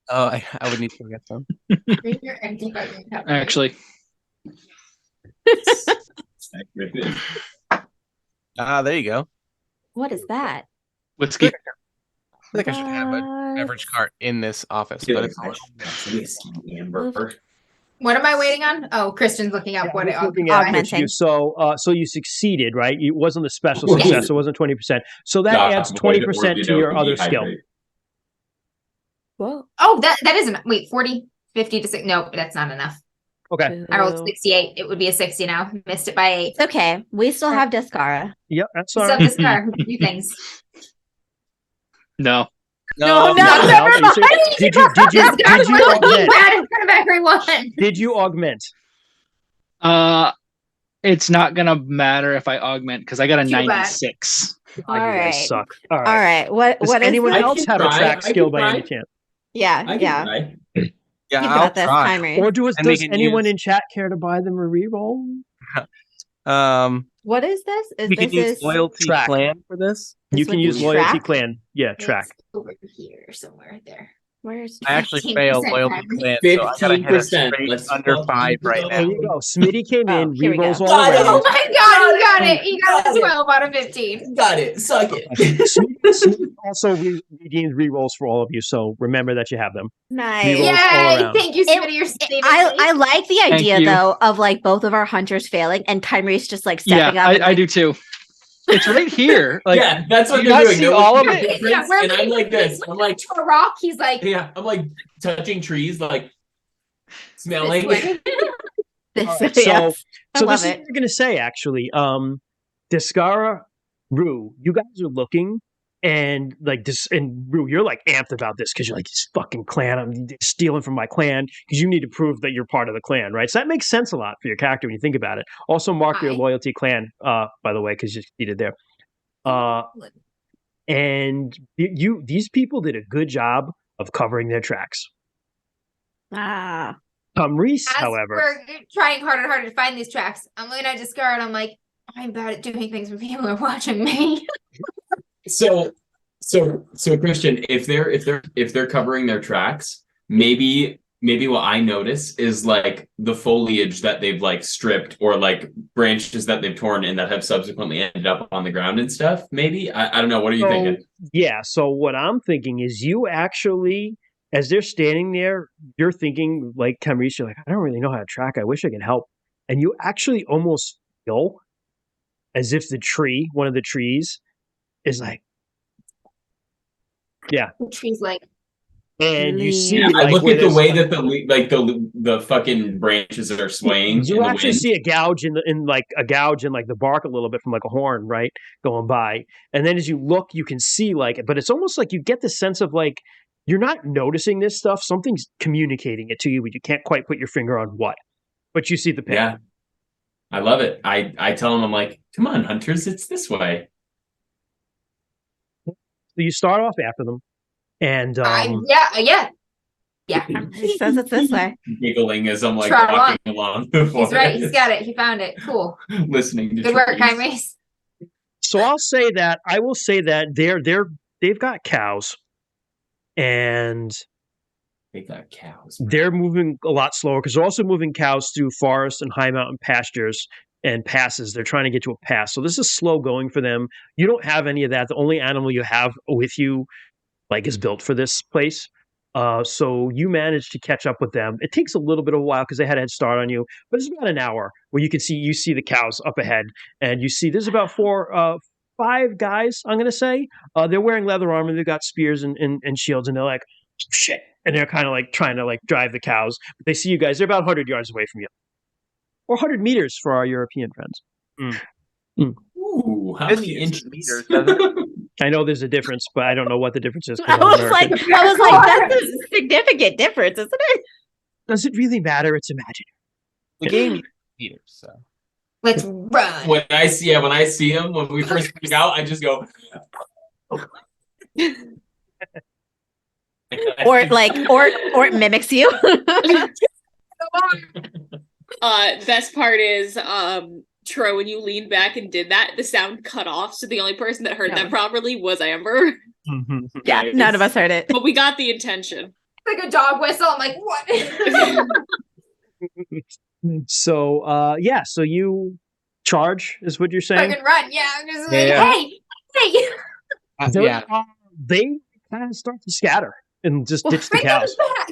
Oh, I would need to get some. Bring your empty fucking cup. Actually, There you go. What is that? whiskey. I think I should have a beverage cart in this office, but it's whiskey, Amber. What am I waiting on? Oh, Christian's looking up what I it was looking at Augmenting. what you- so you succeeded, right? It wasn't a special Yes. success. It wasn't 20%. So that adds 20% to your other skill. Whoa. Oh, that isn't. Wait, 40, 50 to 6. Nope, that's not enough. Okay. I rolled Boo. 68. It would be a 60 now. Missed it by 8. It's okay. We still have Descara. Yep, that's all So right. this car, few things. No. No, Now, never you see- mind. Did you This guy's looking augment? bad in front of everyone. Did you augment? It's not gonna matter if I augment because I got a Too bad. Oh, 96. you All guys right. suck. All All right. right. What Does is anyone this? I else can have a try. track I skill can by any try. chance? Yeah, I yeah. can try. Yeah, You've I'll got this, try. Timer. Or And we does can anyone use- in chat care to buy them a reroll? What is this? We can use is loyalty track. clan for this. You This can would use be loyalty track? clan. Yeah, track. It's over here somewhere there. Where's I actually 15% failed loyalty Timer. clan, so I gotta hit a 15%. straight Let's under fucking 5 right go. There now. you go. Smitty came Oh, in, here we rerolls go. all Got it. Oh around. my god, he got it. He got a 12 out of 15. Got it. Suck it. Smitty also redeems rerolls for all of you, so remember that you have them. nice? Rerolls all Yay! around. Thank you, Smitty. You're saving me. I like the Thank idea you. though of like both of our hunters failing and Tyreese just like Yeah, stepping up. and, I like, do too. It's right here. Like, yeah, that's what you they're not doing. see They're all of looking at it? footprints, we're and I'm like this. I'm like, to a rock. He's like, yeah, I'm like touching trees, like this smelling. way. This, All right, yes. I so love this is it. what we're gonna say actually. Descara, Rue, you guys are looking and like this, and Rue, you're like amped about this because you're like, this fucking clan, I'm stealing from my clan because you need to prove that you're part of the clan, right? So that makes sense a lot for your character when you think about it. Also, mark your Hi. loyalty clan, by the way, because you succeeded there. And these people did a good job of covering their tracks. Ah, Reese, As however, we're trying harder and harder to find these tracks, I'm looking at Discard and I'm like, I'm bad at doing things when people are watching me. So Christian, if they're covering their tracks, maybe what I notice is like the foliage that they've like stripped or like branches that they've torn and that have subsequently ended up on the ground and stuff. Maybe I don't know. What are you thinking? Yeah. So what I'm thinking is you actually, as they're standing there, you're thinking like Camrese, you're like, I don't really know how to track. I wish I could help. And you actually almost feel as if one of the trees, is like, yeah. The tree's like, And you see, Yeah, like, I look where at the there's- way that the fucking branches are swaying you in the actually wind. see a gouge in the bark a little bit from like a horn, right, going by. And then as you look, you can see like, but it's almost like you get the sense of like you're not noticing this stuff. Something's communicating it to you, but you can't quite put your finger on what. But you see the pig. Yeah, I love it. I tell him, I'm like, come on, hunters, it's this way. So you start off after them, and yeah. He says it's this way. Giggling as I'm like Trot walking along the forest. He's right. He's got it. He found it. Cool. Listening to Good work, trees. Jaime. so I will say that they've got cows, and They got cows. they're moving a lot slower because they're also moving cows through forests and high mountain pastures and passes. They're trying to get to a pass. So this is slow going for them. You don't have any of that. The only animal you have with you like is built for this place. So you manage to catch up with them. It takes a little bit of a while because they had a head start on you, but it's about an hour where you see the cows up ahead, and you see there's about 5 guys, I'm gonna say. They're wearing leather armor, they've got spears and shields, and they're like, shit. And they're kind of like trying to like drive the cows. But they see you guys, they're about 100 yards away from you. Or 100 meters for our European friends. Ooh, how many inches? Meters, doesn't it? I know there's a difference, but I don't know what the difference is. 'cause I I'm was American. like, that's a significant difference, isn't it? Does it really matter? It's imaginary. The game uses meters, so. Let's run. When I see him, when we first pick out, I just go. Or it mimics you. Best part is Troy, when you leaned back and did that, the sound cut off, so the only person that heard Yeah. that properly was Amber. Yeah, none of us heard it. But we got the intention. Like a dog whistle. I'm like, what? So so you charge is what you're saying? Fucking run. Yeah. I'm just like, Yeah. hey. They're, they kind of start to scatter and just ditch the Bring cows. those back.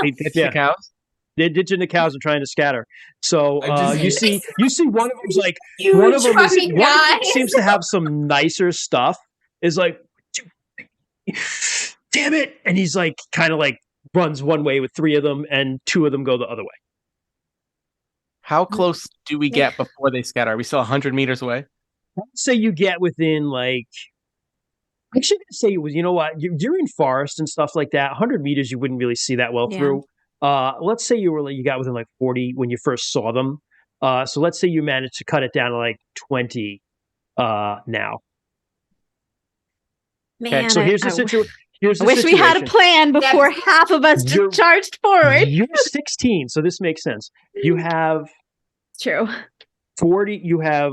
They ditch Yeah. the cows. They're ditching the cows and trying to scatter. So I just- you see one of them's like You one of them fucking guys. seems to have some nicer stuff. Is like, damn it, and he's like kind of like runs one way with 3 of them, and 2 of them go the other way. How close do we get before they scatter? Are we still 100 meters away? I'd say you get within like. I actually gonna say it was. You know what? You're in forest and stuff like that. 100 meters, you wouldn't really see that well Yeah. through. Let's say you got within like 40 when you first saw them. So let's say you managed to cut it down to like 20 now. Man, So here's the situation. I wish we had a plan before half of us You're- just charged forward. You're 16, so this makes sense. You have True. 40. You have.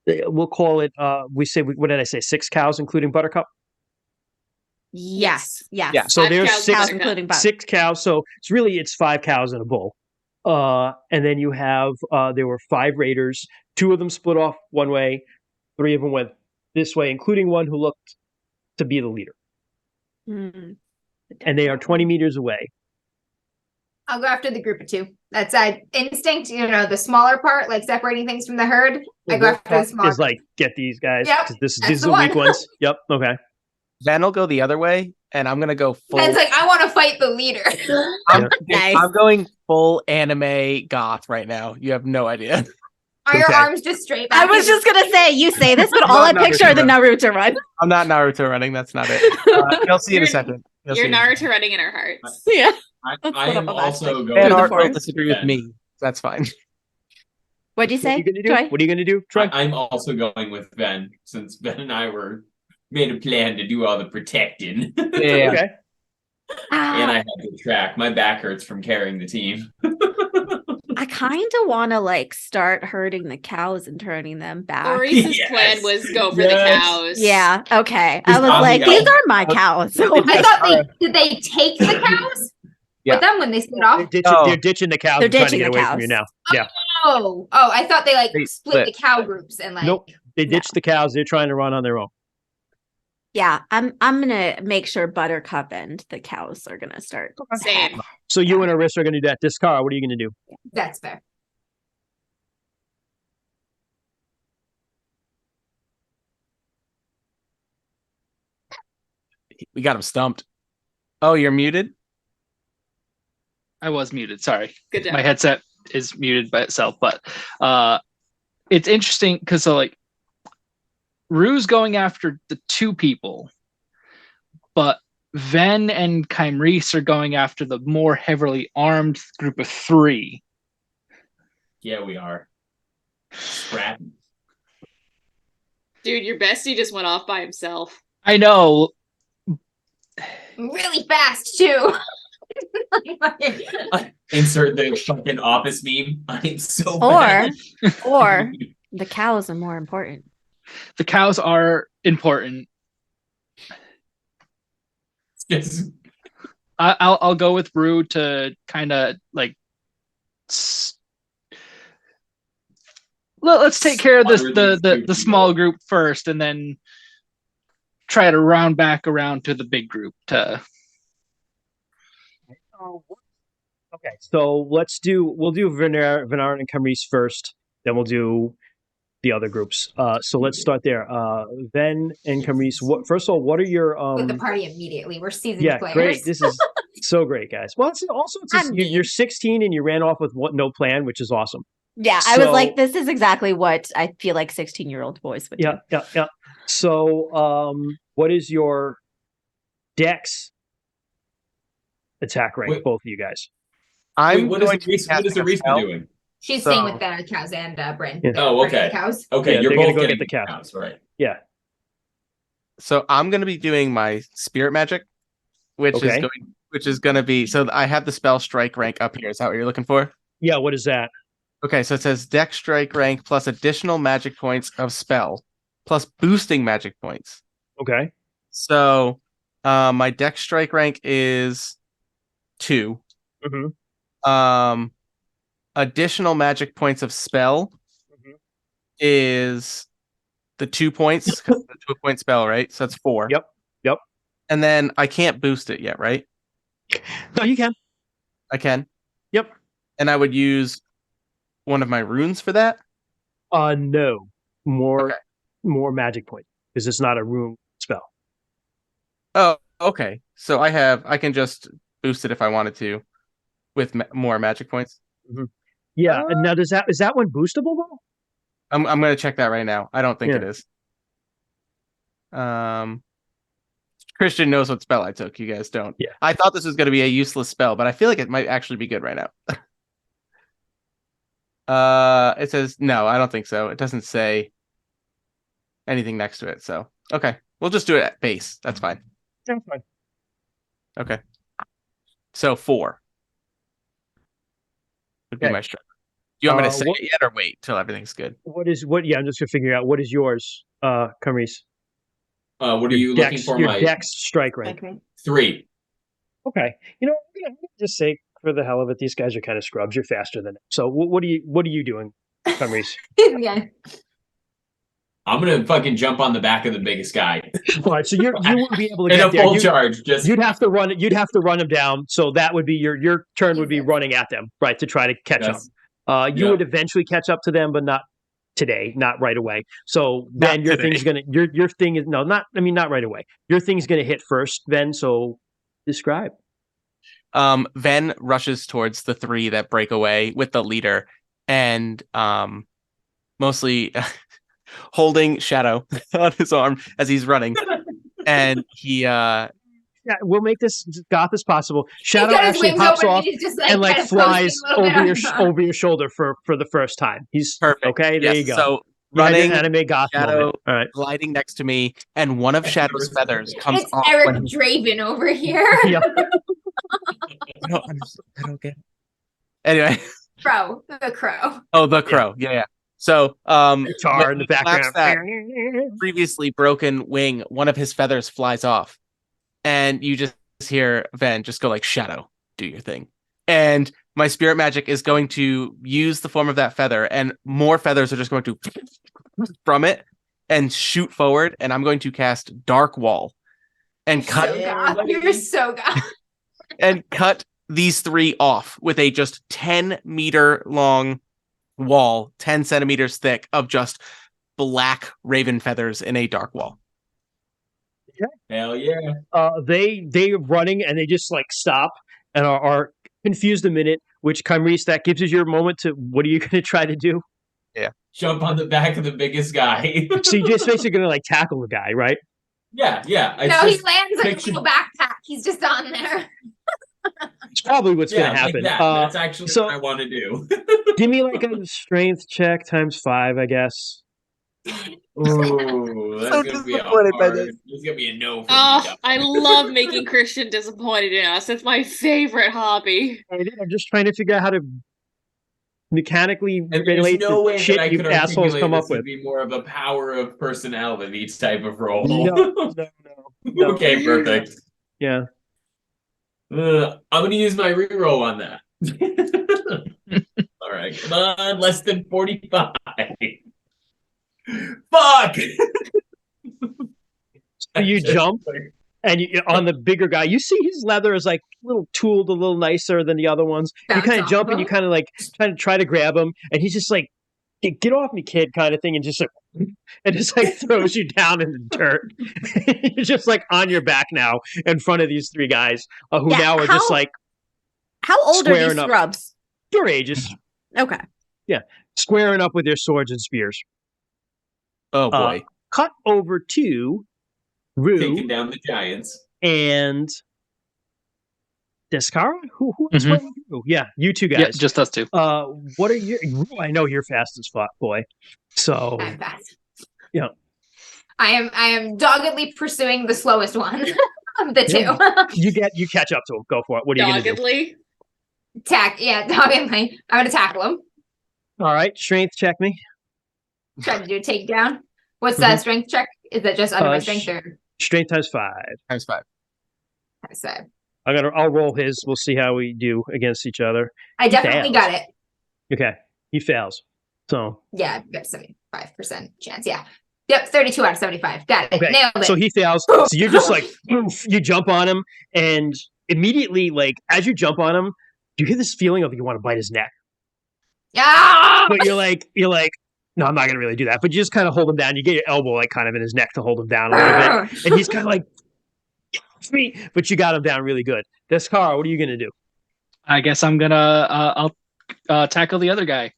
We'll call it. What did I say? 6 cows, including Buttercup. Yes. Yes. Yeah. So 5 there's cows, 6 Cows including butter. 6 cows. So it's 5 cows and a bull. And then you have there were 5 raiders. 2 of them split off one way. 3 of them went this way, including one who looked to be the leader. Mm. And they are 20 meters away. I'll go after the group of 2. That's instinct, the smaller part, like separating things from the herd. I go after the smaller Is like get these guys. Yep, 'Cause these that's are the the weak one. ones. Yep. Okay. Van will go the other way, and I'm gonna go full. And it's like, I want to fight the leader. Nice. I'm going full anime goth right now. You have no idea. Are your Okay. arms just straight back? I was just gonna say, you say this, but all I Not picture are the Naruto run. I'm not Naruto running. That's not it. You'll see in a You're- second. You'll You're see. Naruto running in our hearts. Yeah. I That's I what am I'm also imagining. going. Van the Art will forest. disagree with me. That's fine. What'd you What say? are you gonna do? Troy? What are you gonna do? Troy? I'm also going with Ben, since Ben and I made a plan to do all the protecting. Yeah. Okay. And I Ah, had to track. My back hurts from carrying the team. I kind of want to like start herding the cows and turning them back. Maurice's Yes. plan was go for the Yes. cows. Yeah. Okay. I Just was like, obvious. these are my cows. So I thought did they take the cows Yeah. with them when they split They're off? ditching, Oh. they're ditching the cows They're and trying to ditching get the away from you now. cows. Yeah. Oh, I thought they like They split the split. cow groups and like. Nope. They ditched the cows. They're trying to run on their own. yeah, I'm gonna make sure Buttercup and the cows are gonna start. Same. So you and Arissa are going to do that. This car, what are you going to do? That's fair. We got him stumped. Oh, you're muted? I was muted. Sorry. Good job. My headset is muted by itself, but it's interesting because Rue's going after the 2 people, but Ven and Kymrese are going after the more heavily armed group of 3. Yeah, we are. Scrappy. Dude, your bestie just went off by himself. I know. Really fast too. Insert the fucking office meme. I'm so Or bad. or the cows are more important. The cows are important. Yes. I'll go with Rue to kind of like let's take care of this the small group first, and then try to round back around to the big group. To Okay, so we'll do Venarin and Kymrese first, then we'll do the other groups. So let's start there. Ven and Kymrese. First of all, what are your With the party immediately. We're seasoned Yeah, players. great. This is so great, guys. Well, you're 16 and you ran off with no plan, which is awesome. Yeah, I was like, this is exactly what I feel like 16-year-old boys would do. Yeah. So, what is your Dex attack rank, Wait. both of you guys? What is the Reese doing? She's staying with the cows and Bryn. Yeah. Oh, okay. Cows. Okay, Yeah, you're they're gonna both go getting get the cows. right? Yeah. So I'm going to be doing my spirit magic, which is going to be, so I have the spell strike rank up here. Is that what you're looking for? Yeah, what is that? Okay, so it says Dex strike rank plus additional magic points of spell plus boosting magic points. Okay. So my Dex strike rank is 2. Mm-hmm. Additional magic points of spell is the 2 points, 'cause it's a 2-point spell, right? So that's 4. Yep. And then I can't boost it yet, right? No, you can. I can. Yep. And I would use one of my runes for that. No. More Okay. more magic points, because it's not a rune spell. Oh, okay. So I can just boost it if I wanted to with more magic points. Yeah. And now is that one boostable though? I'm going to check that right now. I don't think Yeah. it is. Christian knows what spell I took. You guys don't. Yeah. I thought this was going to be a useless spell, but I feel like it might actually be good right now. It says no. I don't think so. It doesn't say anything next to it. So okay, we'll just do it at base. That's fine. That's fine. Okay. So 4 would be Okay. my strike. Do you want me to say what- it yet, or wait till everything's good? Yeah, I'm just gonna figure out what is yours, Kymrese. What are you looking for? Your My Dex strike rank. Okay. 3. Okay. I'm gonna just say for the hell of it, these guys are kind of scrubs. You're faster than them. So what are you doing, Kymrese? Yeah. I'm gonna fucking jump on the back of the biggest guy All right. So you wouldn't be able to in get a there. full charge. Just You'd have to run it. You'd have to run them down. So that would be your turn. Would be running at them, right, to try to catch Yes. them. You Yeah. would eventually catch up to them, but not today, not right away. So then Not your today. thing's gonna your thing is not right away. Your thing's gonna hit first, then. So describe. Ven rushes towards the 3 that break away with the leader, and mostly holding Shadow on his arm as he's running, and he Yeah, we'll make this as goth as possible. Shadow He's got his actually wings pops open off he's just, and kind of flies posting a little over bit on over your shoulder for the first time. He's perfect. okay. There Yes, you go. So You had your running, anime goth Shadow moment. All right. gliding next to me, and one of Shadow's feathers comes It's off. Eric when he- Draven over here. Yeah. I don't get it. Anyway, Crow. The crow. oh, the crow. Yeah. So, Guitar when in the he flaps background. that previously broken wing, one of his feathers flies off, and you just hear Ven just go like, "Shadow, do your thing." And my spirit magic is going to use the form of that feather, and more feathers are just going to from it and shoot forward. And I'm going to cast Dark Wall and cut So goth. You're so goth. these 3 off with a just 10-meter long wall, 10 centimeters thick of just black raven feathers in a dark wall. Hell yeah. They're running and they just like stop and are confused a minute. Which Kymrese, that gives us your moment to. What are you going to try to do? Jump on the back of the biggest guy. So you're just basically going to like tackle the guy, right? Yeah. No, he lands like a little backpack. He's just on there. It's probably what's going to happen. Like that. That's actually what I want to do. Give me like a strength check times 5, I guess. Ooh, that's So gonna be disappointed by hard. this. It's gonna be a no for Oh, me. I love making Christian disappointed in us. It's my favorite hobby. I'm just trying to figure out how to mechanically And there's relate no way the shit that I you could assholes articulate come up this to with. be more of a power of personality type of role. No. Okay, perfect. Yeah. I'm gonna use my reroll on that. All right, come on, less than 45. Fuck! So you jump and you, on the bigger guy, you see his leather is like a little tooled, a little nicer than the other ones. You That's kind of jump and awesome. you kind of like try to grab him, and he's just like, "Get off me, kid," kind of thing, and just like, and just like throws you down in the dirt. You're just like on your back now in front of these 3 guys who Yeah, now are just like How old are these squaring up. scrubs? your ages, Okay. squaring up with their swords and spears. Oh boy. Cut over to Taking Rue down the giants. and Descara? Who is Mhm. playing you? Yeah, you 2 guys. Yeah, just us 2. What are your? I know you're fast as fuck, boy. So I'm fast. Yeah. I am doggedly pursuing the slowest one of the 2. you catch up to him. Go for it. What are you gonna do? Doggedly. Doggedly. I'm gonna tackle him. All right, strength check me. Try to do a takedown. What's that strength check? Is that just under my strength or Strength times 5. Times 5. times 5? I'll roll his. We'll see how we do against each other. I definitely fails. got it. Okay, he fails. So Yeah, I've got 75% chance. Yeah. Yep, 32 out of 75. Got it. okay, Nailed it. so he fails. So you're just like you jump on him, and immediately, like as you jump on him, you hear this feeling of you want to bite his neck, Ah! but you're like, no, I'm not gonna really do that. But you just kind of hold him down. You get your elbow like kind of in his neck to hold him down a little bit, and he's kind of like, me, but you got him down really good. Descara, what are you gonna do? I guess I'm gonna I'll tackle the other guy.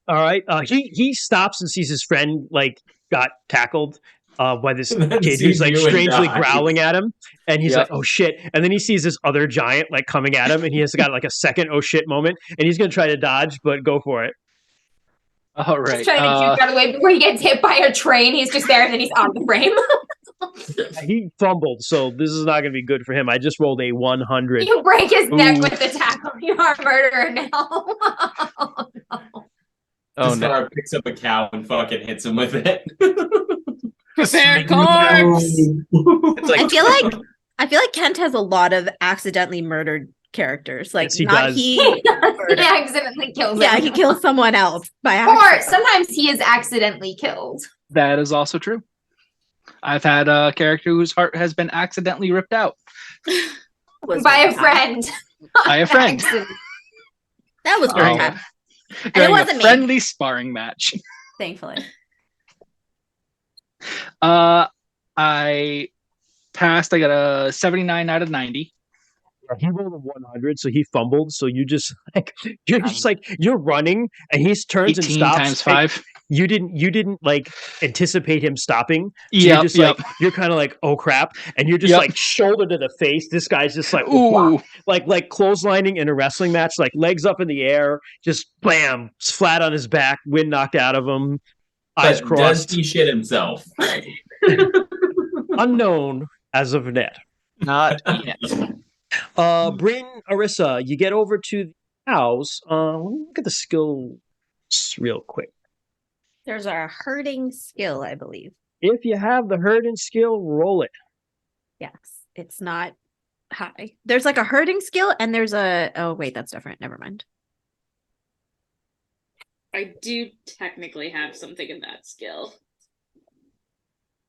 All right. He stops and sees his friend like got tackled by this And then kid sees who's like you and strangely dies. growling at him, and he's Yep. like, "Oh shit!" And then he sees this other giant like coming at him, and he has got like a second "oh shit" moment, and he's gonna try to dodge, but go for it. All right. Just trying to juke out of the way before he gets hit by a train. He's just there and then he's out of the frame. He fumbled, so this is not gonna be good for him. I just rolled a 100. You break his neck Ooh. with the tackle. You are a murderer now. Oh, no. Oh no. Descara picks up a cow and fucking hits him with it. Prepare corpse. It's like I feel like Kent has a lot of accidentally murdered characters. Like Yes, he not does. he. He accidentally kills him. Yeah, he kills someone else by Or accident. sometimes he is accidentally killed. That is also true. I've had a character whose heart has been accidentally ripped out Was By a one time. friend. by a friend Accident. That was During one time. And it during a wasn't me, friendly sparring match. thankfully. I passed. I got a 79 out of 90. He rolled a 100, so he fumbled. So you just like you're running, and he turns and 18 stops. times and 5. You didn't like anticipate him stopping. So Yep, you're just yep. like you're kind of like, oh crap, and you're just Yep. like shoulder to the face. This guy's just like Ooh. like clotheslining in a wrestling match, like legs up in the air, just bam, flat on his back, wind knocked out of him, eyes But crossed. does he shit himself? Unknown as of net. not yet. Bryn, Arissa, you get over to the house. Let me look at the skills real quick. There's a herding skill, I believe. If you have the herding skill, roll it. Yes, it's not high. There's like a herding skill, and there's a. Oh wait, that's different. Never mind. I do technically have something in that skill.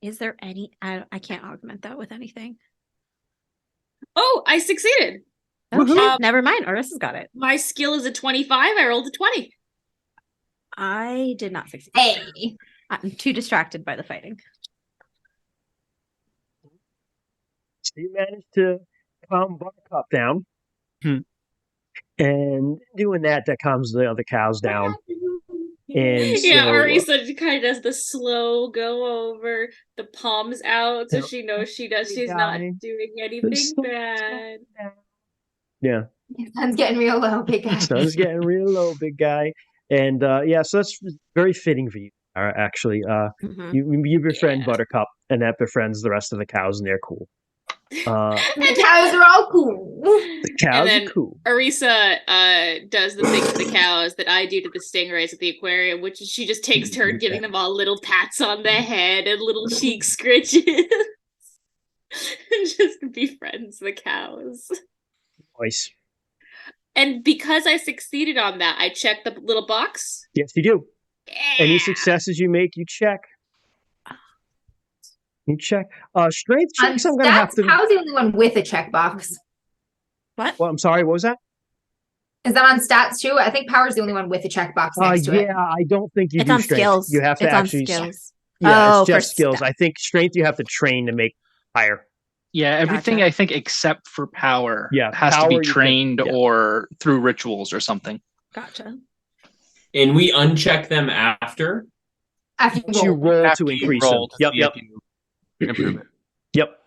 Is there any? I can't augment that with anything. Oh, I succeeded. Okay, Woohoo. never mind. Arissa's got it. My skill is a 25. I rolled a 20. I did not succeed. Hey. I'm too distracted by the fighting. you managed to calm Buttercup down. Hmm. And doing that calms the other cows down. And Yeah, so, Arisa kind of does the slow go over, the palms out, so she knows she's not doing anything bad. Yeah. Sun's getting real low, big guy. Sun's getting real low, big guy. And yeah, so that's very fitting for you. Actually, you befriend Buttercup, and that befriends the rest of the cows, and they're cool. The cows are all cool. The cows and then are cool. Arisa does the thing to the cows that I do to the stingrays at the aquarium, which is she just takes turn giving them all little pats on the head and little cheek scritches. And just befriends the cows. Nice. And because I succeeded on that, I check the little box. Yes, you do. Yeah. Any successes you make, you check. You check. Strength checks. I'm gonna have to. How's the only one with a checkbox? What? Well, I'm sorry. What was that? Is that on stats too? I think power's the only one with a checkbox next to it. Yeah, I don't think you It's do on strength. skills. You have to it's actually. On skills. Yeah, Oh, it's just for skills. stat. I think strength you have to train to make higher. Yeah, everything Gotcha. I think except for power has to power be you can- trained yeah. or through rituals or something. Gotcha. And we uncheck them after. After You you roll. roll After to you increase roll them. to Yep, see yep, if you improve it. yep.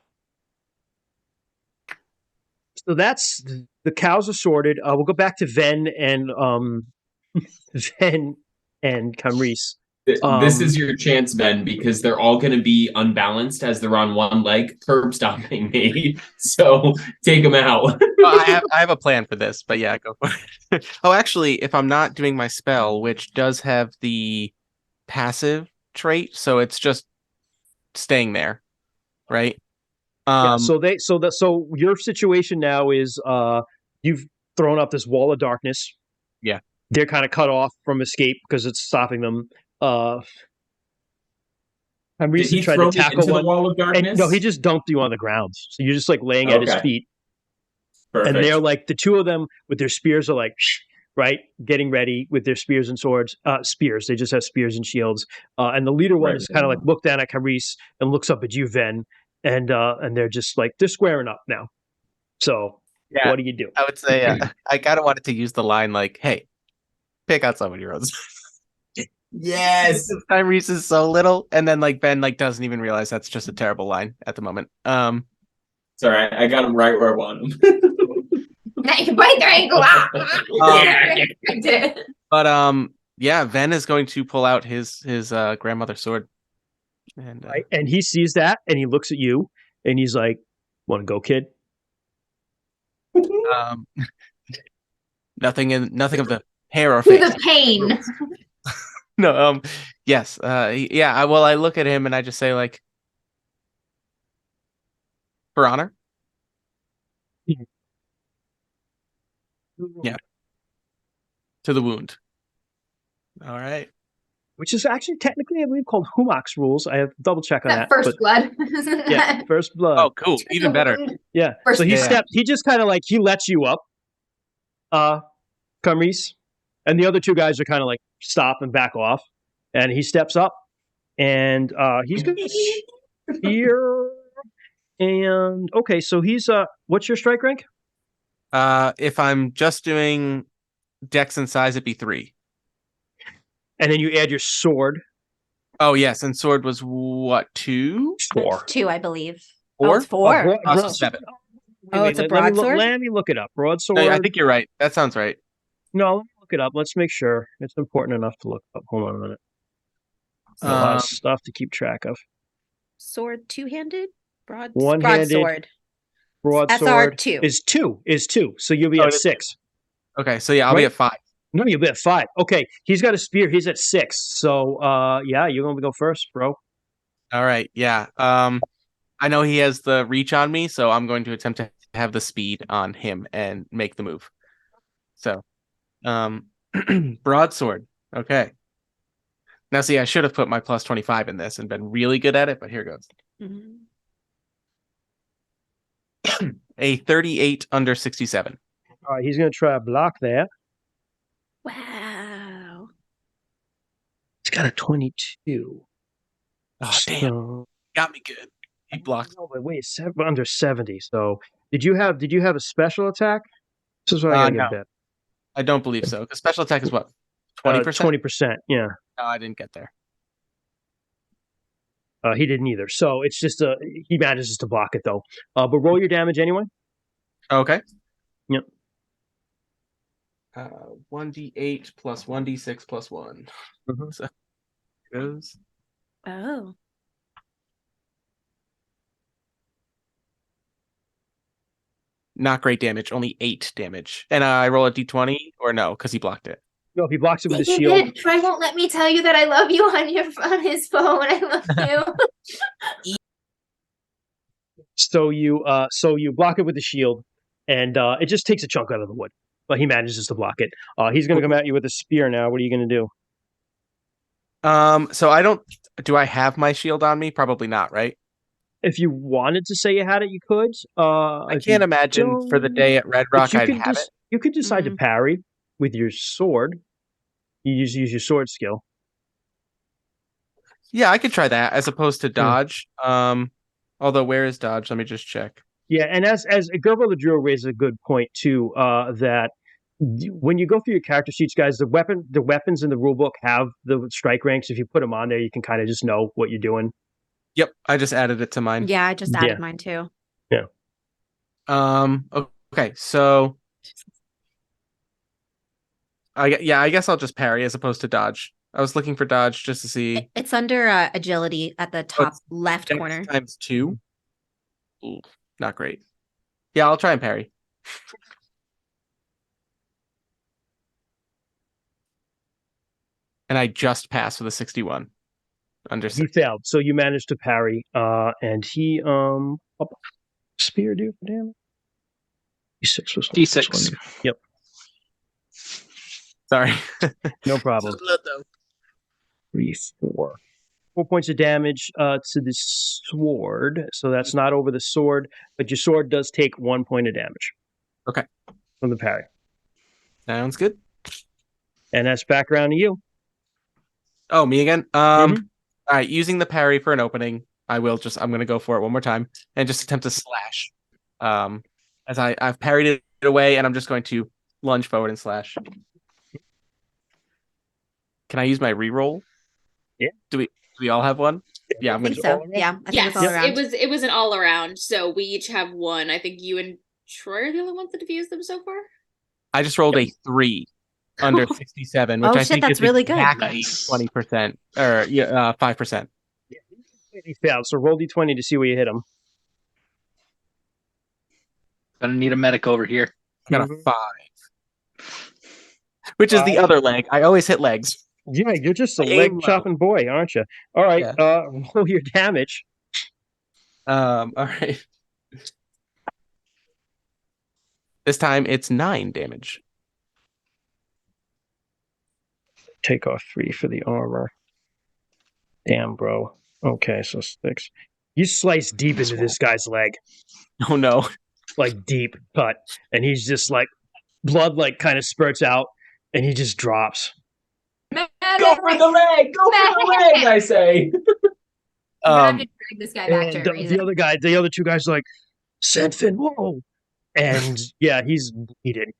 So that's the cows are sorted. We'll go back to Ven and Ven and Camrys. This is your chance, Ben, because they're all going to be unbalanced as they're on one leg, curb stomping me. So take them out. Well, I have a plan for this, but yeah, go for it. Oh, actually, if I'm not doing my spell, which does have the passive trait, so it's just staying there, right? Yeah, so your situation now is you've thrown up this wall of darkness. Yeah. They're kind of cut off from escape because it's stopping them. I'm Did recently he tried throw to me tackle into the one. wall of darkness? And, no, he just dumped you on the ground. So you're just like laying at his Okay. feet. Perfect. And they're like, the two of them with their spears are like, right, getting ready with their spears and swords. Spears. They just have spears and shields. And the leader one Right. is kind of like look down at Carice and looks up at you, Ven. And they're just like, they're squaring up now. So Yeah. what do you do? I would say I kind of wanted to use the line like, "Hey, pick out someone your own." Yes. Tyrese is so little, and then like Ben like doesn't even realize that's just a terrible line at the moment. Sorry, I got him right where I want him. Now you can bite their ankle out. Yeah. But yeah, Ven is going to pull out his grandmother's sword, and Right? And he sees that and he looks at you and he's like, want to go, kid? nothing of the hair or To face. the pain. No, yes, yeah. I look at him and I just say like, for honor. Yeah. To the wound. All right. Which is actually technically, I believe, called Humak's rules. I have to double check on That that. first blood. Isn't Yeah, that? first blood. Oh, cool. Even better. Yeah. First So he blood. steps. He just kind of like he lets you up, Camrys, and the other two guys are kind of like stop and back off, and he steps up, and he's gonna spear. And okay, so he's what's your strike rank? If I'm just doing dex and size, it'd be 3. And then you add your sword. Oh yes, and sword was what, 2? 4. 2, I believe. 4? Oh, it's 4. Oh, so 7. Oh, it's a let me broadsword? Let me look it up. Broadsword. No, I think you're right. That sounds right. No, let me look it up. Let's make sure. It's important enough to look up. Hold on a minute. A lot of stuff to keep track of. Sword two-handed? One-handed. Broadsword. Broadsword SR2. is 2. So you'll be Oh, at it is 6. Okay, so yeah, I'll be Right? at 5. No, you'll be at 5. Okay, he's got a spear. He's at 6. So yeah, you're gonna go first, bro. All right, yeah. I know he has the reach on me, so I'm going to attempt to have the speed on him and make the move. So, broadsword. Okay. Now, see, I should have put my plus 25 in this and been really good at it, but here goes. Mhm. A 38 under 67. All right, he's gonna try a block there. Wow. He's got a 22. Oh, damn. So, Got me good. He blocked. No, but wait, under 70. So did you have a special attack? This is what I gotta No. get bet. I don't believe so. The special attack is what? 20%? 20%. Yeah. No, I didn't get there. He didn't either. So it's just he manages to block it though. But roll your damage anyway. Okay. Yep. 1d8 plus 1d6 plus 1. Mhm. So goes. Oh. Not great damage, only 8 damage. And I roll a d20 or no, because he blocked it. No, he blocks it with his shield. Troy won't let me tell you that I love you on his phone. I love you. So you block it with the shield, and it just takes a chunk out of the wood. But he manages to block it. He's going to come at you with a spear now. What are you going to do? So I don't. Do I have my shield on me? Probably not, right? If you wanted to say you had it, you could. I can't imagine for the day at Red Rock I'd have it. You could decide to parry with your sword. You use your sword skill. Yeah, I could try that as opposed to dodge. Although where is dodge? Let me just check. Yeah, and as Gerbo the Druid raises a good point too, that when you go through your character sheets, guys, the weapons in the rulebook have the strike ranks. If you put them on there, you can kind of just know what you're doing. Yep, I just added it to mine. Yeah, I just added mine too. Yeah. Okay, so I guess I'll just parry as opposed to dodge. I was looking for dodge just to see. It's under agility at the top left corner. Times 2. Ooh, not great. Yeah, I'll try and parry. And I just passed with a 61. Under He failed, so you managed to parry, and he spear do for damage. D6 was D6. Yep. Sorry. No problem. 3, 4. 4 points of damage to the sword. So that's not over the sword, but your sword does take 1 point of damage. Okay. From the parry. Sounds good. And that's back around to you. Oh, me again? All right, using the parry for an opening, I'm going to go for it one more time and just attempt to slash. As I've parried it away, and I'm just going to lunge forward and slash. Can I use my reroll? Yeah. Do we all have one? Yeah, I think so. Yeah, I think it's all around. It was an all around, so we each have one. I think you and Troy are the only ones that have used them so far. I just rolled a 3 under 67, which I think that's is really good. exactly 20% or 5%. Yeah, he failed. So roll d20 to see where you hit him. Gonna need a medic over here. I got a 5, which is the other leg. I always hit legs. Yeah, you're just a leg chopping boy, aren't you? All right, roll your damage. All right. This time it's 9 damage. Take off 3 for the armor. Damn, bro. Okay, so 6. You slice deep into this guy's leg. Oh no. Like deep cut. And he's just like blood like kind of spurts out and he just drops. Go for the leg! Go for the leg, I say. I'm gonna drag this guy back to a reason. The other two guys are like, Sandfin, whoa. And yeah, he's bleeding.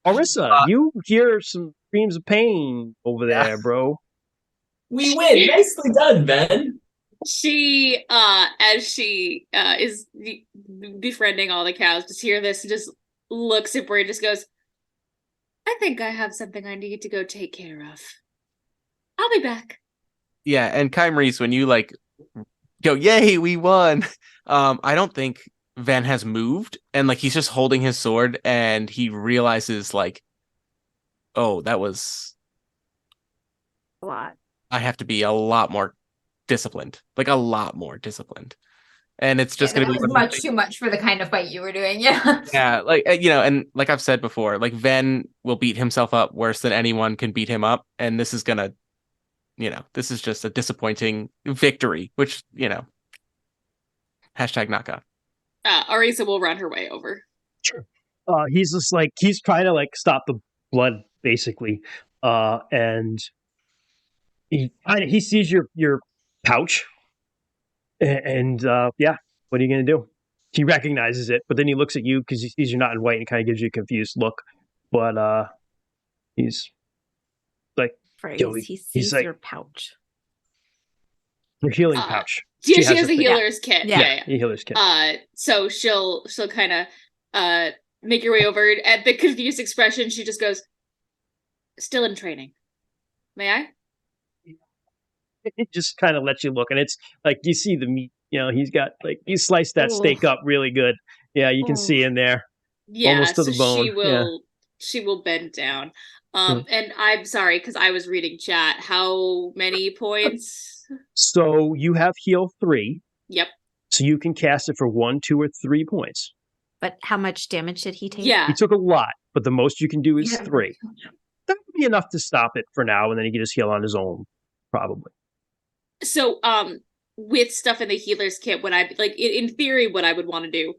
Orissa, you hear some screams of pain over there, bro. We win. Nicely done, Ben. She, as she is befriending all the cows, just hear this and just looks at Bray and just goes, I think I have something I need to go take care of. I'll be back. Yeah, and Kym Reese, when you like go, yay, we won. I don't think Van has moved, and like he's just holding his sword, and he realizes like, oh, that was a lot. I have to be a lot more disciplined, like a lot more disciplined. And it's just going to be much too much for the kind of fight you were doing. Yeah. Yeah. Like, and like I've said before, like Ven will beat himself up worse than anyone can beat him up. And this is going to, this is just a disappointing victory, which, hashtag knockout. Arisa will run her way over. Sure. He's just like, he's trying to like stop the blood basically. And he sees your pouch. And yeah, what are you going to do? He recognizes it, but then he looks at you because he sees you're not in white and kind of gives you a confused look. But he's like, yo, He sees like, your pouch. your healing pouch. Yeah, she has a a thing. healer's kit. Yeah. A healer's kit. So she'll kind of make her way over. At the confused expression, she just goes, "Still in training. May I?" It just kind of lets you look, and it's like you see the meat. You know, he's got like you sliced that steak up really good. Yeah, you can see in there. Yeah, almost to the bone. She will bend down. And I'm sorry because I was reading chat. How many points? So you have heal 3. Yep. So you can cast it for 1, 2, or 3 points. But how much damage did he take? Yeah, he took a lot, but the most you can do is 3. That would be enough to stop it for now, and then he can just heal on his own, probably. So, with stuff in the healer's kit, what I like in theory, what I would want to do,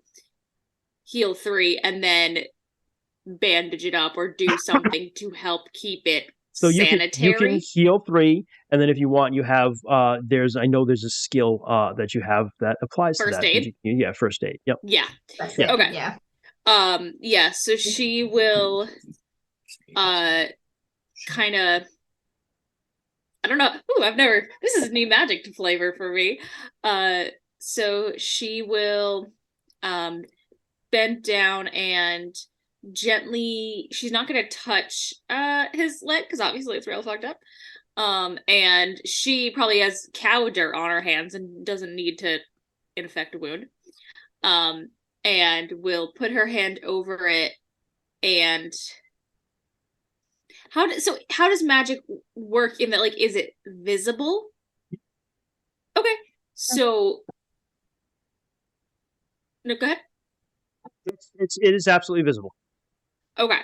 heal 3 and then bandage it up or do something to help keep it sanitary. You can heal 3, and then if you want, you have there's a skill that you have that applies first to that. Aid? First aid. Yep. Yeah. Yeah. Okay. Yeah. Yeah. So she will, kind of. I don't know. Ooh, this is new magic to flavor for me. So she will bend down and gently, she's not going to touch his leg because obviously it's real fucked up. And she probably has cow dirt on her hands and doesn't need to infect a wound. And will put her hand over it and how does magic work in that? Like, is it visible? Okay, so no, go ahead. It is absolutely visible. Okay,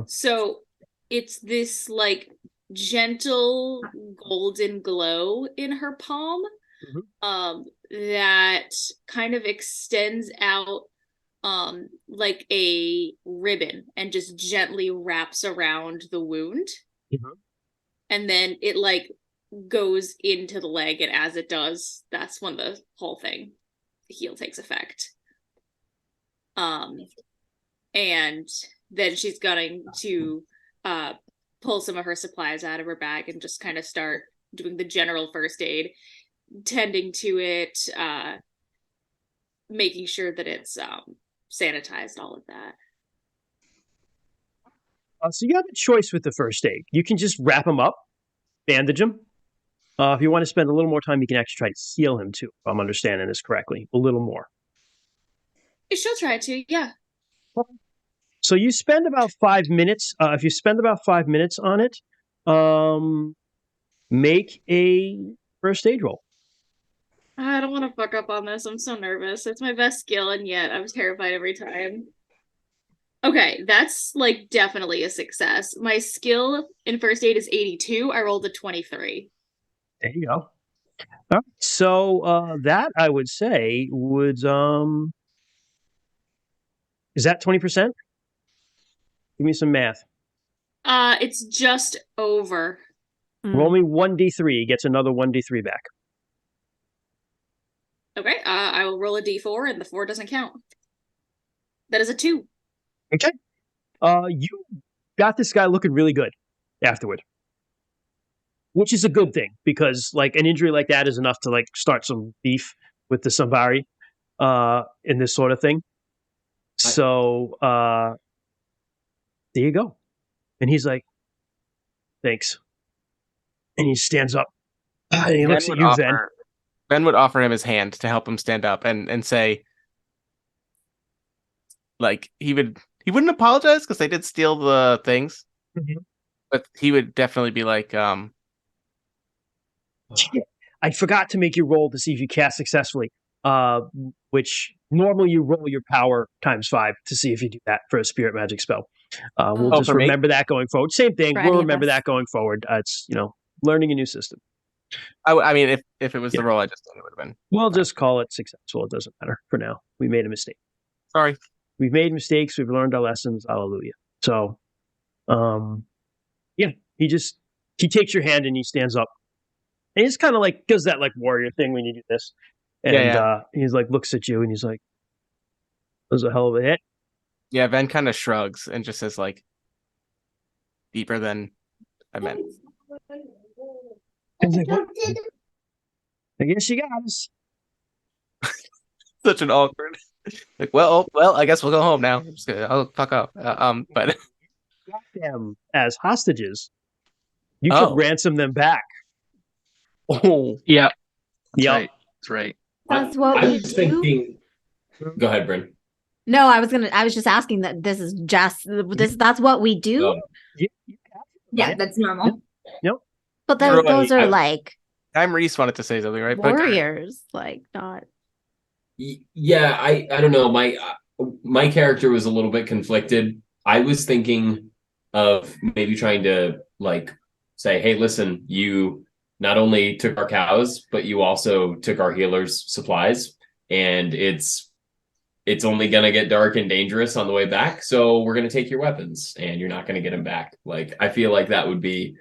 so it's this like gentle golden glow in her palm, that kind of extends out like a ribbon and just gently wraps around the wound. And then it like goes into the leg, and as it does, that's when the whole thing, the heal, takes effect. And then she's going to pull some of her supplies out of her bag and just kind of start doing the general first aid, tending to it, making sure that it's sanitized, all of that. So you have a choice with the first aid. You can just wrap him up, bandage him. If you want to spend a little more time, you can actually try to heal him too, if I'm understanding this correctly. A little more. She'll try to, yeah. So you spend about 5 minutes. If you spend about 5 minutes on it, make a first aid roll. I don't want to fuck up on this. I'm so nervous. It's my best skill, and yet I'm terrified every time. Okay, that's like definitely a success. My skill in first aid is 82. I rolled a 23. There you go. All right. So that I would say would is that 20%? Give me some math. It's just over. Roll me 1d3. He gets another 1d3 back. Okay, I will roll a d4, and the 4 doesn't count. That is a 2. Okay. You got this guy looking really good afterward, which is a good thing because like an injury like that is enough to like start some beef with the Sambari in this sort of thing. So there you go. And he's like, thanks. And he stands up. And he looks at you, Ven. Ben would offer him his hand to help him stand up and say, like, he wouldn't apologize because they did steal the things, but he would definitely be like, I forgot to make you roll to see if you cast successfully, which normally you roll your power times 5 to see if you do that for a spirit magic spell. We'll just remember that going forward. Same thing. We'll remember that going forward. It's, learning a new system. I mean, if it was the roll, I just thought it would have been. We'll just call it successful. It doesn't matter for now. We made a mistake. Sorry. We've made mistakes. We've learned our lessons. Hallelujah. So, he takes your hand and he stands up. And he's kind of like, does that like warrior thing when you do this. And Yeah. he's like, looks at you and he's like, "That was a hell of a hit." Yeah, Ven kind of shrugs and just says like, deeper than I meant. He's like, "What? I guess you got us." Such an awkward. Like, well, I guess we'll go home now. I'm just gonna, I'll fuck off. But Got them as hostages. You could ransom them back. oh, Yeah. That's Yep. right. That's right. That's what I we was do. thinking. Go ahead, Bryn. No, I was just asking that this is just this. That's what we do. Oh. Yeah, that's normal. Yep. But You're those right. are like Time Reese wanted to say something, right? But warriors, like not. Yeah, I don't know. My character was a little bit conflicted. I was thinking of maybe trying to like say, "Hey, listen, you not only took our cows, but you also took our healers' supplies, and it's only gonna get dark and dangerous on the way back. So we're gonna take your weapons, and you're not gonna get them back." Like I feel like that would be,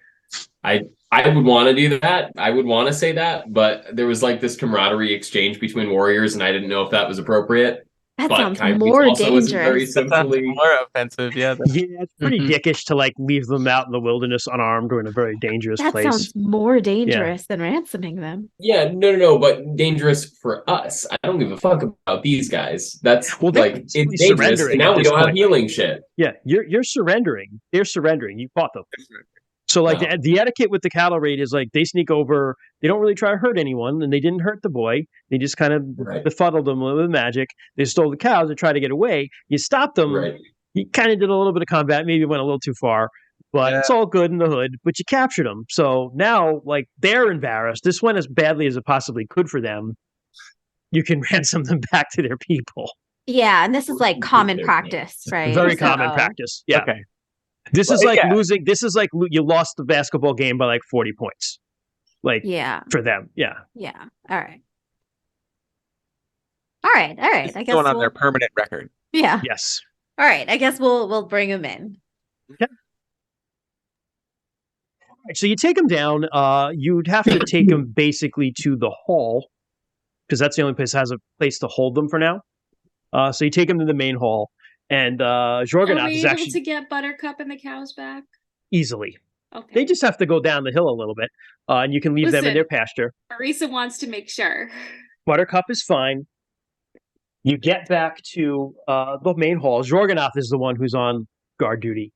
I would want to do that. I would want to say that, but there was like this camaraderie exchange between warriors, and I didn't know if that was appropriate. That But sounds Kyrie more also isn't very dangerous. that sounds simply. more offensive. Yeah. Yeah, it's pretty dickish to like leave them out in the wilderness unarmed or in a very dangerous That place. sounds more dangerous than ransoming them. Yeah, no, but dangerous for us. I don't give a fuck about these guys. That's Well, they're like basically it's dangerous, surrendering and now at we this don't have point. healing shit. Yeah, you're surrendering. They're surrendering. You fought them. So like No. the etiquette with the cattle raid is like they sneak over. They don't really try to hurt anyone, and they didn't hurt the boy. They just kind of Right. befuddled them with magic. They stole the cows and tried to get away. You stopped them. Right. You kind of did a little bit of combat. Maybe went a little too far, but it's all good in the hood. But you captured them. So now, like they're embarrassed. This went as badly as it possibly could for them. You can ransom them back to their people. Yeah, and this is like common practice, right? Very So- common practice. Yeah. Okay. This is Well, like yeah. losing. This is like you lost the basketball game by like 40 points. Like Yeah, for them. Yeah. yeah. All right. I It's guess going on their permanent record. Yeah. Yes. All right. I guess we'll bring him in. All right, so you take them down. You'd have to take them basically to the hall because that's the only place that has a place to hold them for now. So you take them to the main hall, and Are Jorganath we is able actually to get Buttercup and the cows back? easily. Okay. They just have to go down the hill a little bit, and you can leave them in Listen. their pasture. Marisa wants to make sure. Buttercup is fine. You get back to the main hall. Jorganath is the one who's on guard duty.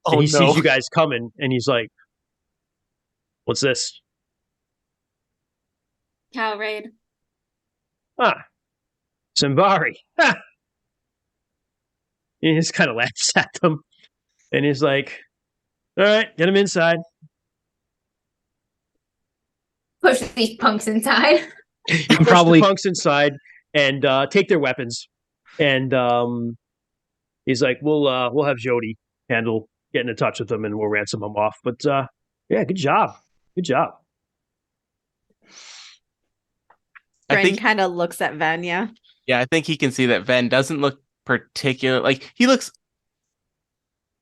Oh And he no! sees you guys coming, and he's like, "What's this?" Cow raid. Ah, Simbari. Ha! He just kind of laughs at them, and he's like, "All right, get him inside." Push these punks inside. You I'm push probably- the punks inside and take their weapons, and he's like, "We'll have Jody handle getting in touch with them, and we'll ransom them off." But yeah, good job, good job. I Bren think kind of looks at Vanya. Yeah, I think he can see that Ven doesn't look particular. Like he looks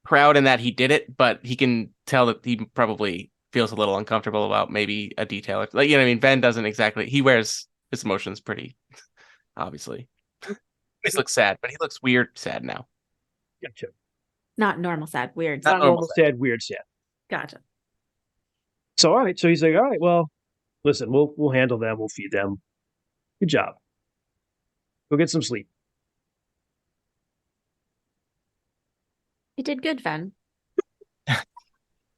proud in that he did it, but he can tell that he probably feels a little uncomfortable about maybe a detail. Like, you know what I mean? Ven doesn't exactly. He wears his emotions pretty obviously. He looks sad, but he looks weird sad now. Gotcha. Not normal sad, weird. Not Not normal normal sad, weird sad. Gotcha. So all right, so he's like, "All right, well, listen, we'll handle them, we'll feed them. Good job. Go get some sleep." You did good, Ven.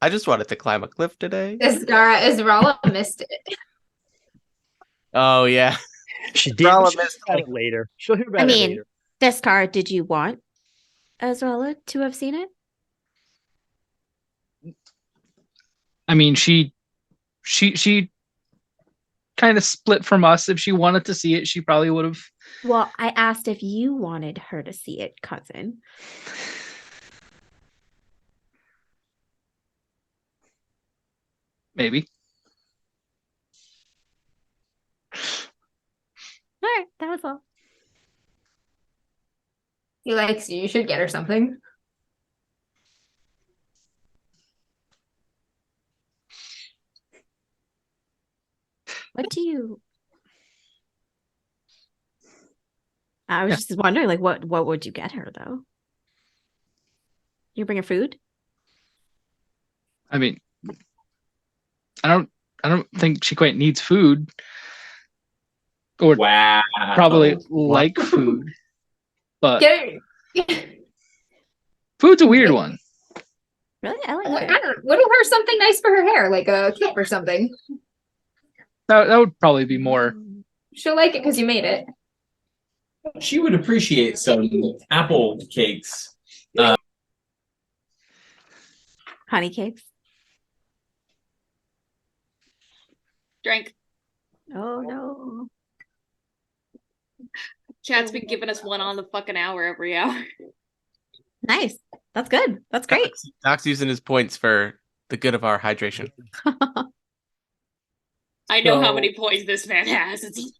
I just wanted to climb a cliff today. Israla missed it. Oh yeah. She did. Rala She'll hear missed about it. it later. She'll hear about I it mean, later. this card, did you want Ezrella to have seen it? I mean, she kind of split from us. If she wanted to see it, she probably would have. Well, I asked if you wanted her to see it, cousin. Maybe. All right, that was all. He likes you. You should get her something. What do you I was just wondering, like, what would you get her though? You bring her food? I mean, I don't think she quite needs food, or Wow. probably like food, but Get food's a weird one. Really? I like I food. don't know, whittle her something nice for her hair, like a clip or something. That would probably be more. She'll like it because you made it. She would appreciate some apple cakes. Honey cakes. Drink. Oh no. Chat's been giving us one on the fucking hour every hour. Nice. That's good. That's great. Doc's using his points for the good of our hydration. I know how So- many points this man has.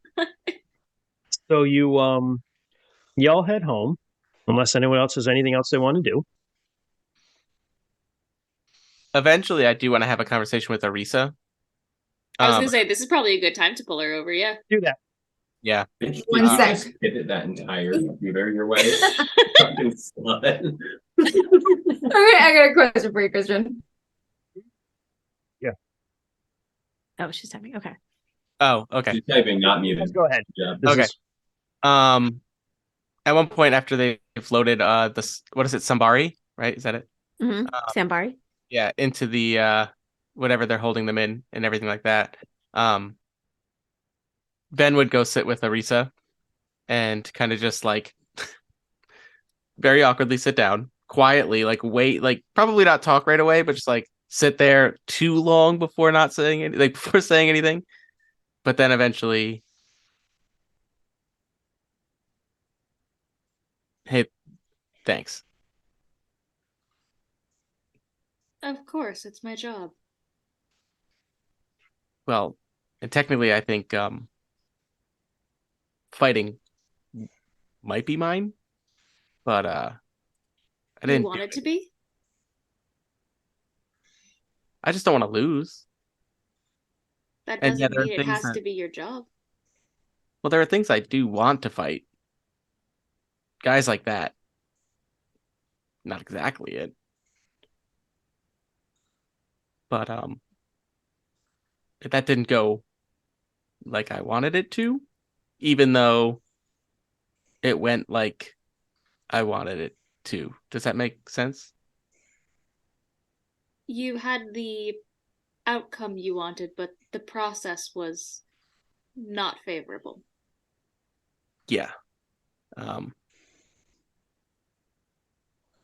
So y'all head home, unless anyone else has anything else they want to do. Eventually, I do want to have a conversation with Arisa. I was gonna say this is probably a good time to pull her over. Yeah. Do that. Yeah. Did One you sec. just hit that entire computer your way? Fucking slut. I got a question for you, Christian. Oh, she's typing. Okay. Oh, okay. She's typing, not muted. Let's go ahead. Yeah. This Okay. is- At one point after they floated this, what is it, Sambari, right? Is that it? Mm-hmm. Sambari. Yeah, into the whatever they're holding them in and everything like that. Ben would go sit with Arisa and kind of just like very awkwardly sit down quietly, like wait, like probably not talk right away, but just like sit there too long before not saying anything, like before saying anything. But then eventually, hey, thanks. Of course, it's my job. Well, and technically I think fighting might be mine, but I You didn't want it to be? I just don't want to lose. That And yeah, doesn't there are mean it things has that- to be your job. Well, there are things I do want to fight. Guys like that. Not exactly it. But that didn't go like I wanted it to, even though it went like I wanted it to. Does that make sense? You had the outcome you wanted, but the process was not favorable. Yeah.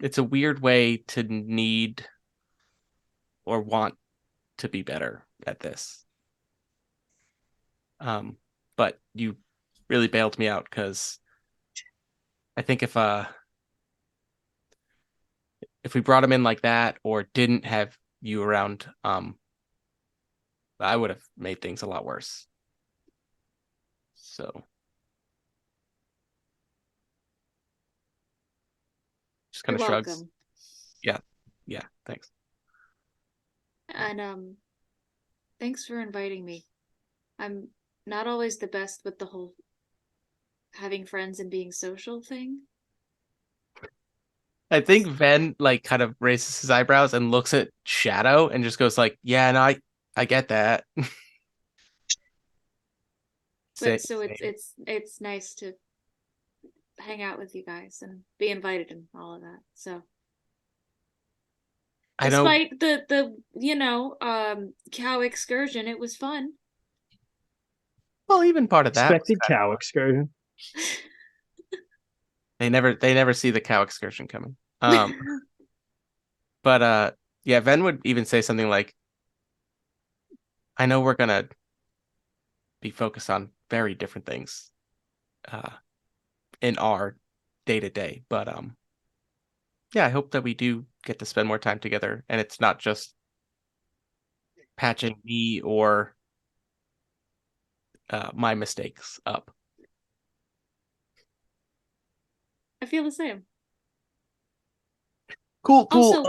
It's a weird way to need or want to be better at this. But you really bailed me out because I think if we brought him in like that or didn't have you around, I would have made things a lot worse. So just kind You're of shrugs. welcome. Yeah, thanks. And thanks for inviting me. I'm not always the best with the whole having friends and being social thing. I think Ven like kind of raises his eyebrows and looks at Shadow and just goes like, "Yeah, no, I get that." But so it's nice to hang out with you guys and be invited and all of that. So I know. despite the cow excursion, it was fun. Well, even part of that. Expected cow excursion. They never see the cow excursion coming. But yeah, Ven would even say something like, "I know we're gonna be focused on very different things, in our day to day, but yeah, I hope that we do get to spend more time together, and it's not just patching me or my mistakes up." I feel the same. Cool. Also,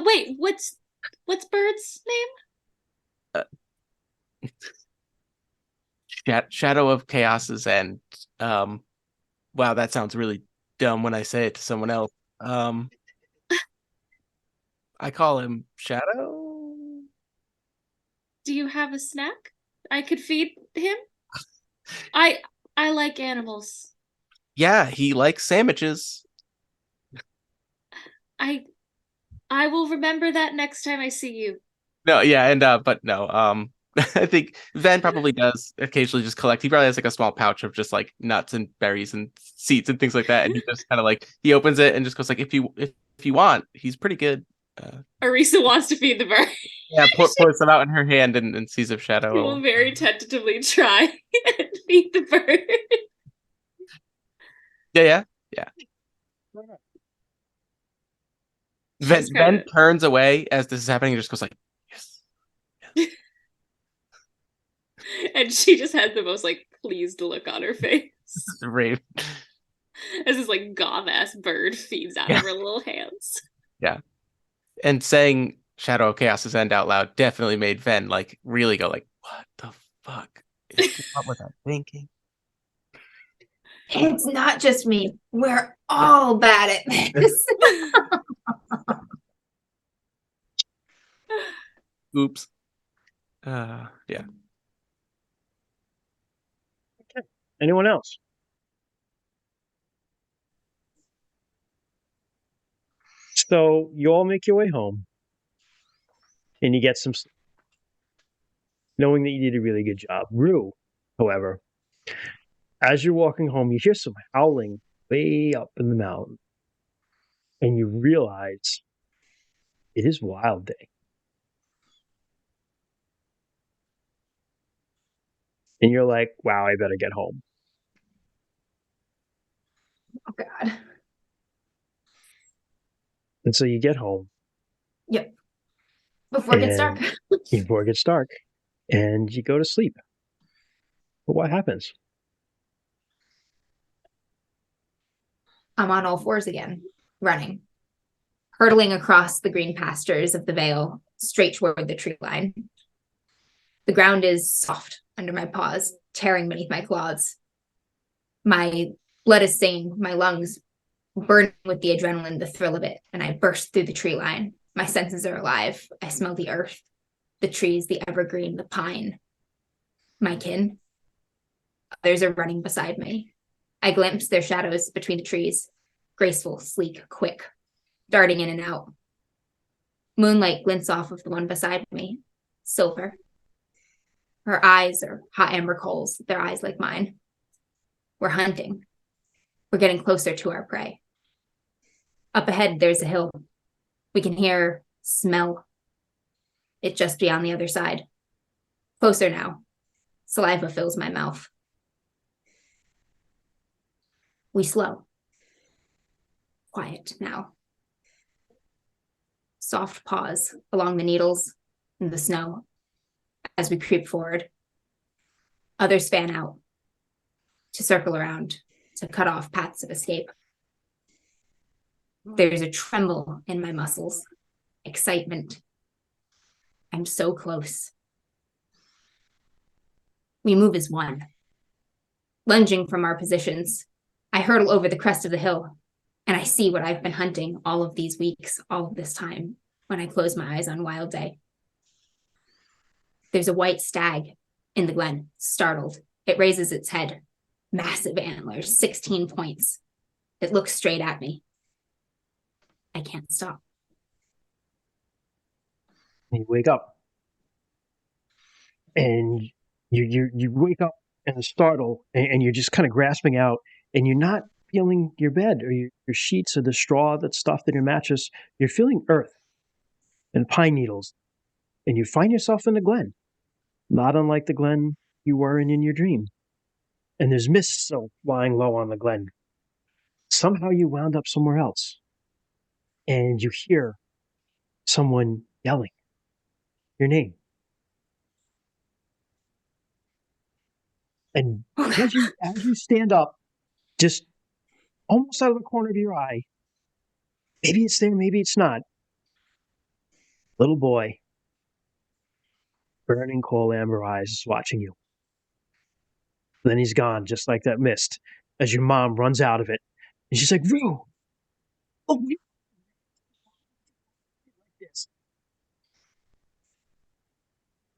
wait, what's Bird's name? Shadow of Chaos's and Wow, that sounds really dumb when I say it to someone else. Um, I call him Shadow. Do you have a snack I could feed him? I I like animals. Yeah, he likes sandwiches. I I will remember that next time I see you. No, yeah, and but no, I think Ven probably does occasionally just collect. He probably has like a small pouch of just like nuts and berries and seeds and things like that, and he just kind of like he opens it and just goes like, if you want, he's pretty good. Arisa wants to feed the bird. Yeah, pours some out in her hand and sees if She will Shadow. very tentatively try and feed the bird. Yeah, yeah. Ven kinda... turns away as this is happening and just goes like, yes. And she just has the most like pleased look on her face Rave. as this like goth ass bird feeds out of her little hands. Yeah. And saying Shadow of Chaos's end out loud definitely made Ven like really go like, what the fuck? What was I thinking? It's not just me. We're all bad at this. Oops. Yeah. Anyone else? So you all make your way home, and you get some sleep, knowing that you did a really good job. Rue, however, as you're walking home, you hear some howling way up in the mountain, and you realize it is Wild Day. And you're like, wow, I better get home. Oh God. And so you get home. Yep. Before it gets dark. Before it gets dark. And you go to sleep. But what happens? I'm on all fours again, running, hurtling across the green pastures of the vale, straight toward the tree line. The ground is soft under my paws, tearing beneath my claws. My blood is stained, my lungs burn with the adrenaline, the thrill of it, and I burst through the tree line. My senses are alive. I smell the earth, the trees, the evergreen, the pine. My kin. Others are running beside me. I glimpse their shadows between the trees, graceful, sleek, quick, darting in and out. Moonlight glints off of the one beside me, silver. Her eyes are hot amber coals, their eyes like mine. We're hunting. We're getting closer to our prey. Up ahead, there's a hill. We can hear, smell it just beyond the other side. Closer now. Saliva fills my mouth. We slow. Quiet now. Soft pause along the needles and the snow as we creep forward. Others fan out to circle around, to cut off paths of escape. There's a tremble in my muscles, excitement. I'm so close. We move as one. Lunging from our positions, I hurtle over the crest of the hill, and I see what I've been hunting all of these weeks, all of this time, when I close my eyes on Wild Day. There's a white stag in the glen, startled. It raises its head, massive antlers, 16 points. It looks straight at me. I can't stop. You wake up, and you wake up in a startle, and you're just kind of grasping out, and you're not feeling your bed or your sheets or the straw that's stuffed in your mattress. You're feeling earth and pine needles, and you find yourself in the glen, not unlike the glen you were in your dream. And there's mist still lying low on the glen. Somehow you wound up somewhere else, and you hear someone yelling your name. And as you stand up, just almost out of the corner of your eye, maybe it's there, maybe it's not. Little boy, burning coal amber eyes, is watching you. Then he's gone, just like that mist. as your mom runs out of it. And she's like, Rue, oh, like this.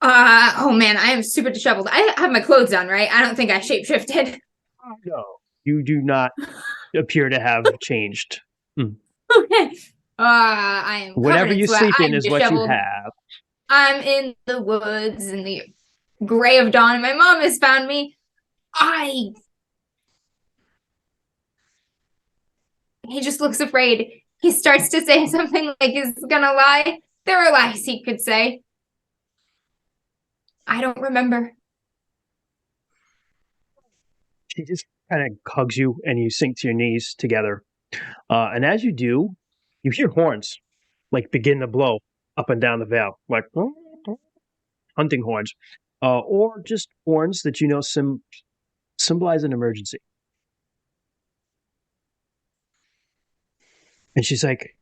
Oh man, I am super disheveled. I have my clothes on, right? I don't think I shapeshifted. No, you do not appear to have changed. Okay. I am Whatever covered in you sweat. sleep in I'm is what you disheveled. have. I'm in the woods in the gray of dawn, and my mom has found me. He just looks afraid. He starts to say something like he's gonna lie. There are lies he could say. I don't remember. She just kind of hugs you and you sink to your knees together. And as you do, you hear horns like begin to blow up and down the vale, like hunting horns, or just horns that you know symbolize an emergency. And she's like,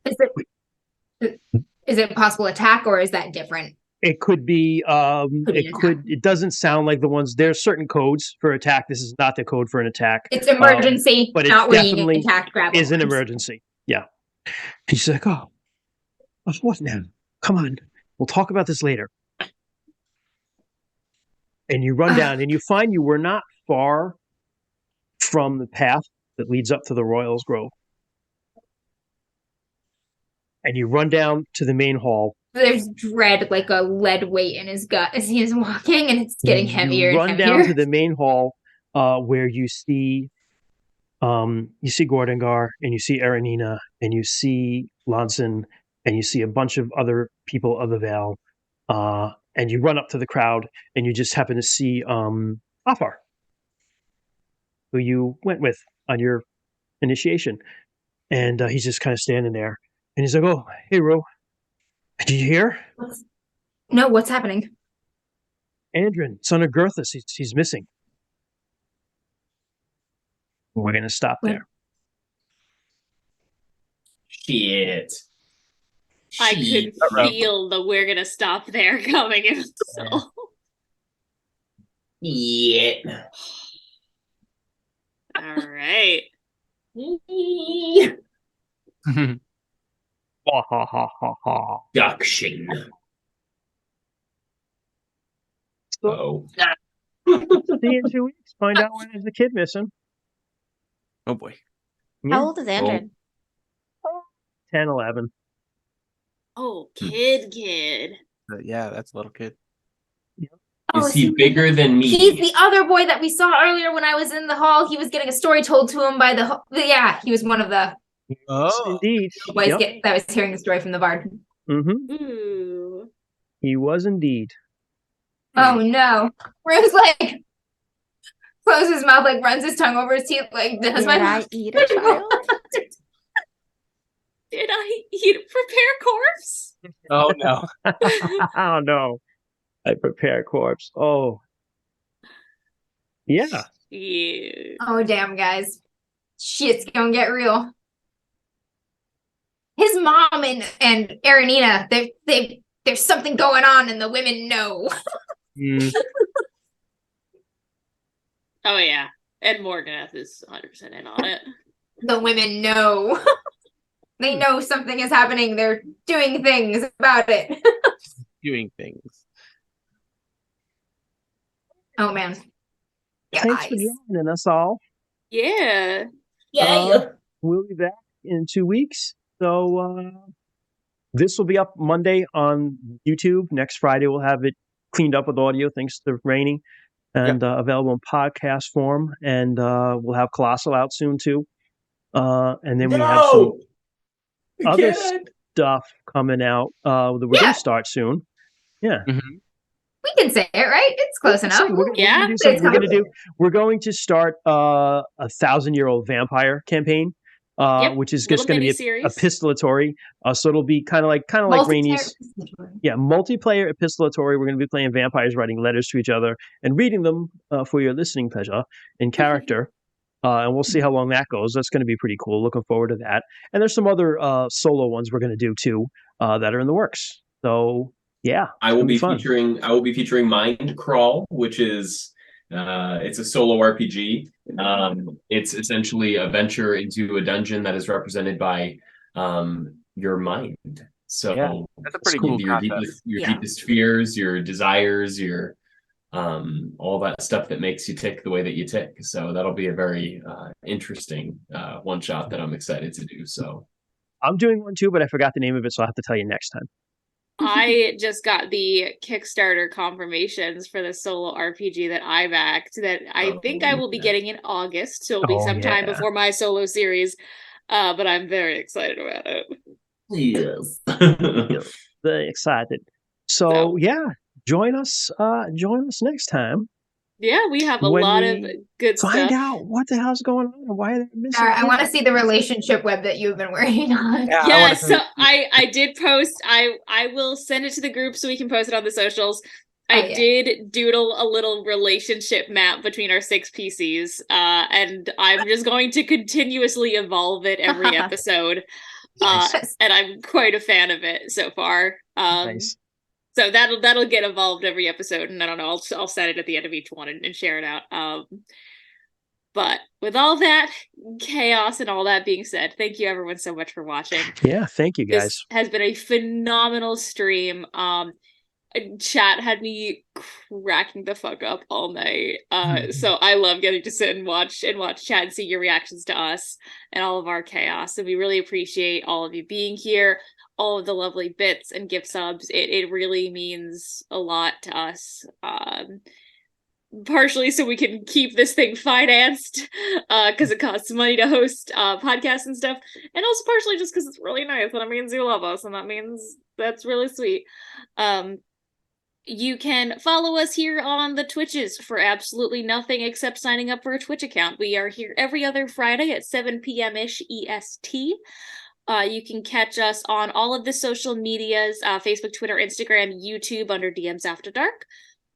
Is it a possible attack, or is that different? it could be, it doesn't sound like the ones, there's certain codes for attack. This is not the code for an attack. It's emergency, but it not where you definitely attacked grab is an horns. emergency. Yeah. And she's like, oh, what now? Come on. We'll talk about this later. And you run down and you find you were not far from the path that leads up to the Royals Grove. And you run down to the main hall. There's dread, like a lead weight in his gut as he is walking, and it's getting heavier and heavier. You run down to the main hall where you see Gordengar, and you see Erenina, and you see Lanson, and you see a bunch of other people of the Vale. And you run up to the crowd, and you just happen to see Afar, who you went with on your initiation. And he's just kind of standing there. And he's like, oh, hey, Ro. Did you hear? No, what's happening? Andrin, son of Girthus, he's missing. We're going to stop there. Shit. I could feel the we're gonna stop there coming in. So. Yeah. All right. Ha ha ha ha ha. Duction. Oh. See you in 2 weeks. Find out when there's the kid missing. Oh boy. Yeah. How old is Andrin? 10, 11. Oh, kid. Yeah, that's a little kid. Is he bigger than me? He's the other boy that we saw earlier when I was in the hall. He was getting a story told to him by yeah, he was one of the Indeed. boys that was hearing the story from the bard. Mm-hmm. Ooh. He was indeed. Oh no. Rue's like closes his mouth, like runs his tongue over his teeth, like does Did my I eat a child? Did I eat prepare corpse? Oh no. Oh no. I prepare corpse. Oh. Yeah. Yeah. Oh damn, guys. Shit's gonna get real. His mom and Erenina, there's something going on and the women know. Oh yeah. And Morganeth is 100% in on it. The women know. They know something is happening. They're doing things about it. Doing things. Oh man. Thanks for joining us all. Yeah. We'll be back in 2 weeks. So this will be up Monday on YouTube. Next Friday we'll have it cleaned up with audio thanks to raining and available in podcast form. And we'll have Colossal out soon too. And then we have some other stuff coming out that we're going to start soon. Yeah. Mm-hmm. We can say it, right? It's close enough. We're going to start a 1,000-year-old vampire campaign, which is just going to be epistolatory. So it'll be kind of like Rainey's. Yeah, multiplayer epistolatory. We're going to be playing vampires, writing letters to each other and reading them for your listening pleasure in character. And we'll see how long that goes. That's going to be pretty cool. Looking forward to that. And there's some other solo ones we're going to do too that are in the works. So yeah, I will be featuring Mind Crawl, which is It's a solo RPG. It's essentially a venture into a dungeon that is represented by your mind. So Yeah, that's a pretty cool your concept. deepest fears, your desires, your all that stuff that makes you tick the way that you tick. So that'll be a very interesting one shot that I'm excited to do. So I'm doing one too, but I forgot the name of it, so I'll have to tell you next time. I just got the Kickstarter confirmations for the solo RPG that I backed that I think I will be getting in August. So it'll be sometime before my solo series. But I'm very excited about it. Yes. Very excited. So yeah, join us next time. Yeah, we have a when lot we of good find stuff. out what the hell's going on and why they're missing. I want to see the relationship web that you've been working on. Yeah, so I did post. I will send it to the group so we can post it on the socials. I did doodle a little relationship map between our 6 PCs, and I'm just going to continuously evolve it every episode. And I'm quite a fan of it so far. Nice. So that'll get evolved every episode, and I don't know, I'll set it at the end of each one and share it out. But with all that chaos and all that being said, thank you everyone so much for watching. Yeah, thank you guys. This has been a phenomenal stream. Chat had me cracking the fuck up all night. So I love getting to sit and watch chat and see your reactions to us and all of our chaos. So we really appreciate all of you being here, all of the lovely bits and gift subs. It really means a lot to us. Partially so we can keep this thing financed, because it costs money to host podcasts and stuff, and also partially just because it's really nice and it means you love us, and that means that's really sweet. You can follow us here on the Twitches for absolutely nothing except signing up for a Twitch account. We are here every other Friday at 7 p.m.-ish EST. You can catch us on all of the social medias, Facebook, Twitter, Instagram, YouTube under DMs After Dark.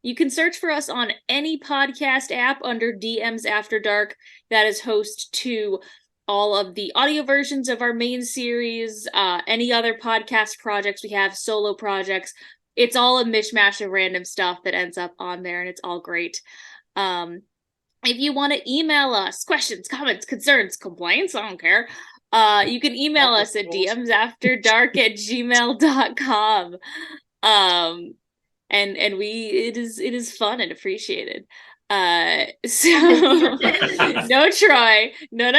You can search for us on any podcast app under DMs After Dark that is host to all of the audio versions of our main series, any other podcast projects we have, solo projects. It's all a mishmash of random stuff that ends up on there, and it's all great. If you want to email us questions, comments, concerns, complaints, I don't care, you can email us at dmsafterdark@gmail.com. And it is fun and appreciated. So no Troy, no.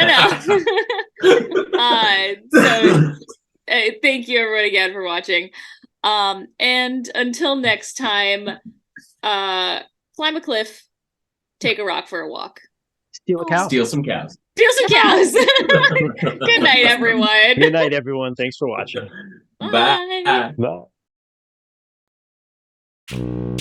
So thank you everyone again for watching. And until next time, climb a cliff, take a rock for a walk. Steal a cow. Steal some cows. Steal some cows. Good night, everyone. Good night, everyone. Thanks for watching. Bye. Bye.